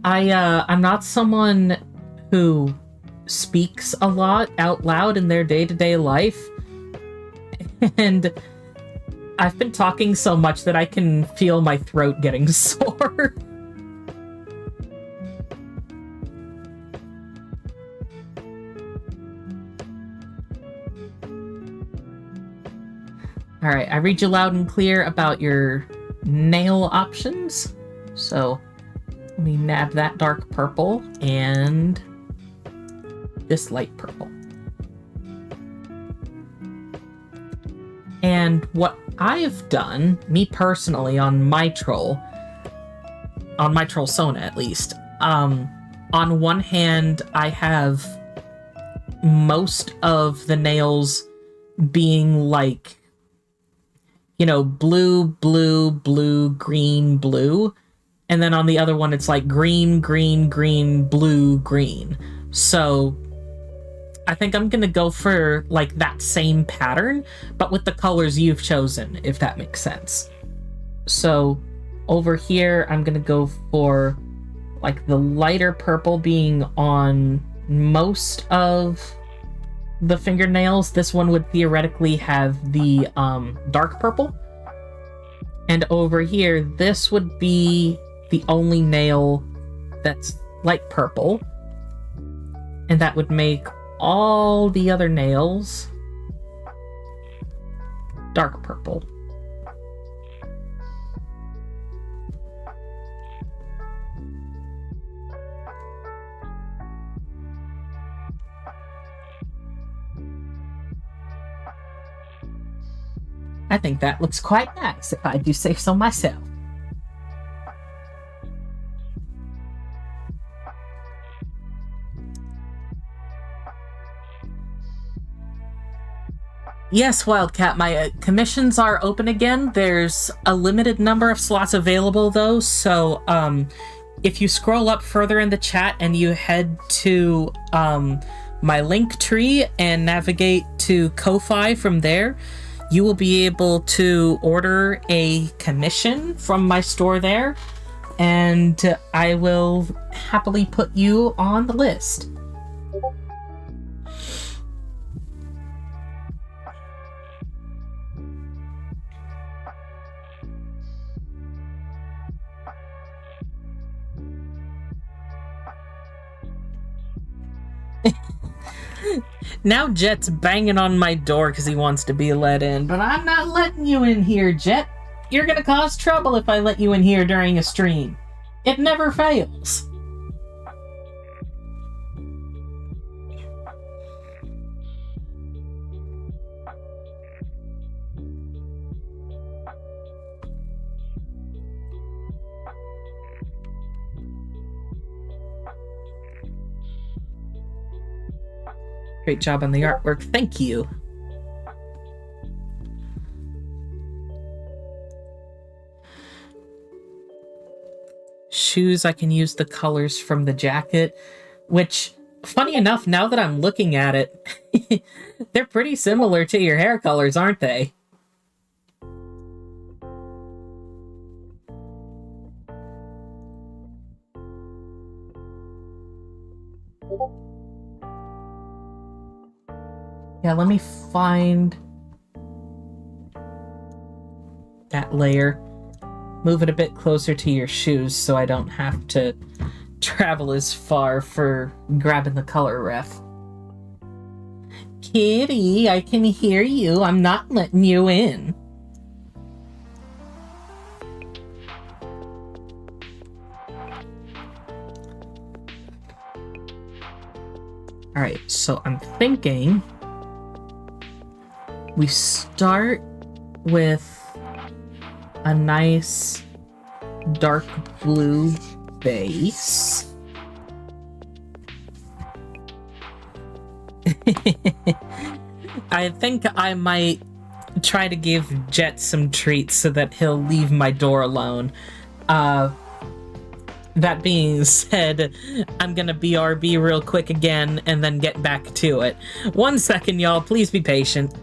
I'm not someone who speaks a lot out loud in their day-to-day life, and I've been talking so much that I can feel my throat getting sore. Alright, I read you loud and clear about your nail options. So let me nab that dark purple and this light purple. And what I've done, me personally, on my troll Sona at least, on one hand, I have most of the nails being like, you know, blue, blue, blue, green, blue. And then on the other one, it's like green, green, green, blue, green. So I think I'm gonna go for like that same pattern, but with the colors you've chosen, if that makes sense. So over here, I'm gonna go for like the lighter purple being on most of the fingernails. This one would theoretically have the dark purple. And over here, this would be the only nail that's light purple. And that would make all the other nails dark purple. I think that looks quite nice, if I do say so myself. Yes, Wildcat, my commissions are open again. There's a limited number of slots available, though, so if you scroll up further in the chat and you head to my link tree and navigate to Ko-Fi from there, you will be able to order a commission from my store there, and I will happily put you on the list. Now Jet's banging on my door because he wants to be let in, but I'm not letting you in here, Jet. You're gonna cause trouble if I let you in here during a stream. It never fails. Great job on the artwork. Thank you. Shoes, I can use the colors from the jacket, which, funny enough, now that I'm looking at it, they're pretty similar to your hair colors, aren't they? Yeah, let me find that layer. Move it a bit closer to your shoes so I don't have to travel as far for grabbing the color ref. Kitty, I can hear you. I'm not letting you in. Alright, so I'm thinking we start with a nice dark blue base. I think I might try to give Jet some treats so that he'll leave my door alone. That being said, I'm gonna BRB real quick again and then get back to it. 1 second, y'all. Please be patient.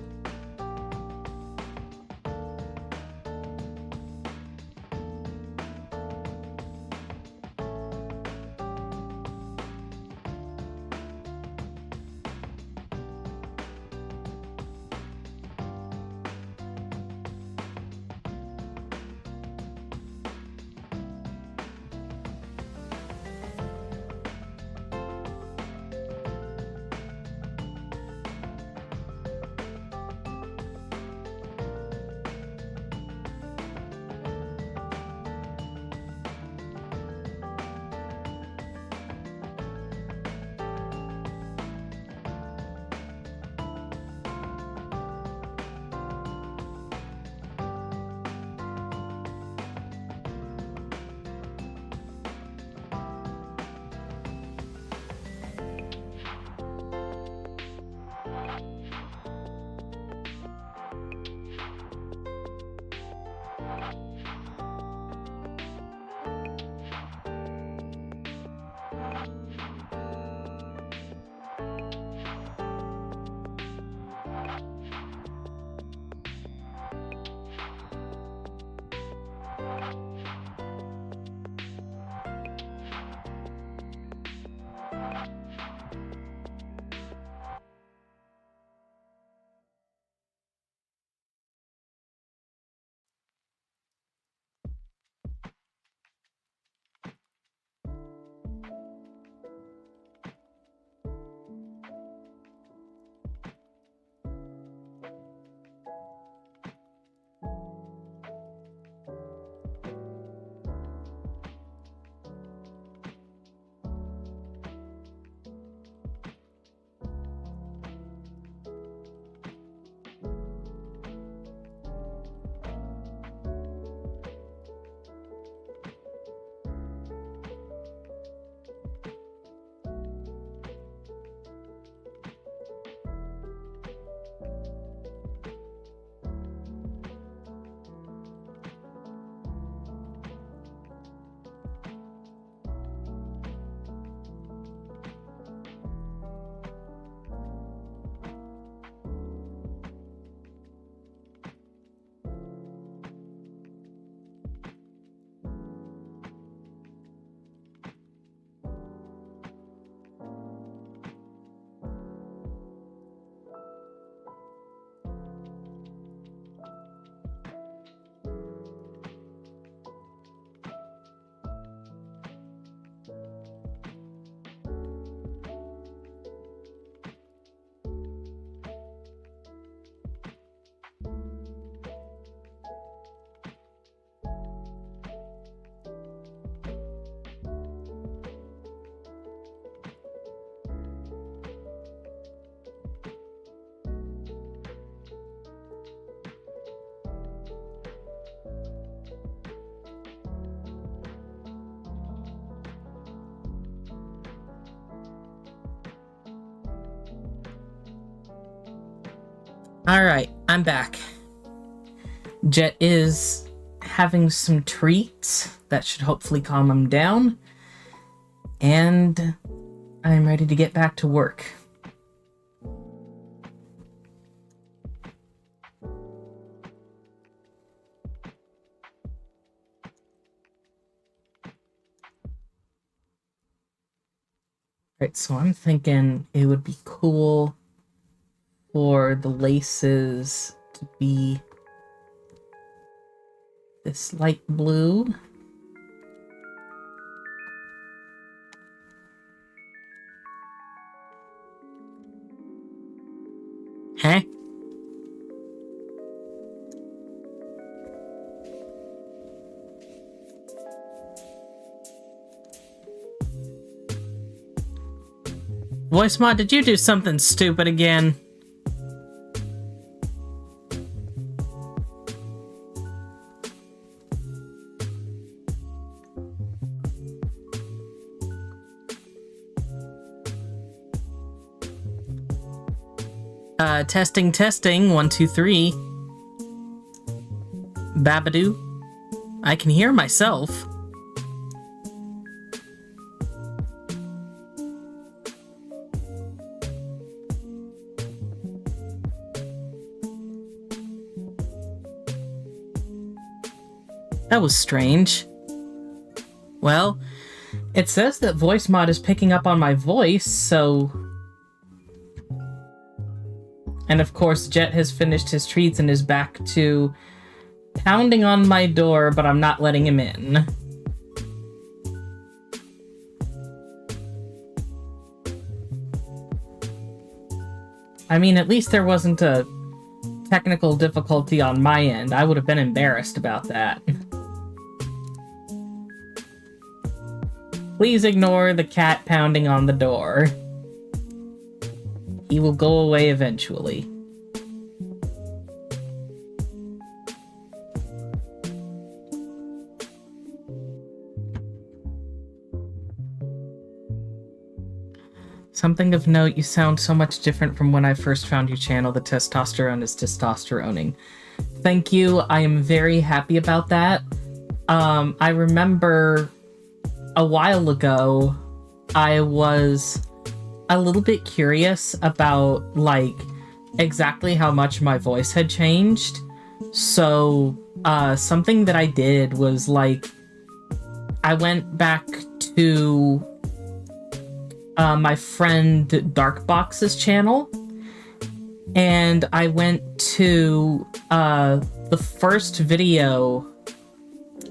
Alright, I'm back. Jet is having some treats that should hopefully calm him down. And I'm ready to get back to work. Right, so I'm thinking it would be cool for the laces to be this light blue. Huh? Voice mod, did you do something stupid again? Testing, testing, 1, 2, 3. Babadoo. I can hear myself. That was strange. Well, it says that voice mod is picking up on my voice, so... And of course, Jet has finished his treats and is back to pounding on my door, but I'm not letting him in. I mean, at least there wasn't a technical difficulty on my end. I would have been embarrassed about that. Please ignore the cat pounding on the door. He will go away eventually. Something of note, you sound so much different from when I first found your channel. The testosterone is testosteroning. Thank you. I am very happy about that. I remember a while ago, I was a little bit curious about, like, exactly how much my voice had changed. So, something that I did was, like, I went back to my friend Darkbox's channel, and I went to the first video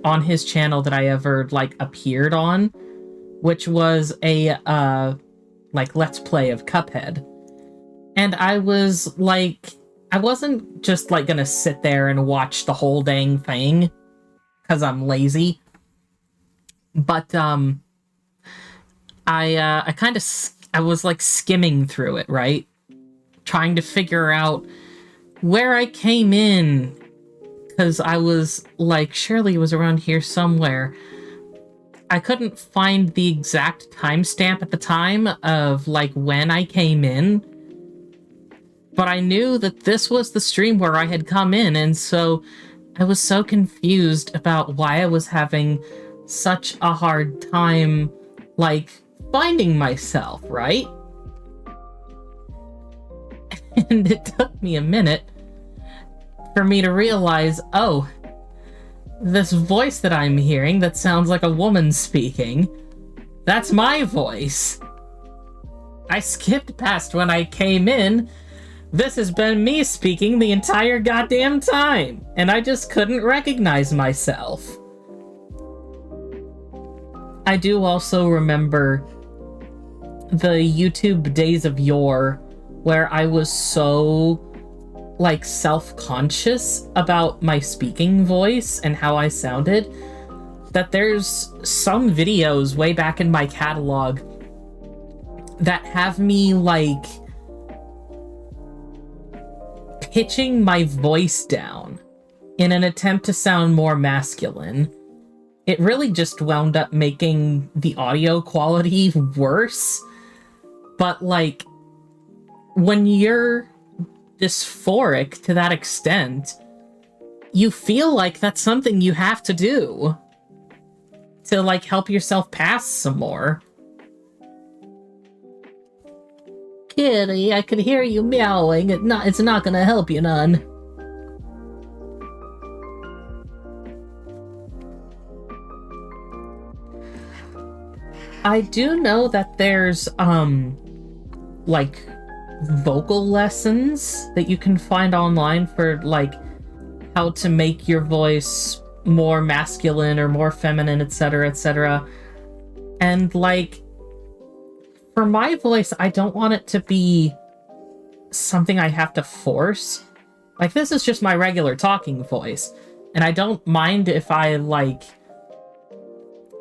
on his channel that I ever, like, appeared on, which was a, like, Let's Play of Cuphead. And I was, like, I wasn't just, like, gonna sit there and watch the whole dang thing, because I'm lazy. But, I was, like, skimming through it, right? Trying to figure out where I came in, because I was, like, surely it was around here somewhere. I couldn't find the exact timestamp at the time of, like, when I came in, but I knew that this was the stream where I had come in, and so I was so confused about why I was having such a hard time, like, finding myself, right? And it took me a minute for me to realize, oh, this voice that I'm hearing that sounds like a woman speaking, that's my voice. I skipped past when I came in. This has been me speaking the entire goddamn time, and I just couldn't recognize myself. I do also remember the YouTube days of yore where I was so, like, self-conscious about my speaking voice and how I sounded, that there's some videos way back in my catalog that have me, like, pitching my voice down in an attempt to sound more masculine. It really just wound up making the audio quality worse. But, like, when you're dysphoric to that extent, you feel like that's something you have to do to, like, help yourself pass some more. Kitty, I could hear you meowing. It's not gonna help you none. I do know that there's, like, vocal lessons that you can find online for, like, how to make your voice more masculine or more feminine, etc., etc. And, like, for my voice, I don't want it to be something I have to force. Like, this is just my regular talking voice, and I don't mind if I, like,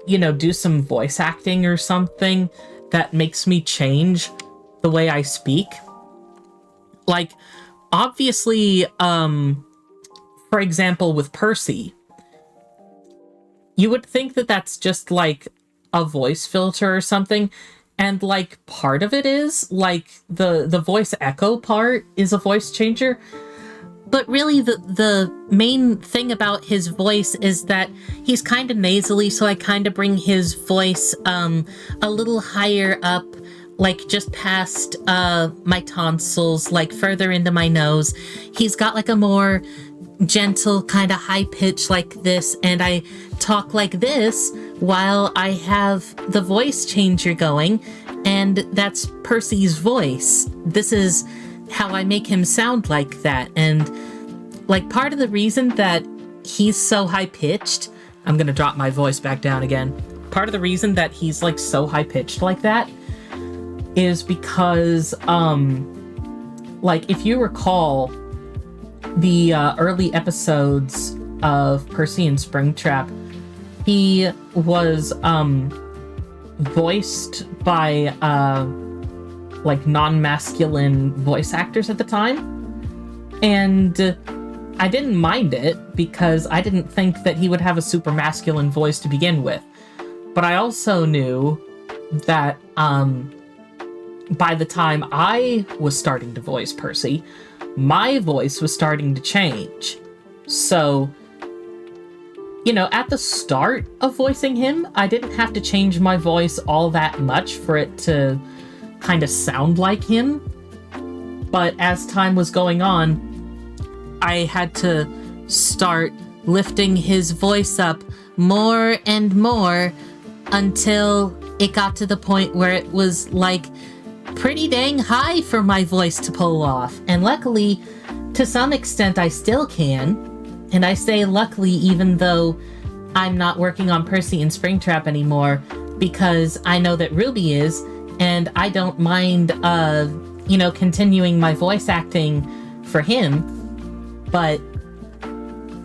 you know, do some voice acting or something that makes me change the way I speak. Like, obviously, for example, with Percy, you would think that that's just, like, a voice filter or something, and, like, part of it is, like, the voice echo part is a voice changer, but really the main thing about his voice is that he's kind of nasally, so I kind of bring his voice a little higher up, like just past my tonsils, like further into my nose. He's got like a more gentle kind of high pitch like this, and I talk like this while I have the voice changer going, and that's Percy's voice. This is how I make him sound like that. And like part of the reason that he's so high pitched, I'm gonna drop my voice back down again. Part of the reason that he's like so high pitched like that is because like if you recall the early episodes of Percy and Springtrap, he was voiced by like non-masculine voice actors at the time, and I didn't mind it because I didn't think that he would have a super masculine voice to begin with. But I also knew that by the time I was starting to voice Percy, my voice was starting to change. So, you know, at the start of voicing him, I didn't have to change my voice all that much for it to kind of sound like him. But as time was going on, I had to start lifting his voice up more and more until it got to the point where it was like pretty dang high for my voice to pull off. And luckily, to some extent, I still can. And I say luckily even though I'm not working on Percy and Springtrap anymore, because I know that Ruby is, and I don't mind, you know, continuing my voice acting for him. But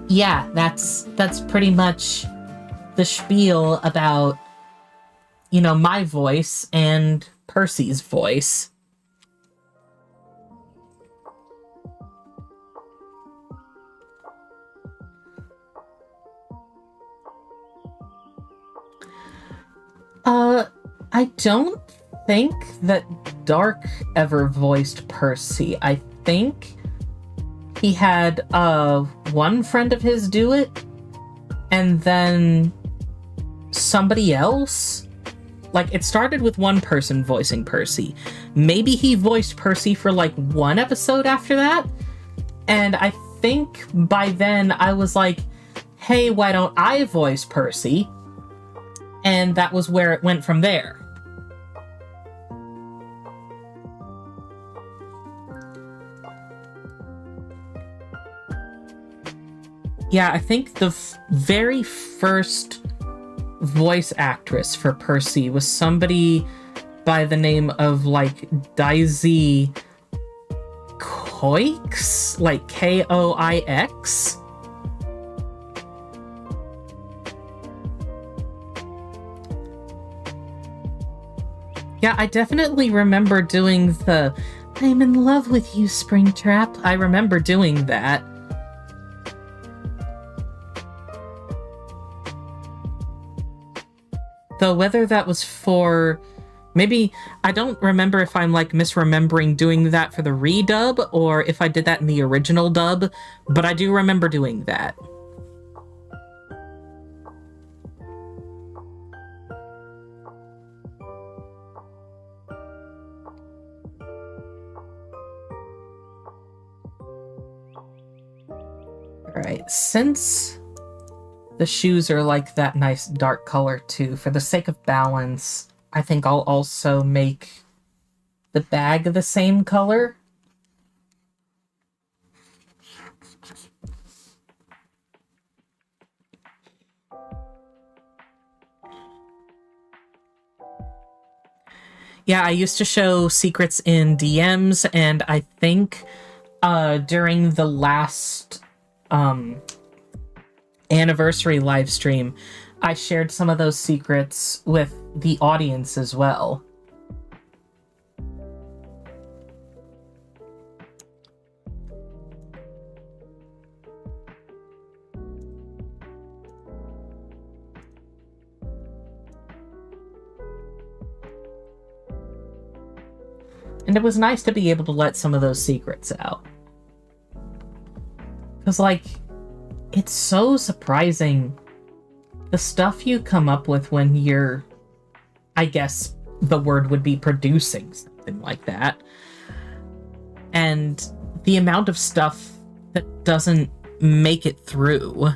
yeah, that's pretty much the spiel about, you know, my voice and Percy's voice. I don't think that Dark ever voiced Percy. I think he had one friend of his do it, and then somebody else. Like, it started with one person voicing Percy. Maybe he voiced Percy for like one episode after that, and I think by then I was like, hey, why don't I voice Percy? And that was where it went from there. Yeah, I think the very first voice actress for Percy was somebody by the name of, like, Daisy Koix? Like, Koix? Yeah, I definitely remember doing the I'm in love with you, Springtrap. I remember doing that. Though whether that was for Maybe, I don't remember if I'm, like, misremembering doing that for the redub, or if I did that in the original dub, but I do remember doing that. Alright, since the shoes are like that nice dark color too, for the sake of balance, I think I'll also make the bag the same color. Yeah, I used to show secrets in DMs, and I think during the last anniversary live stream, I shared some of those secrets with the audience as well. And it was nice to be able to let some of those secrets out. Because, like, it's so surprising the stuff you come up with when you're, I guess the word would be producing something like that. And the amount of stuff that doesn't make it through.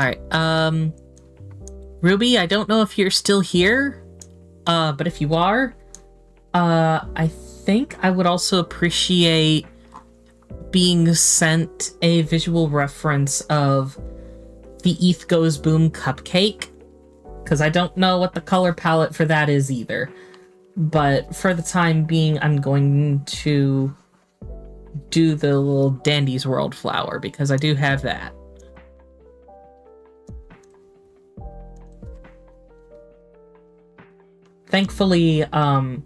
Alright, Ruby, I don't know if you're still here, but if you are, I think I would also appreciate being sent a visual reference of the ETH Goes Boom cupcake, because I don't know what the color palette for that is either. But for the time being, I'm going to do the little Dandy's World flower, because I do have that. Thankfully, I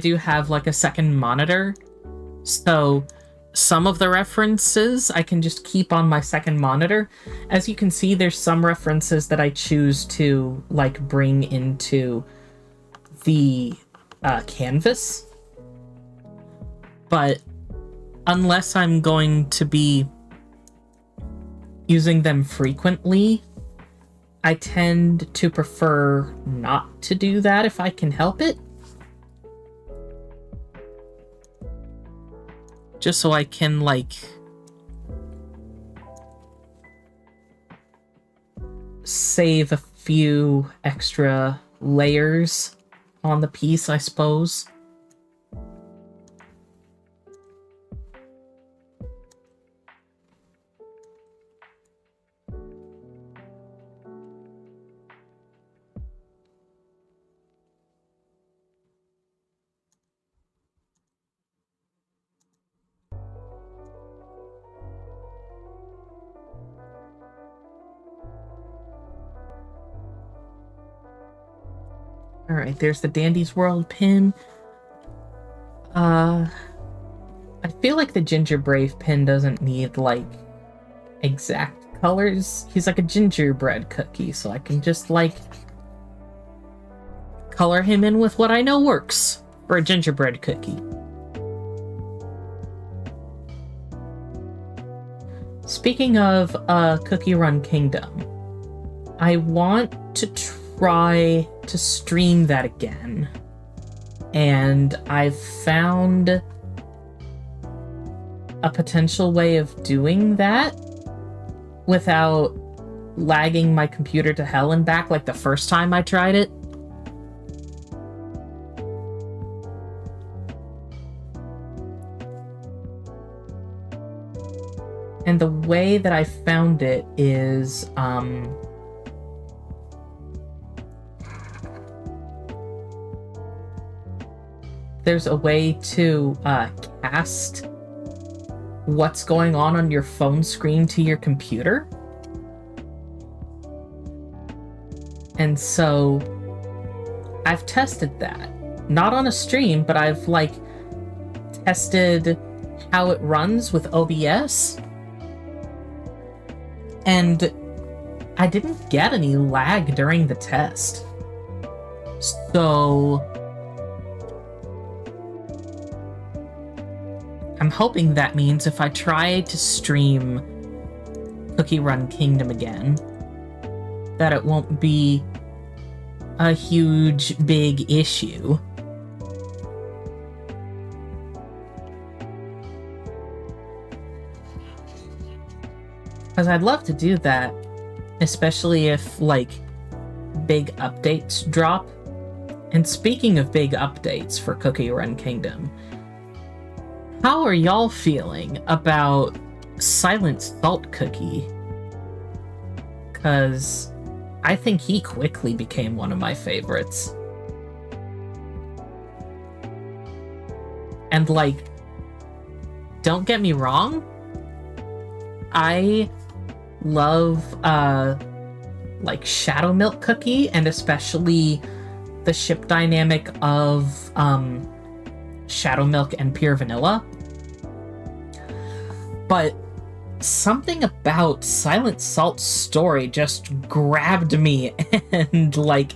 do have, like, a second monitor, so some of the references I can just keep on my second monitor. As you can see, there's some references that I choose to, like, bring into the canvas. But unless I'm going to be using them frequently, I tend to prefer not to do that if I can help it. Just so I can, like, save a few extra layers on the piece, I suppose. Alright, there's the Dandy's World pin. I feel like the Ginger Brave pin doesn't need, like, exact colors. He's like a gingerbread cookie, so I can just, like, color him in with what I know works for a gingerbread cookie. Speaking of Cookie Run Kingdom, I want to try to stream that again, and I've found a potential way of doing that without lagging my computer to hell and back like the first time I tried it. And the way that I found it is, there's a way to cast what's going on your phone screen to your computer. And so I've tested that. Not on a stream, but I've like tested how it runs with OBS. And I didn't get any lag during the test. So I'm hoping that means if I try to stream Cookie Run Kingdom again, that it won't be a huge, big issue. Because I'd love to do that, especially if, like, big updates drop. And speaking of big updates for Cookie Run Kingdom, how are y'all feeling about Silent Salt Cookie? Because I think he quickly became one of my favorites. And, like, don't get me wrong, I love, like, Shadow Milk Cookie, and especially the ship dynamic of, Shadow Milk and Pure Vanilla. But something about Silent Salt's story just grabbed me and, like,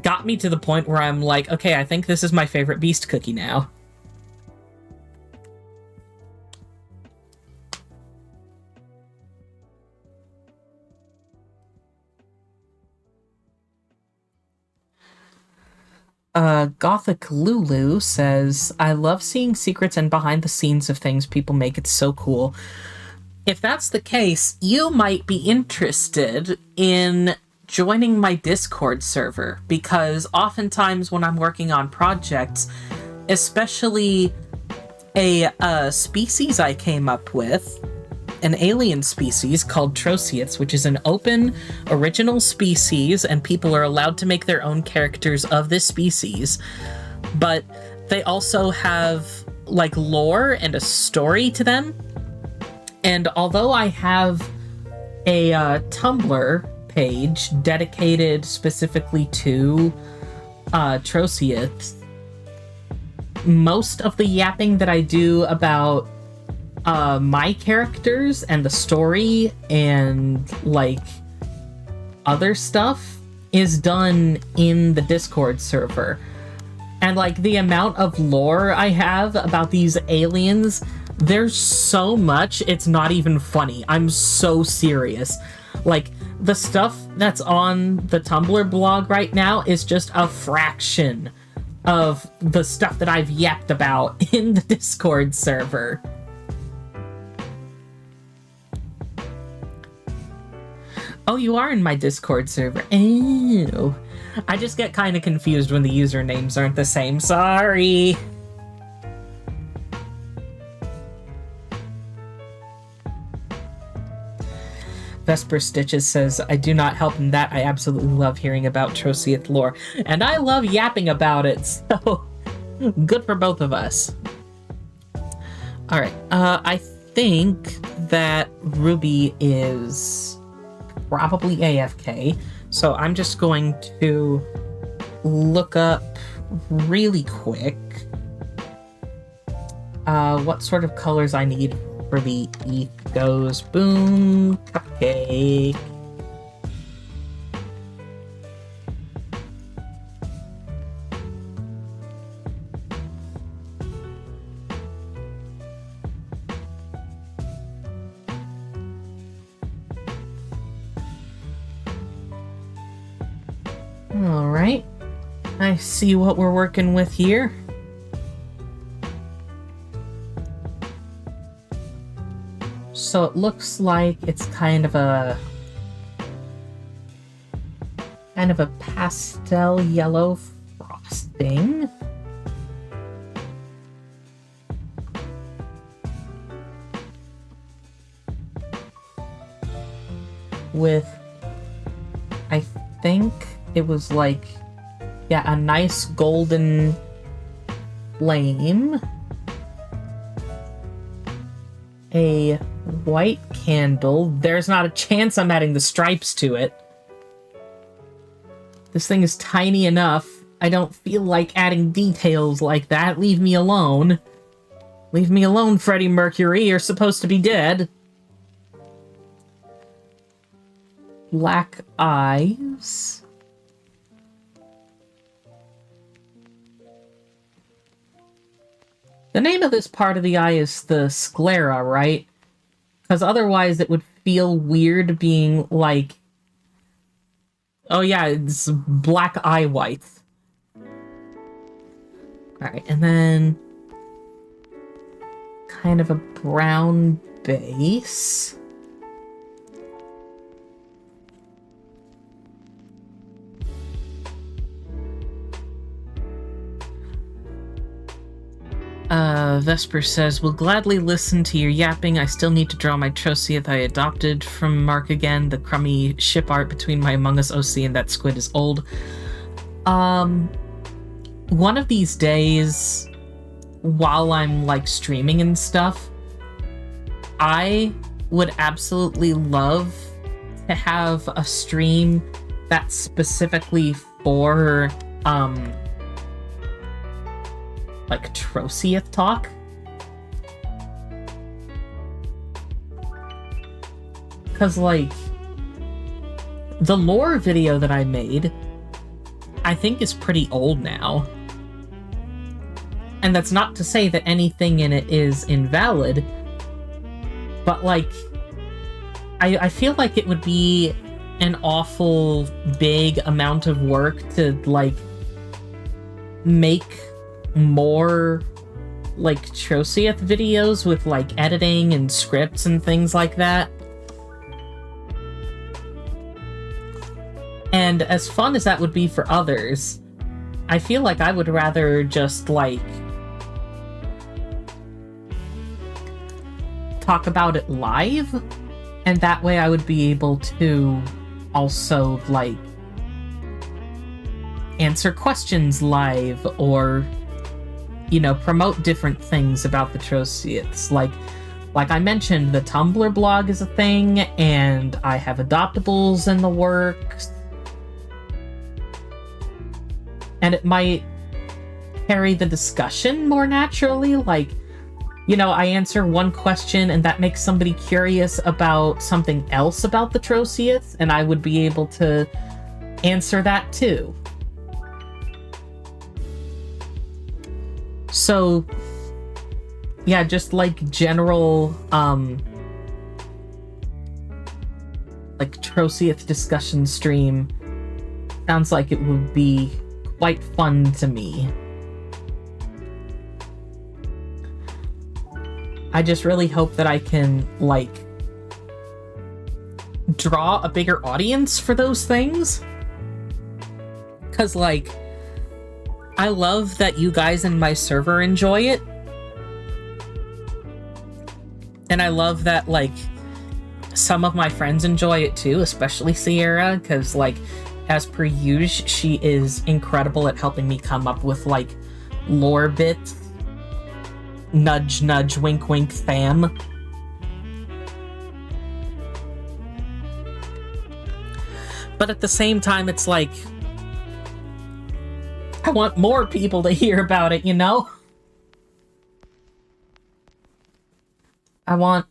got me to the point where I'm like, okay, I think this is my favorite Beast Cookie now. Gothic Lulu says, I love seeing secrets and behind the scenes of things people make. It's so cool. If that's the case, you might be interested in joining my Discord server, because oftentimes when I'm working on projects, especially a species I came up with, an alien species called Troceus, which is an open, original species, and people are allowed to make their own characters of this species. But they also have, like, lore and a story to them. And although I have a Tumblr page dedicated specifically to Troceus, most of the yapping that I do about my characters and the story and, like, other stuff is done in the Discord server. And, like, the amount of lore I have about these aliens, there's so much, it's not even funny. I'm so serious. Like, the stuff that's on the Tumblr blog right now is just a fraction of the stuff that I've yapped about in the Discord server. Oh, you are in my Discord server. Ew. I just get kind of confused when the usernames aren't the same. Sorry. Vesper Stitches says, I do not help in that. I absolutely love hearing about Troceus lore. And I love yapping about it, so good for both of us. Alright, I think that Ruby is probably AFK, so I'm just going to look up really quick what sort of colors I need for the Ethos Boom Cupcake. Alright, I see what we're working with here. So it looks like it's kind of a pastel yellow frosting. With, I think it was like, yeah, a nice golden flame. A white candle. There's not a chance I'm adding the stripes to it. This thing is tiny enough. I don't feel like adding details like that. Leave me alone. Leave me alone, Freddie Mercury. You're supposed to be dead. Black eyes. The name of this part of the eye is the sclera, right? Because otherwise it would feel weird being like... Oh yeah, it's black eye whites. Alright, and then... kind of a brown base. Vesper says, will gladly listen to your yapping. I still need to draw my Troceath I adopted from Mark again. The crummy ship art between my Among Us OC and that squid is old. One of these days, while I'm, like, streaming and stuff, I would absolutely love to have a stream that's specifically for, like, Troceath talk. Because, like, the lore video that I made, I think is pretty old now. And that's not to say that anything in it is invalid, but, like, I feel like it would be an awful big amount of work to, like, make more, like, Troceath videos with, like, editing and scripts and things like that. And as fun as that would be for others, I feel like I would rather just, like, talk about it live, and that way I would be able to also, like, answer questions live, or, you know, promote different things about the Troceaths. Like I mentioned, the Tumblr blog is a thing, and I have adoptables in the works. And it might carry the discussion more naturally, like, you know, I answer one question and that makes somebody curious about something else about the Troceaths, and I would be able to answer that too. So, yeah, just like general, like Troceath discussion stream sounds like it would be quite fun to me. I just really hope that I can, like, draw a bigger audience for those things. 'Cause, like, I love that you guys in my server enjoy it. And I love that, like, some of my friends enjoy it too, especially Sierra, because, like, as per usual, she is incredible at helping me come up with, like, lore bits. Nudge, nudge, wink, wink, fam. But at the same time, it's like, I want more people to hear about it, you know? I want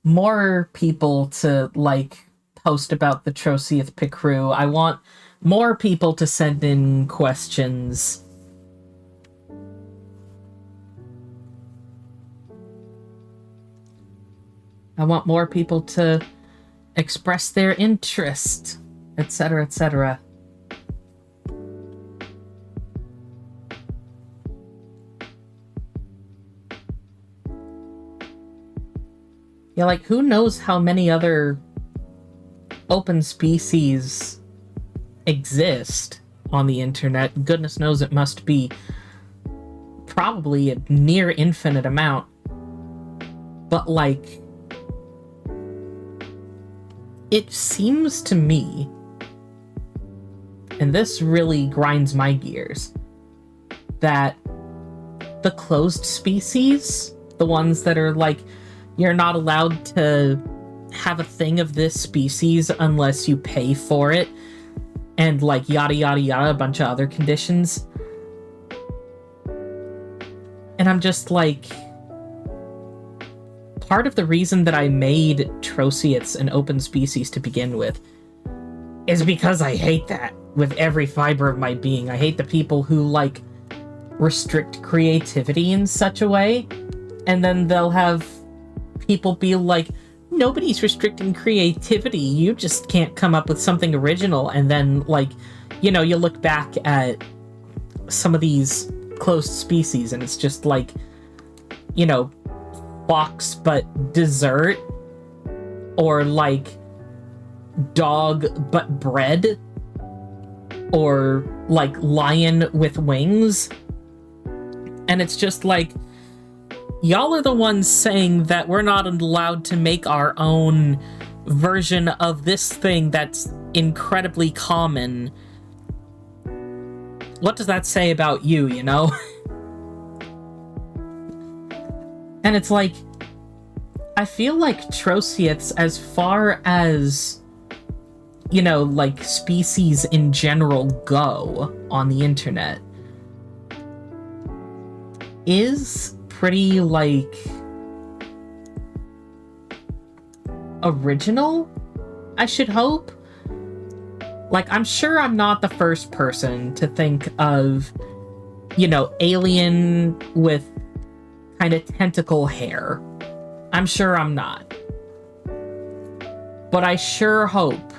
more people to, like, post about the Troceath Picrew. I want more people to send in questions. I want more people to express their interest, etc., etc. Yeah, like, who knows how many other open species exist on the internet? Goodness knows it must be probably a near infinite amount. But, like, it seems to me, and this really grinds my gears, that the closed species, the ones that are like, you're not allowed to have a thing of this species unless you pay for it, and like yada yada yada, a bunch of other conditions. And I'm just like, part of the reason that I made Troceates an open species to begin with is because I hate that with every fiber of my being. I hate the people who like restrict creativity in such a way, and then they'll have people be like, nobody's restricting creativity, you just can't come up with something original. And then, like, you know, you look back at some of these closed species and it's just like, you know, fox but dessert, or like dog but bread, or like lion with wings. And it's just like, y'all are the ones saying that we're not allowed to make our own version of this thing that's incredibly common. What does that say about you, you know? And it's like, I feel like Troceates, as far as, you know, like species in general go on the internet, is pretty, like, original, I should hope. Like, I'm sure I'm not the first person to think of, you know, alien with kind of tentacle hair. I'm sure I'm not. But I sure hope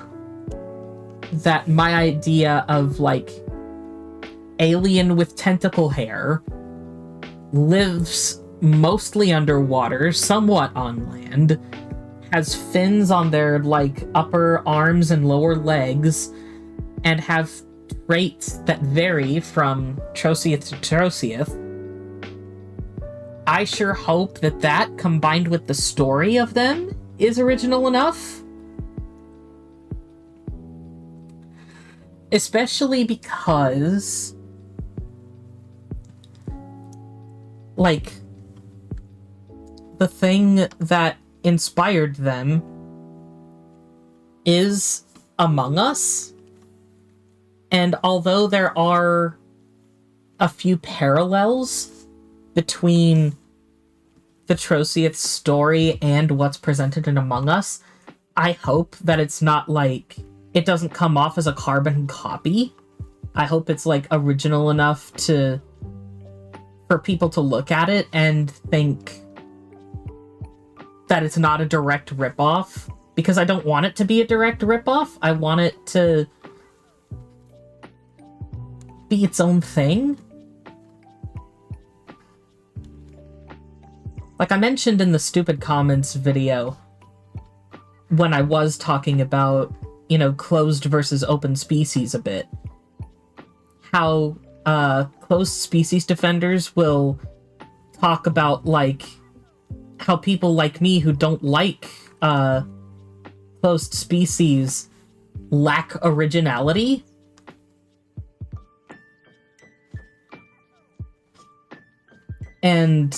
that my idea of, like, alien with tentacle hair lives mostly underwater, somewhat on land, has fins on their, like, upper arms and lower legs, and have traits that vary from Troceath to Troceath. I sure hope that that, combined with the story of them, is original enough. Especially because, like, the thing that inspired them is Among Us. And although there are a few parallels between the Troceath story and what's presented in Among Us, I hope that it's not like, it doesn't come off as a carbon copy. I hope it's, like, original enough for people to look at it and think that it's not a direct ripoff, because I don't want it to be a direct ripoff. I want it to be its own thing. Like I mentioned in the Stupid Comments video, when I was talking about, you know, closed versus open species a bit, how closed species defenders will talk about, like, how people like me who don't like closed species lack originality. And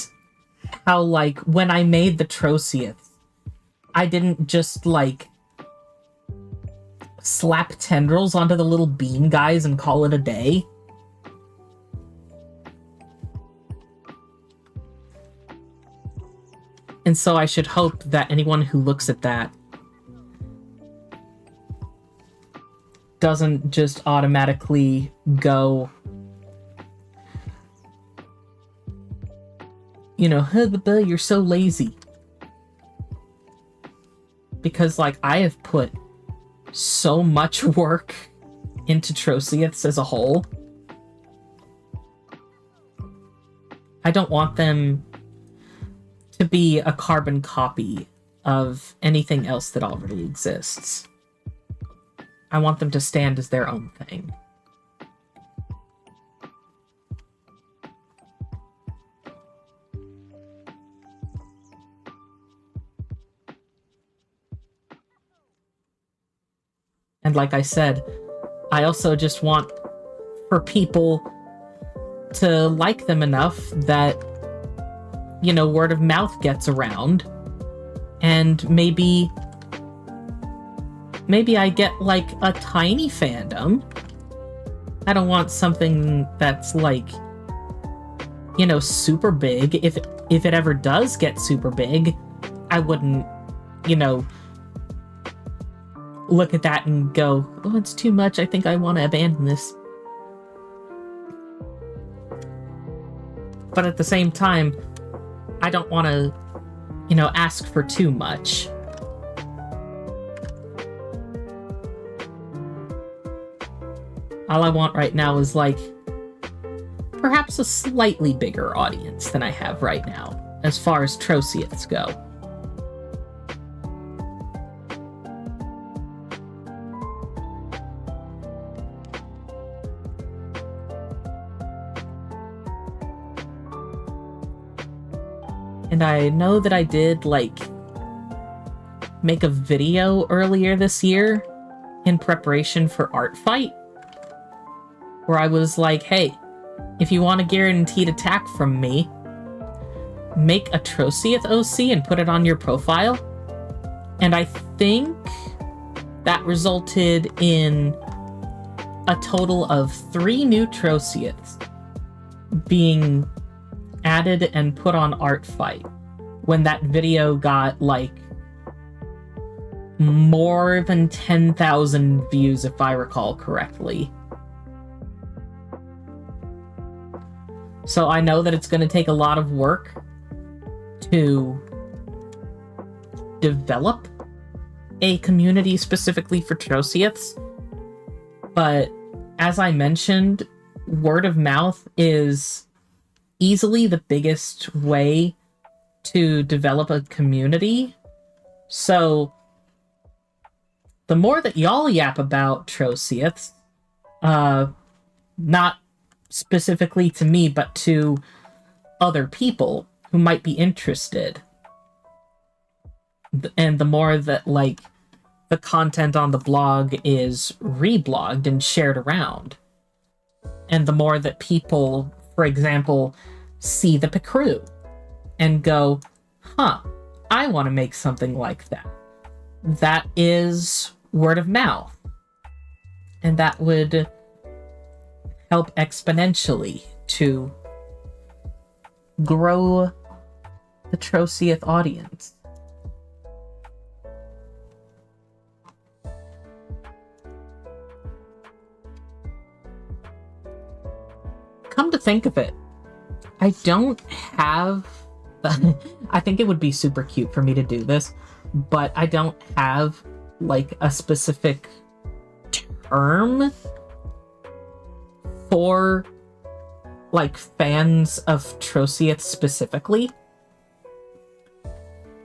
how, like, when I made the Troceath, I didn't just, like, slap tendrils onto the little bean guys and call it a day. And so I should hope that anyone who looks at that doesn't just automatically go, you know, you're so lazy. Because, like, I have put so much work into Troceaths as a whole. I don't want them to be a carbon copy of anything else that already exists. I want them to stand as their own thing. And like I said, I also just want for people to like them enough that, you know, word of mouth gets around, and maybe maybe I get, like, a tiny fandom. I don't want something that's, like, you know, super big. If it ever does get super big, I wouldn't, you know, look at that and go, oh, it's too much. I think I want to abandon this. But at the same time, I don't want to, you know, ask for too much. All I want right now is, like, perhaps a slightly bigger audience than I have right now, as far as Troceiths go. And I know that I did, like, make a video earlier this year in preparation for Art Fight, where I was like, hey, if you want a guaranteed attack from me, make a Troceith OC and put it on your profile. And I think that resulted in a total of 3 new Troceiths being added and put on Art Fight when that video got, like, more than 10,000 views, if I recall correctly. So I know that it's going to take a lot of work to develop a community specifically for Troceiths, but as I mentioned, word of mouth is easily the biggest way to develop a community. So the more that y'all yap about Troceiths, not specifically to me, but to other people who might be interested, and the more that, like, the content on the blog is reblogged and shared around, and the more that people, for example, see the Picrew and go, huh, I want to make something like that. That is word of mouth. And that would help exponentially to grow the Troceith audience. Come to think of it, I don't have... I think it would be super cute for me to do this, but I don't have, like, a specific term for, like, fans of Troceith specifically.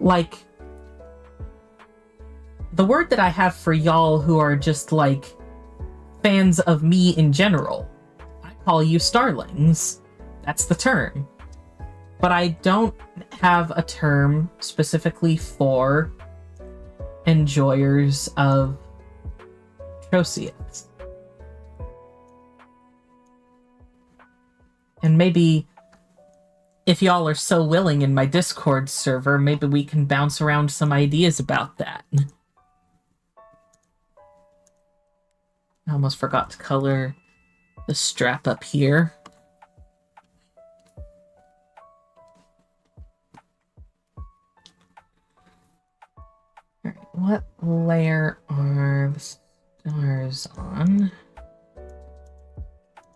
Like, the word that I have for y'all who are just, like, fans of me in general, I call you starlings. That's the term. But I don't have a term specifically for enjoyers of Troceiths. And maybe if y'all are so willing in my Discord server, maybe we can bounce around some ideas about that. I almost forgot to color the strap up here. Alright, what layer are the stars on?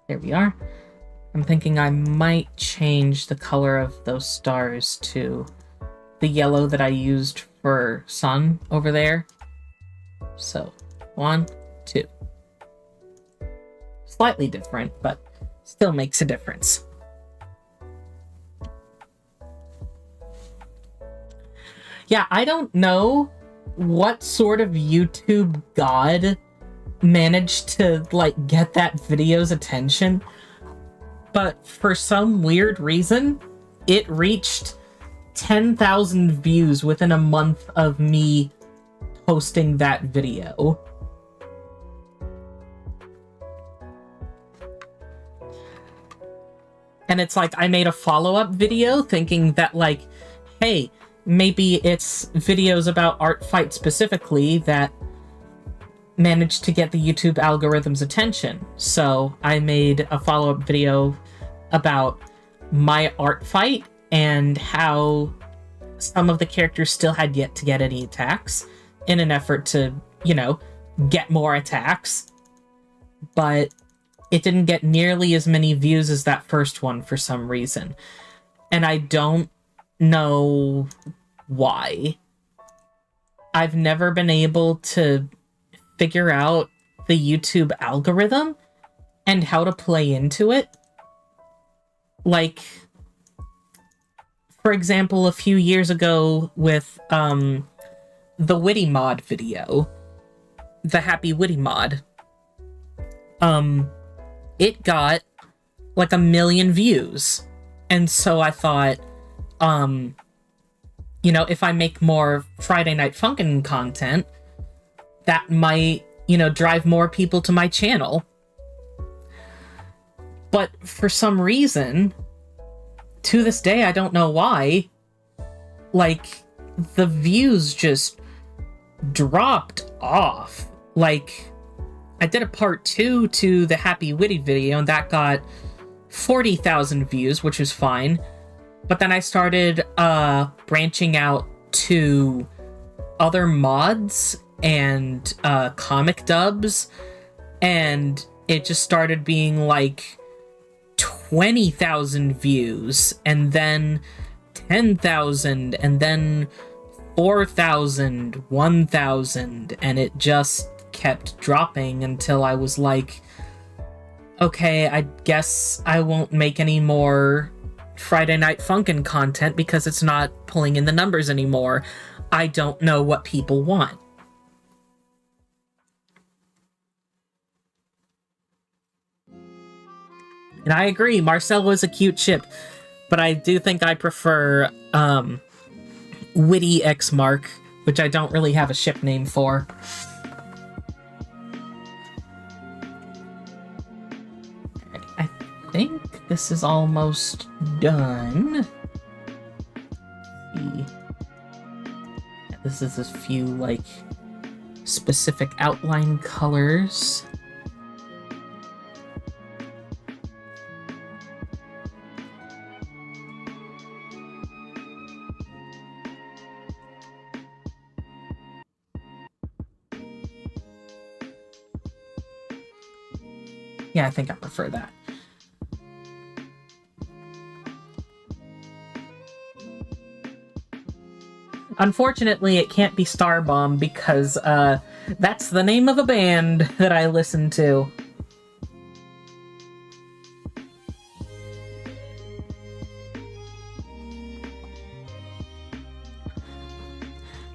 There we are. I'm thinking I might change the color of those stars to the yellow that I used for sun over there. So, 1, 2. Slightly different, but still makes a difference. Yeah, I don't know what sort of YouTube god managed to, like, get that video's attention, but for some weird reason, it reached 10,000 views within a month of me posting that video. And it's like, I made a follow-up video thinking that, like, hey, maybe it's videos about Art Fight specifically that managed to get the YouTube algorithm's attention. So I made a follow-up video about my art fight and how some of the characters still had yet to get any attacks in an effort to, you know, get more attacks. But it didn't get nearly as many views as that first one for some reason. And I don't know why. I've never been able to figure out the YouTube algorithm and how to play into it. Like, for example, a few years ago with the Witty mod video, the Happy Witty mod, it got like 1 million views. And so I thought, you know, if I make more Friday Night Funkin' content, that might, you know, drive more people to my channel. But for some reason, to this day, I don't know why, like, the views just dropped off. Like, I did a part 2 to the Happy Witty video, and that got 40,000 views, which was fine. But then I started branching out to other mods and comic dubs, and it just started being like 20,000 views, and then 10,000, and then 4,000, 1,000, and it just kept dropping until I was like, okay, I guess I won't make any more Friday Night Funkin' content because it's not pulling in the numbers anymore. I don't know what people want. And I agree, Marcelo is a cute ship, but I do think I prefer Witty X Mark, which I don't really have a ship name for. I think this is almost done. This is a few, like, specific outline colors. Yeah, I think I prefer that. Unfortunately, it can't be Starbomb because that's the name of a band that I listen to.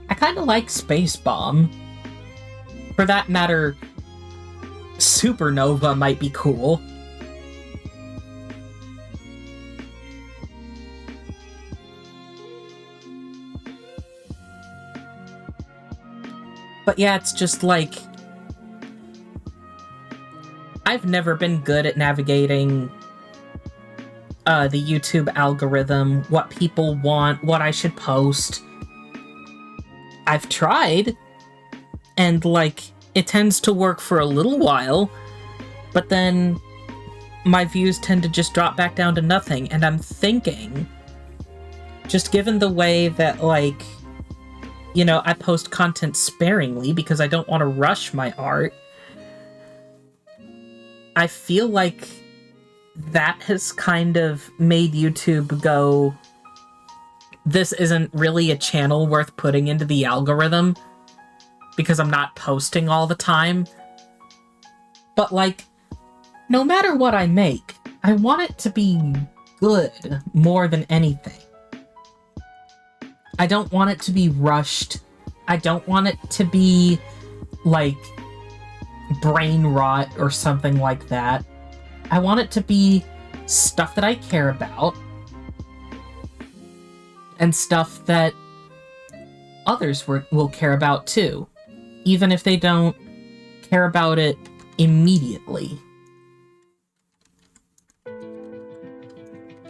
I kind of like Space Bomb. For that matter, Supernova might be cool. But yeah, it's just like, I've never been good at navigating the YouTube algorithm, what people want, what I should post. I've tried, and like, it tends to work for a little while, but then my views tend to just drop back down to nothing, and I'm thinking, just given the way that, like, you know, I post content sparingly because I don't want to rush my art, I feel like that has kind of made YouTube go, this isn't really a channel worth putting into the algorithm because I'm not posting all the time. But, like, no matter what I make, I want it to be good more than anything. I don't want it to be rushed. I don't want it to be, like, brain rot or something like that. I want it to be stuff that I care about and stuff that others will care about too, even if they don't care about it immediately.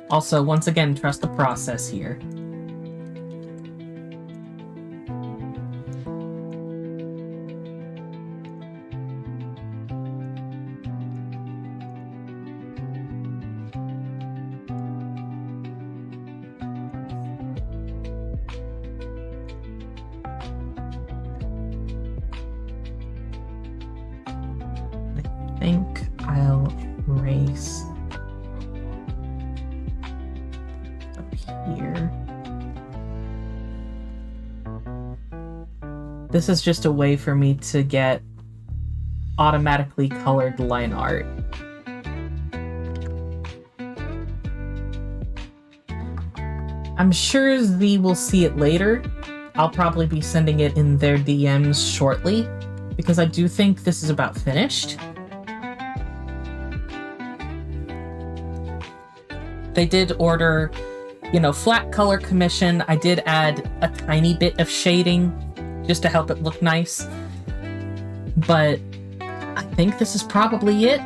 Also, once again, trust the process here. think I'll erase up here. This is just a way for me to get automatically colored line art. I'm sure Z will see it later. I'll probably be sending it in their DMs shortly, because I do think this is about finished. They did order, you know, flat color commission. I did add a tiny bit of shading just to help it look nice. But I think this is probably it.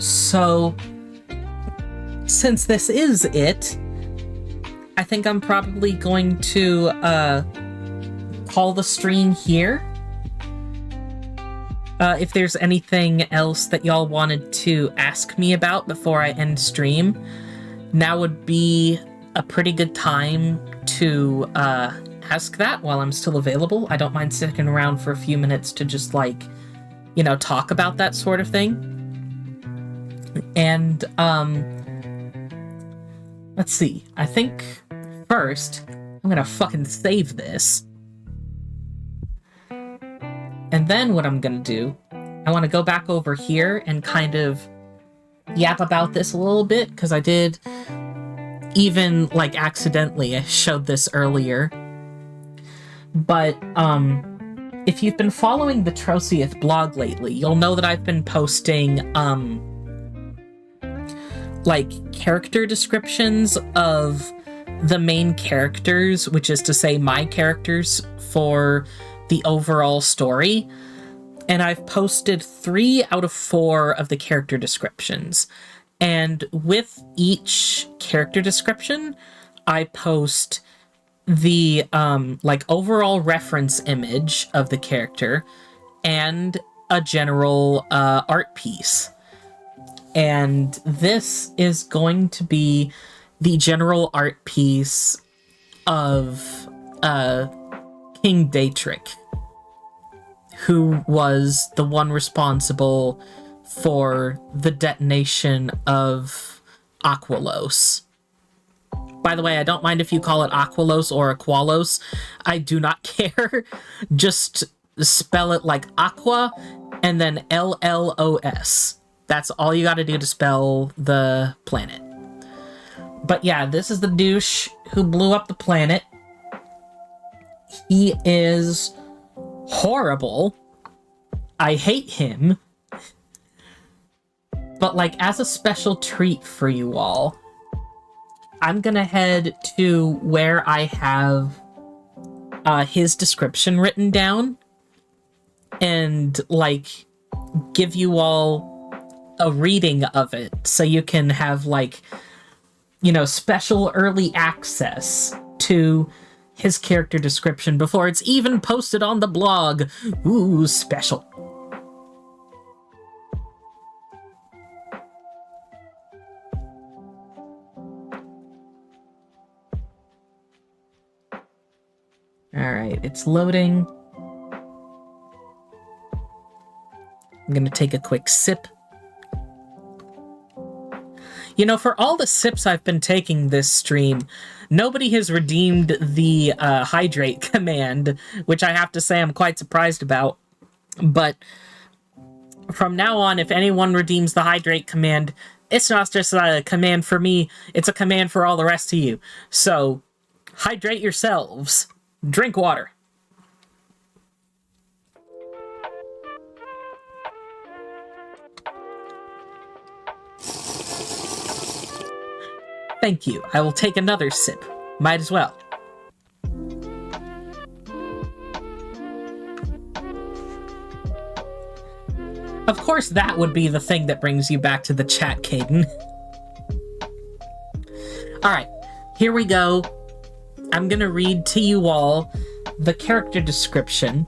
So, since this is it, I think I'm probably going to call the stream here. If there's anything else that y'all wanted to ask me about before I end stream, now would be a pretty good time to ask that while I'm still available. I don't mind sticking around for a few minutes to just, like, you know, talk about that sort of thing. And, let's see. I think first, I'm gonna fucking save this. And then what I'm gonna do, I want to go back over here and kind of yap about this a little bit, because I did even, like, accidentally, I showed this earlier. But, if you've been following the Trociath blog lately, you'll know that I've been posting, like, character descriptions of the main characters, which is to say my characters for the overall story. And I've posted 3 out of 4 of the character descriptions. And with each character description, I post the, like, overall reference image of the character and a general, art piece. And this is going to be the general art piece of, King Dietrich, who was the one responsible for the detonation of Aqualos. By the way, I don't mind if you call it Aqualos or Aqualos. I do not care. Just spell it like Aqua and then LLOS. That's all you gotta do to spell the planet. But yeah, this is the douche who blew up the planet. He is horrible. I hate him. But, like, as a special treat for you all, I'm gonna head to where I have his description written down and, like, give you all a reading of it so you can have, like, you know, special early access to his character description before it's even posted on the blog. Ooh, special. Alright, it's loading. I'm gonna take a quick sip. You know, for all the sips I've been taking this stream, nobody has redeemed the hydrate command, which I have to say I'm quite surprised about. But from now on, if anyone redeems the hydrate command, it's not just a command for me, it's a command for all the rest of you. So, hydrate yourselves. Drink water. Thank you. I will take another sip. Might as well. Of course, that would be the thing that brings you back to the chat, Caden. Alright, here we go. I'm gonna read to you all the character description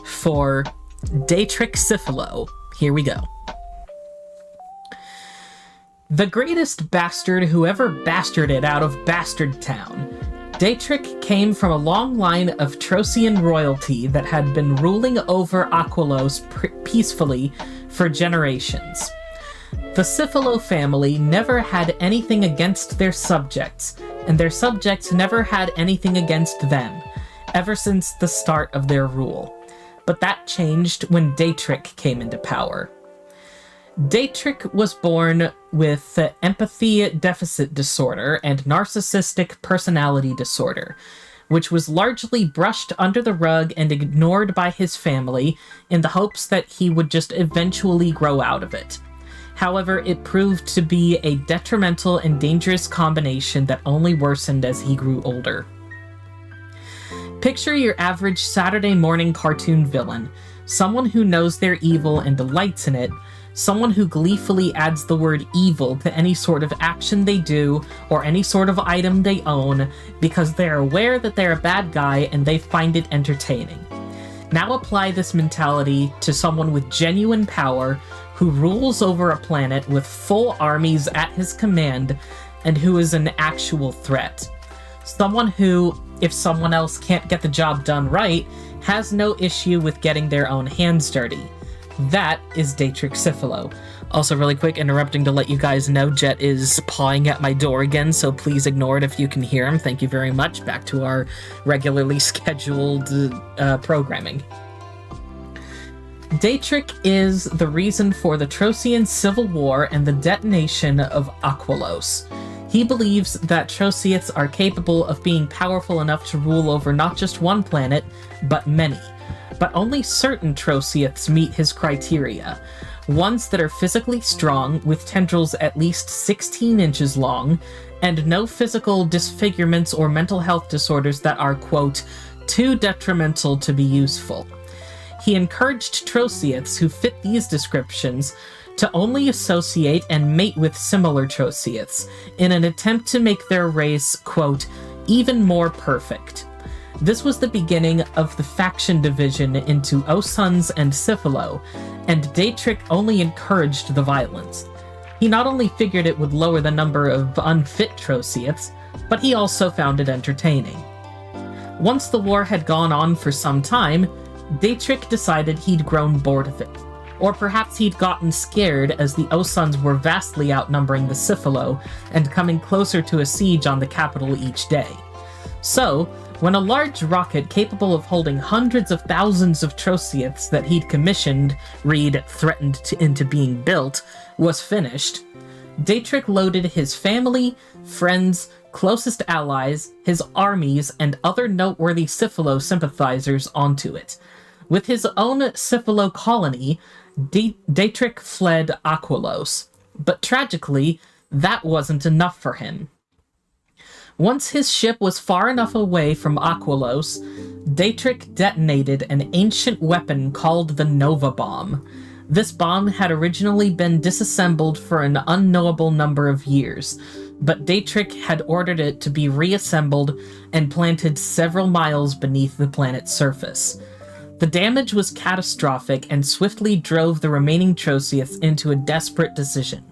for Dietrich Syphilo. Here we go. The greatest bastard who ever bastarded out of Bastard Town. Dietrich came from a long line of Trocian royalty that had been ruling over Aquilos peacefully for generations. The Syphilo family never had anything against their subjects, and their subjects never had anything against them, ever since the start of their rule. But that changed when Dietrich came into power. Dietrich was born with empathy deficit disorder and narcissistic personality disorder, which was largely brushed under the rug and ignored by his family in the hopes that he would just eventually grow out of it. However, it proved to be a detrimental and dangerous combination that only worsened as he grew older. Picture your average Saturday morning cartoon villain, someone who knows they're evil and delights in it, someone who gleefully adds the word evil to any sort of action they do or any sort of item they own because they're aware that they're a bad guy and they find it entertaining. Now apply this mentality to someone with genuine power who rules over a planet with full armies at his command and who is an actual threat. Someone who, if someone else can't get the job done right, has no issue with getting their own hands dirty. That is Dietrich Syphilo. Also, really quick, interrupting to let you guys know, Jet is pawing at my door again, so please ignore it if you can hear him. Thank you very much. Back to our regularly scheduled programming. Dietrich is the reason for the Trocian Civil War and the detonation of Aquilos. He believes that Trociots are capable of being powerful enough to rule over not just one planet, but many. But only certain Trociots meet his criteria. Ones that are physically strong, with tendrils at least 16 inches long, and no physical disfigurements or mental health disorders that are, quote, too detrimental to be useful. He encouraged Trociots who fit these descriptions to only associate and mate with similar Trociots in an attempt to make their race, quote, even more perfect. This was the beginning of the faction division into Osons and Syphilo, and Dietrich only encouraged the violence. He not only figured it would lower the number of unfit Trociots, but he also found it entertaining. Once the war had gone on for some time, Dietrich decided he'd grown bored of it. Or perhaps he'd gotten scared as the Osons were vastly outnumbering the Syphilo and coming closer to a siege on the capital each day. So, when a large rocket capable of holding hundreds of thousands of Trociots that he'd commissioned, read threatened into being built, was finished, Dietrich loaded his family, friends, closest allies, his armies, and other noteworthy Syphilo sympathizers onto it. With his own Syphilo colony, Dietrich fled Aquilos, but tragically, that wasn't enough for him. Once his ship was far enough away from Aquilos, Dietrich detonated an ancient weapon called the Nova Bomb. This bomb had originally been disassembled for an unknowable number of years, but Dietrich had ordered it to be reassembled and planted several miles beneath the planet's surface. The damage was catastrophic and swiftly drove the remaining Trociots into a desperate decision: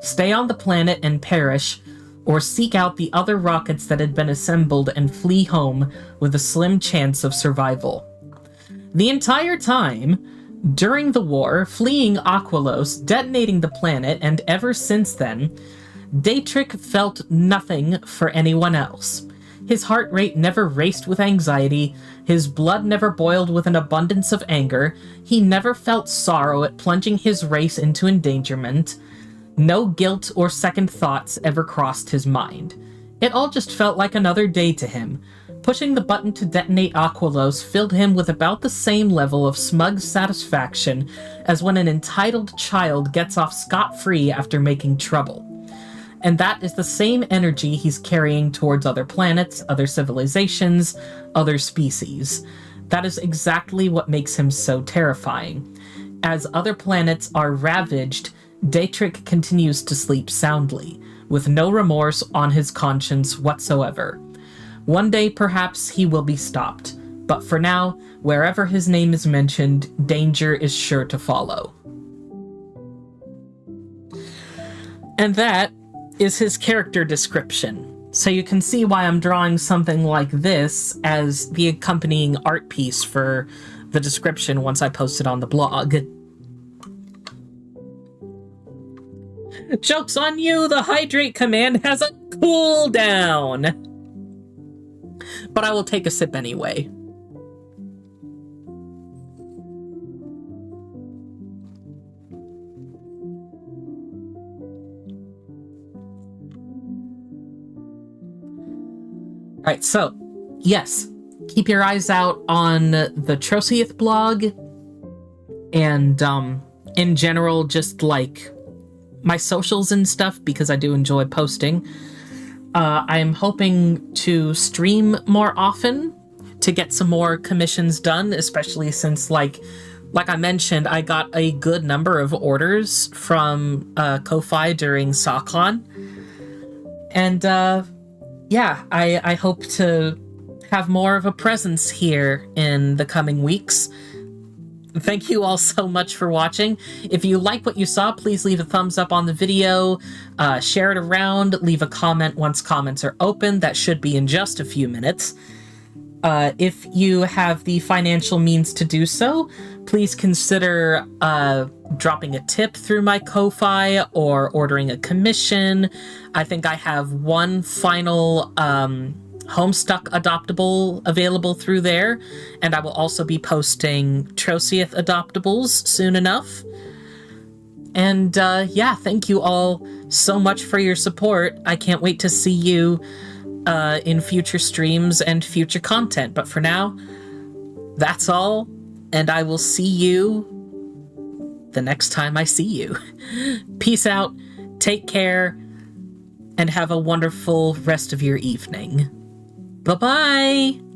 stay on the planet and perish, or seek out the other rockets that had been assembled and flee home with a slim chance of survival. The entire time, during the war, fleeing Aquilos, detonating the planet, and ever since then, Dietrich felt nothing for anyone else. His heart rate never raced with anxiety, his blood never boiled with an abundance of anger, he never felt sorrow at plunging his race into endangerment. No guilt or second thoughts ever crossed his mind. It all just felt like another day to him. Pushing the button to detonate Aquilos filled him with about the same level of smug satisfaction as when an entitled child gets off scot-free after making trouble. And that is the same energy he's carrying towards other planets, other civilizations, other species. That is exactly what makes him so terrifying. As other planets are ravaged, Dietrich continues to sleep soundly, with no remorse on his conscience whatsoever. One day, perhaps, he will be stopped, but for now, wherever his name is mentioned, danger is sure to follow. And that is his character description. So you can see why I'm drawing something like this as the accompanying art piece for the description once I post it on the blog. Joke's on you, the hydrate command has a cooldown! But I will take a sip anyway. Alright, so, yes, keep your eyes out on the Trocieth blog, and, in general, just, like, my socials and stuff, because I do enjoy posting. I'm hoping to stream more often to get some more commissions done, especially since, like I mentioned, I got a good number of orders from Ko-Fi during SawCon. And, yeah, I hope to have more of a presence here in the coming weeks. Thank you all so much for watching. If you like what you saw, please leave a thumbs up on the video, share it around, leave a comment once comments are open. That should be in just a few minutes. If you have the financial means to do so, please consider dropping a tip through my Ko-Fi or ordering a commission. I think I have one final Homestuck adoptable available through there, and I will also be posting Trocieth adoptables soon enough. And yeah, thank you all so much for your support. I can't wait to see you in future streams and future content. But for now, that's all, and I will see you the next time I see you. Peace out, take care, and have a wonderful rest of your evening. Bye-bye!